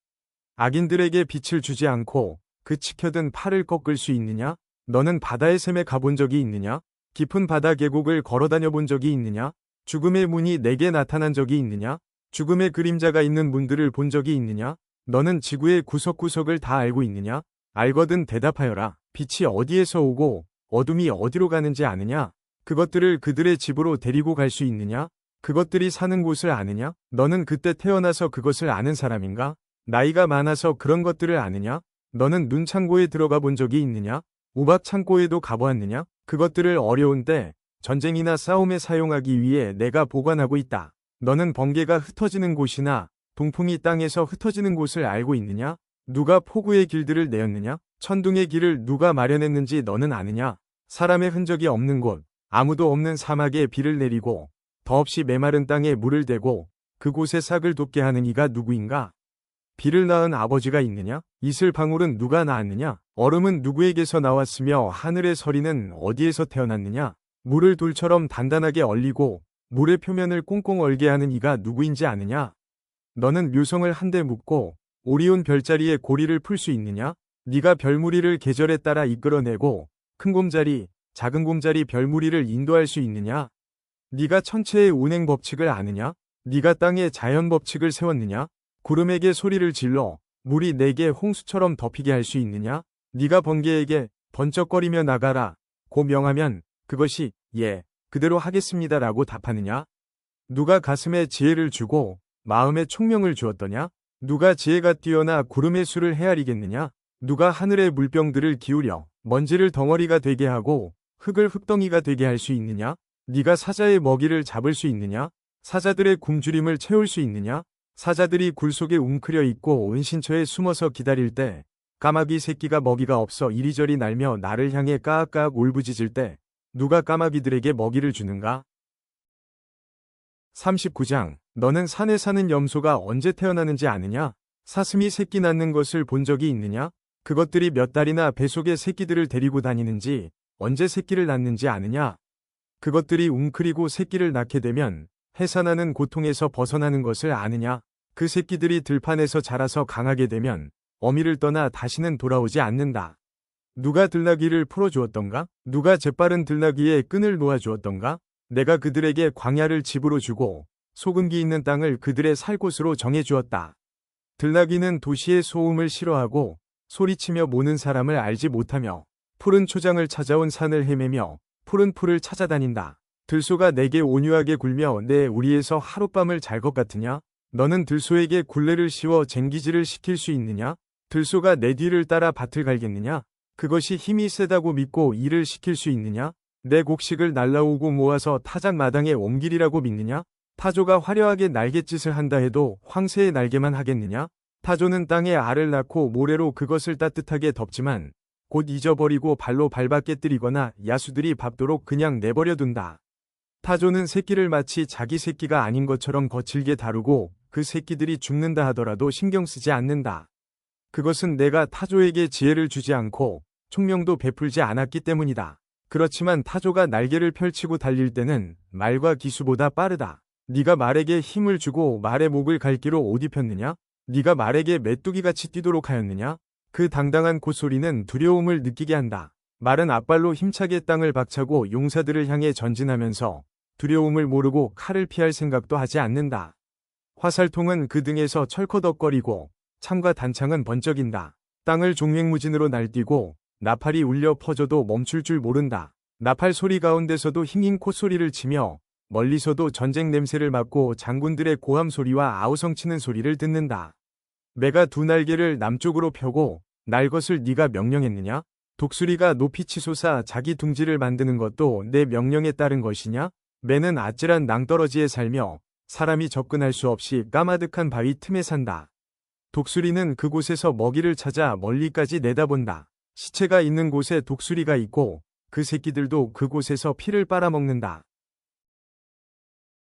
악인들에게 빛을 주지 않고 그 치켜든 팔을 꺾을 수 있느냐? 너는 바다의 샘에 가본 적이 있느냐? 깊은 바다 계곡을 걸어다녀 본 적이 있느냐? 죽음의 문이 내게 나타난 적이 있느냐? 죽음의 그림자가 있는 문들을 본 적이 있느냐? 너는 지구의 구석구석을 다 알고 있느냐? 알거든 대답하여라. 빛이 어디에서 오고 어둠이 어디로 가는지 아느냐? 그것들을 그들의 집으로 데리고 갈 수 있느냐? 그것들이 사는 곳을 아느냐? 너는 그때 태어나서 그것을 아는 사람인가? 나이가 많아서 그런 것들을 아느냐? 너는 눈창고에 들어가 본 적이 있느냐? 우박창고에도 가보았느냐? 그것들을 어려운 때 전쟁이나 싸움에 사용하기 위해 내가 보관하고 있다. 너는 번개가 흩어지는 곳이나 동풍이 땅에서 흩어지는 곳을 알고 있느냐? 누가 폭우의 길들을 내었느냐? 천둥의 길을 누가 마련했는지 너는 아느냐? 사람의 흔적이 없는 곳, 아무도 없는 사막에 비를 내리고 더없이 메마른 땅에 물을 대고 그곳에 싹을 돋게 하는 이가 누구인가? 비를 낳은 아버지가 있느냐? 이슬 방울은 누가 낳았느냐? 얼음은 누구에게서 나왔으며 하늘의 서리는 어디에서 태어났느냐? 물을 돌처럼 단단하게 얼리고 물의 표면을 꽁꽁 얼게 하는 이가 누구인지 아느냐? 너는 묘성을 한데 묶고 오리온 별자리에 고리를 풀 수 있느냐? 네가 별무리를 계절에 따라 이끌어내고 큰 곰자리, 작은 곰자리 별무리를 인도할 수 있느냐? 네가 천체의 운행 법칙을 아느냐? 네가 땅의 자연 법칙을 세웠느냐? 구름에게 소리를 질러 물이 내게 홍수처럼 덮이게 할 수 있느냐? 네가 번개에게 번쩍거리며 나가라 고 명하면 그것이 예, 그대로 하겠습니다라고 답하느냐? 누가 가슴에 지혜를 주고 마음에 총명을 주었더냐? 누가 지혜가 뛰어나 구름의 수를 헤아리겠느냐? 누가 하늘의 물병들을 기울여 먼지를 덩어리가 되게 하고 흙을 흙덩이가 되게 할 수 있느냐? 네가 사자의 먹이를 잡을 수 있느냐? 사자들의 굶주림을 채울 수 있느냐? 사자들이 굴 속에 웅크려 있고 은신처에 숨어서 기다릴 때 까마귀 새끼가 먹이가 없어 이리저리 날며 나를 향해 까악까악 울부짖을 때 누가 까마귀들에게 먹이를 주는가? 39장 너는 산에 사는 염소가 언제 태어나는지 아느냐? 사슴이 새끼 낳는 것을 본 적이 있느냐? 그것들이 몇 달이나 뱃속에 새끼들을 데리고 다니는지 언제 새끼를 낳는지 아느냐? 그것들이 웅크리고 새끼를 낳게 되면 해산하는 고통에서 벗어나는 것을 아느냐? 그 새끼들이 들판에서 자라서 강하게 되면 어미를 떠나 다시는 돌아오지 않는다. 누가 들나귀를 풀어주었던가? 누가 재빠른 들나귀의 끈을 놓아주었던가? 내가 그들에게 광야를 집으로 주고 소금기 있는 땅을 그들의 살 곳으로 정해주었다. 들나귀는 도시의 소음을 싫어하고 소리치며 모는 사람을 알지 못하며 푸른 초장을 찾아온 산을 헤매며 푸른 풀을 찾아다닌다. 들소가 내게 온유하게 굴며 내 우리에서 하룻밤을 잘 것 같으냐? 너는 들소에게 굴레를 씌워 쟁기질을 시킬 수 있느냐? 들소가 내 뒤를 따라 밭을 갈겠느냐? 그것이 힘이 세다고 믿고 일을 시킬 수 있느냐? 내 곡식을 날라오고 모아서 타작 마당에 옮기리라고 믿느냐? 타조가 화려하게 날갯짓을 한다 해도 황새의 날개만 하겠느냐? 타조는 땅에 알을 낳고 모래로 그것을 따뜻하게 덮지만 곧 잊어버리고 발로 밟아 깨뜨리거나 야수들이 밟도록 그냥 내버려 둔다. 타조는 새끼를 마치 자기 새끼가 아닌 것처럼 거칠게 다루고 그 새끼들이 죽는다 하더라도 신경 쓰지 않는다. 그것은 내가 타조에게 지혜를 주지 않고 총명도 베풀지 않았기 때문이다. 그렇지만 타조가 날개를 펼치고 달릴 때는 말과 기수보다 빠르다. 네가 말에게 힘을 주고 말의 목을 갈기로 옷 입혔느냐? 네가 말에게 메뚜기같이 뛰도록 하였느냐? 그 당당한 콧소리는 두려움을 느끼게 한다. 말은 앞발로 힘차게 땅을 박차고 용사들을 향해 전진하면서 두려움을 모르고 칼을 피할 생각도 하지 않는다. 화살통은 그 등에서 철커덕거리고 창과 단창은 번쩍인다. 땅을 종횡무진으로 날뛰고 나팔이 울려 퍼져도 멈출 줄 모른다. 나팔 소리 가운데서도 힝힝 콧소리를 치며 멀리서도 전쟁 냄새를 맡고 장군들의 고함 소리와 아우성치는 소리를 듣는다. 매가 두 날개를 남쪽으로 펴고 날 것을 네가 명령했느냐? 독수리가 높이 치솟아 자기 둥지를 만드는 것도 내 명령에 따른 것이냐? 매는 아찔한 낭떠러지에 살며 사람이 접근할 수 없이 까마득한 바위 틈에 산다. 독수리는 그곳에서 먹이를 찾아 멀리까지 내다본다. 시체가 있는 곳에 독수리가 있고 그 새끼들도 그곳에서 피를 빨아먹는다.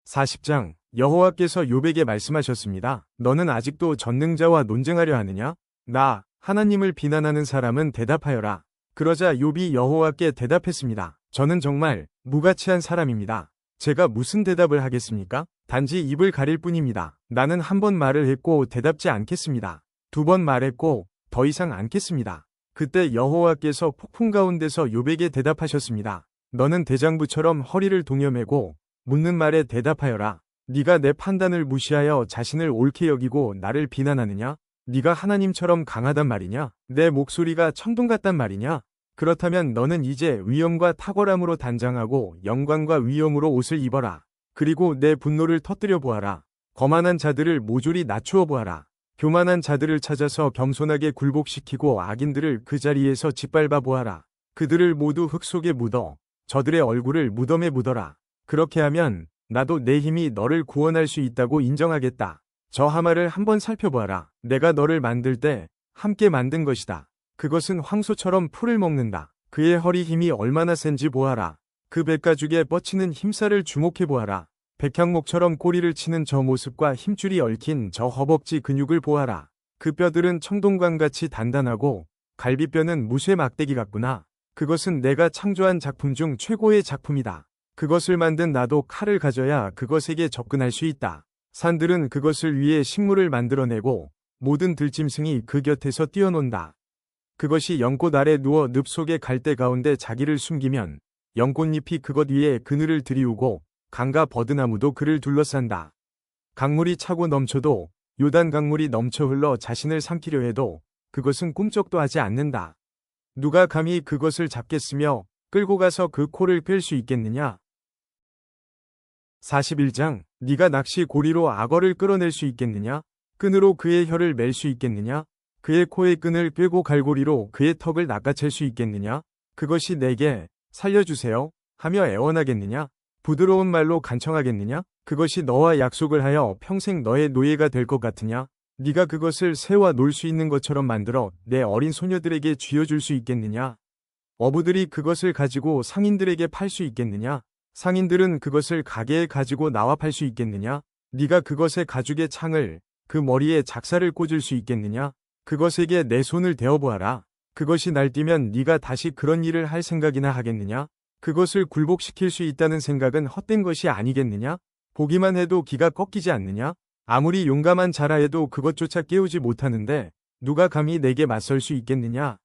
40장 여호와께서 욥에게 말씀하셨습니다. 너는 아직도 전능자와 논쟁하려 하느냐? 나 하나님을 비난하는 사람은 대답하여라. 그러자 욥이 여호와께 대답했습니다. 저는 정말 무가치한 사람입니다. 제가 무슨 대답을 하겠습니까? 단지 입을 가릴 뿐입니다. 나는 한 번 말을 했고 대답지 않겠습니다. 두 번 말했고 더 이상 않겠습니다. 그때 여호와께서 폭풍 가운데서 욥에게 대답하셨습니다. 너는 대장부처럼 허리를 동여매고 묻는 말에 대답하여라. 네가 내 판단을 무시하여 자신을 옳게 여기고 나를 비난하느냐? 네가 하나님처럼 강하단 말이냐? 내 목소리가 천둥 같단 말이냐? 그렇다면 너는 이제 위엄과 탁월함으로 단장하고 영광과 위엄으로 옷을 입어라. 그리고 내 분노를 터뜨려 보아라. 거만한 자들을 모조리 낮추어 보아라. 교만한 자들을 찾아서 겸손하게 굴복시키고 악인들을 그 자리에서 짓밟아 보아라. 그들을 모두 흙 속에 묻어 저들의 얼굴을 무덤에 묻어라. 그렇게 하면 나도 내 힘이 너를 구원할 수 있다고 인정하겠다. 저 하마를 한번 살펴보아라. 내가 너를 만들 때 함께 만든 것이다. 그것은 황소처럼 풀을 먹는다. 그의 허리 힘이 얼마나 센지 보아라. 그 백가죽에 뻗치는 힘살을 주목해 보아라. 백향목처럼 꼬리를 치는 저 모습과 힘줄이 얽힌 저 허벅지 근육을 보아라. 그 뼈들은 청동관같이 단단하고 갈비뼈는 무쇠 막대기 같구나. 그것은 내가 창조한 작품 중 최고의 작품이다. 그것을 만든 나도 칼을 가져야 그것에게 접근할 수 있다. 산들은 그것을 위해 식물을 만들어내고 모든 들짐승이 그 곁에서 뛰어논다. 그것이 연꽃 아래 누워 늪 속의 갈대 가운데 자기를 숨기면 연꽃잎이 그것 위에 그늘을 들이우고 강과 버드나무도 그를 둘러싼다. 강물이 차고 넘쳐도 요단 강물이 넘쳐 흘러 자신을 삼키려 해도 그것은 꿈쩍도 하지 않는다. 누가 감히 그것을 잡겠으며 끌고 가서 그 코를 꿰 수 있겠느냐? 41장 네가 낚시 고리로 악어를 끌어낼 수 있겠느냐? 끈으로 그의 혀를 맬 수 있겠느냐? 그의 코의 끈을 꿰고 갈고리로 그의 턱을 낚아챌 수 있겠느냐? 그것이 내게 살려주세요 하며 애원하겠느냐? 부드러운 말로 간청하겠느냐? 그것이 너와 약속을 하여 평생 너의 노예가 될 것 같으냐? 네가 그것을 새와 놀 수 있는 것처럼 만들어 내 어린 소녀들에게 쥐어줄 수 있겠느냐? 어부들이 그것을 가지고 상인들에게 팔 수 있겠느냐? 상인들은 그것을 가게에 가지고 나와 팔 수 있겠느냐? 네가 그것의 가죽의 창을 그 머리에 작사를 꽂을 수 있겠느냐? 그것에게 내 손을 대어보아라. 그것이 날뛰면 네가 다시 그런 일을 할 생각이나 하겠느냐? 그것을 굴복시킬 수 있다는 생각은 헛된 것이 아니겠느냐? 보기만 해도 기가 꺾이지 않느냐? 아무리 용감한 자라 해도 그것조차 깨우지 못하는데 누가 감히 내게 맞설 수 있겠느냐?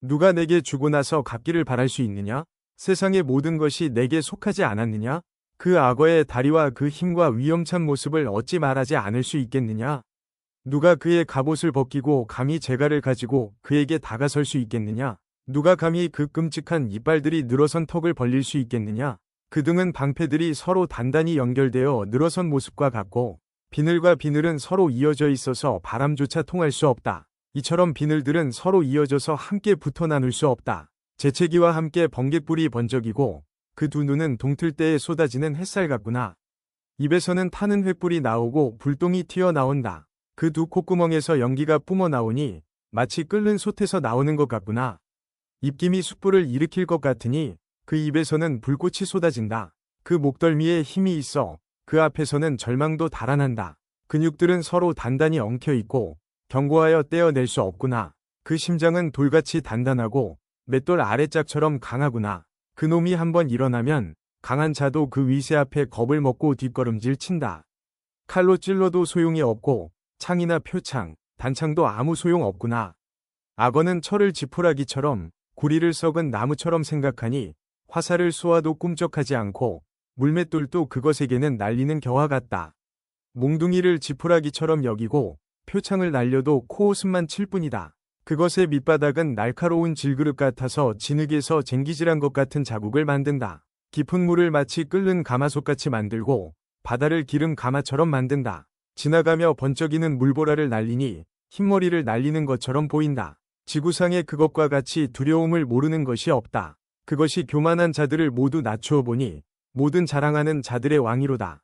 누가 내게 주고 나서 갚기를 바랄 수 있느냐? 세상의 모든 것이 내게 속하지 않았느냐? 그 악어의 다리와 그 힘과 위험찬 모습을 어찌 말하지 않을 수 있겠느냐? 누가 그의 갑옷을 벗기고 감히 재갈을 가지고 그에게 다가설 수 있겠느냐? 누가 감히 그 끔찍한 이빨들이 늘어선 턱을 벌릴 수 있겠느냐? 그 등은 방패들이 서로 단단히 연결되어 늘어선 모습과 같고 비늘과 비늘은 서로 이어져 있어서 바람조차 통할 수 없다. 이처럼 비늘들은 서로 이어져서 함께 붙어 나눌 수 없다. 재채기와 함께 번갯불이 번쩍이고 그 두 눈은 동틀 때에 쏟아지는 햇살 같구나. 입에서는 타는 횃불이 나오고 불똥이 튀어나온다. 그 두 콧구멍에서 연기가 뿜어 나오니 마치 끓는 솥에서 나오는 것 같구나. 입김이 숯불을 일으킬 것 같으니 그 입에서는 불꽃이 쏟아진다. 그 목덜미에 힘이 있어 그 앞에서는 절망도 달아난다. 근육들은 서로 단단히 엉켜 있고 견고하여 떼어낼 수 없구나. 그 심장은 돌같이 단단하고 맷돌 아래짝처럼 강하구나. 그놈이 한번 일어나면 강한 자도 그 위세 앞에 겁을 먹고 뒷걸음질 친다. 칼로 찔러도 소용이 없고 창이나 표창, 단창도 아무 소용 없구나. 악어는 철을 지푸라기처럼 구리를 썩은 나무처럼 생각하니 화살을 쏘아도 꿈쩍하지 않고 물맷돌도 그것에게는 날리는 겨와 같다. 몽둥이를 지푸라기처럼 여기고 표창을 날려도 코웃음만 칠 뿐이다. 그것의 밑바닥은 날카로운 질그릇 같아서 진흙에서 쟁기질한 것 같은 자국을 만든다. 깊은 물을 마치 끓는 가마솥같이 만들고 바다를 기름 가마처럼 만든다. 지나가며 번쩍이는 물보라를 날리니 흰머리를 날리는 것처럼 보인다. 지구상에 그것과 같이 두려움을 모르는 것이 없다. 그것이 교만한 자들을 모두 낮추어 보니 모든 자랑하는 자들의 왕이로다.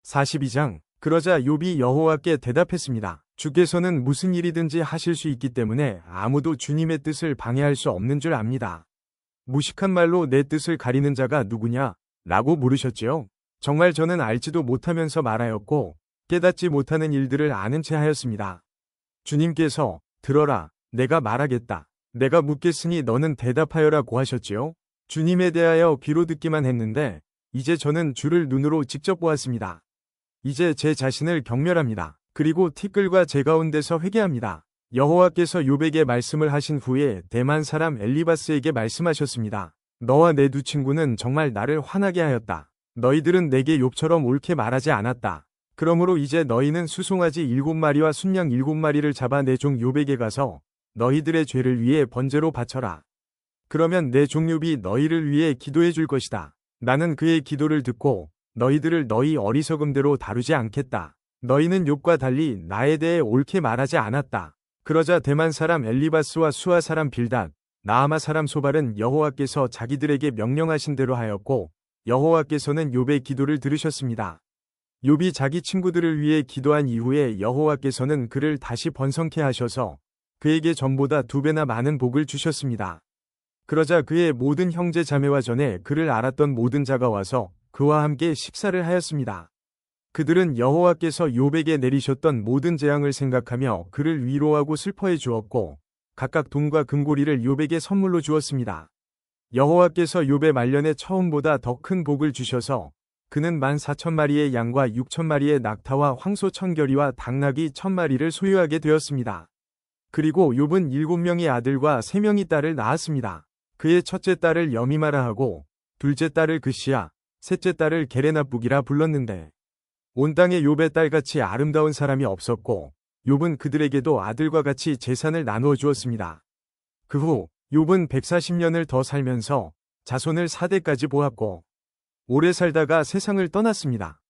42장. 그러자 욥이 여호와께 대답했습니다. 주께서는 무슨 일이든지 하실 수 있기 때문에 아무도 주님의 뜻을 방해할 수 없는 줄 압니다. 무식한 말로 내 뜻을 가리는 자가 누구냐? 라고 물으셨지요. 정말 저는 알지도 못하면서 말하였고 깨닫지 못하는 일들을 아는 채 하였습니다. 주님께서 들어라, 내가 말하겠다. 내가 묻겠으니 너는 대답하여라고 하셨지요. 주님에 대하여 귀로 듣기만 했는데 이제 저는 주를 눈으로 직접 보았습니다. 이제 제 자신을 경멸합니다. 그리고 티끌과 제 가운데서 회개합니다. 여호와께서 욥에게 말씀을 하신 후에 대만 사람 엘리바스에게 말씀하셨습니다. 너와 내 두 친구는 정말 나를 화나게 하였다. 너희들은 내게 욥처럼 옳게 말하지 않았다. 그러므로 이제 너희는 수송아지 7마리와 순양 7마리를 잡아 내 종 욥에게 가서 너희들의 죄를 위해 번제로 바쳐라. 그러면 내 종 욥이 너희를 위해 기도해 줄 것이다. 나는 그의 기도를 듣고 너희들을 너희 어리석음대로 다루지 않겠다. 너희는 욥과 달리 나에 대해 옳게 말하지 않았다. 그러자 대만 사람 엘리바스와 수아 사람 빌닷, 나아마 사람 소발은 여호와께서 자기들에게 명령하신 대로 하였고 여호와께서는 욥의 기도를 들으셨습니다. 욥이 자기 친구들을 위해 기도한 이후에 여호와께서는 그를 다시 번성케 하셔서 그에게 전보다 2배나 많은 복을 주셨습니다. 그러자 그의 모든 형제 자매와 전에 그를 알았던 모든 자가 와서 그와 함께 식사를 하였습니다. 그들은 여호와께서 욥에게 내리셨던 모든 재앙을 생각하며 그를 위로하고 슬퍼해 주었고 각각 돈과 금고리를 욥에게 선물로 주었습니다. 여호와께서 욥의 말년에 처음보다 더 큰 복을 주셔서 그는 14,000마리의 양과 6,000마리의 낙타와 황소 1,000결이와 당나귀 1,000마리를 소유하게 되었습니다. 그리고 욥은 7명의 아들과 3명의 딸을 낳았습니다. 그의 첫째 딸을 여미마라 하고 둘째 딸을 그시야, 셋째 딸을 게레나북이라 불렀는데 온 땅에 욥의 딸같이 아름다운 사람이 없었고 욥은 그들에게도 아들과 같이 재산을 나누어 주었습니다. 그 후 욥은 140년을 더 살면서 자손을 4대까지 보았고 오래 살다가 세상을 떠났습니다.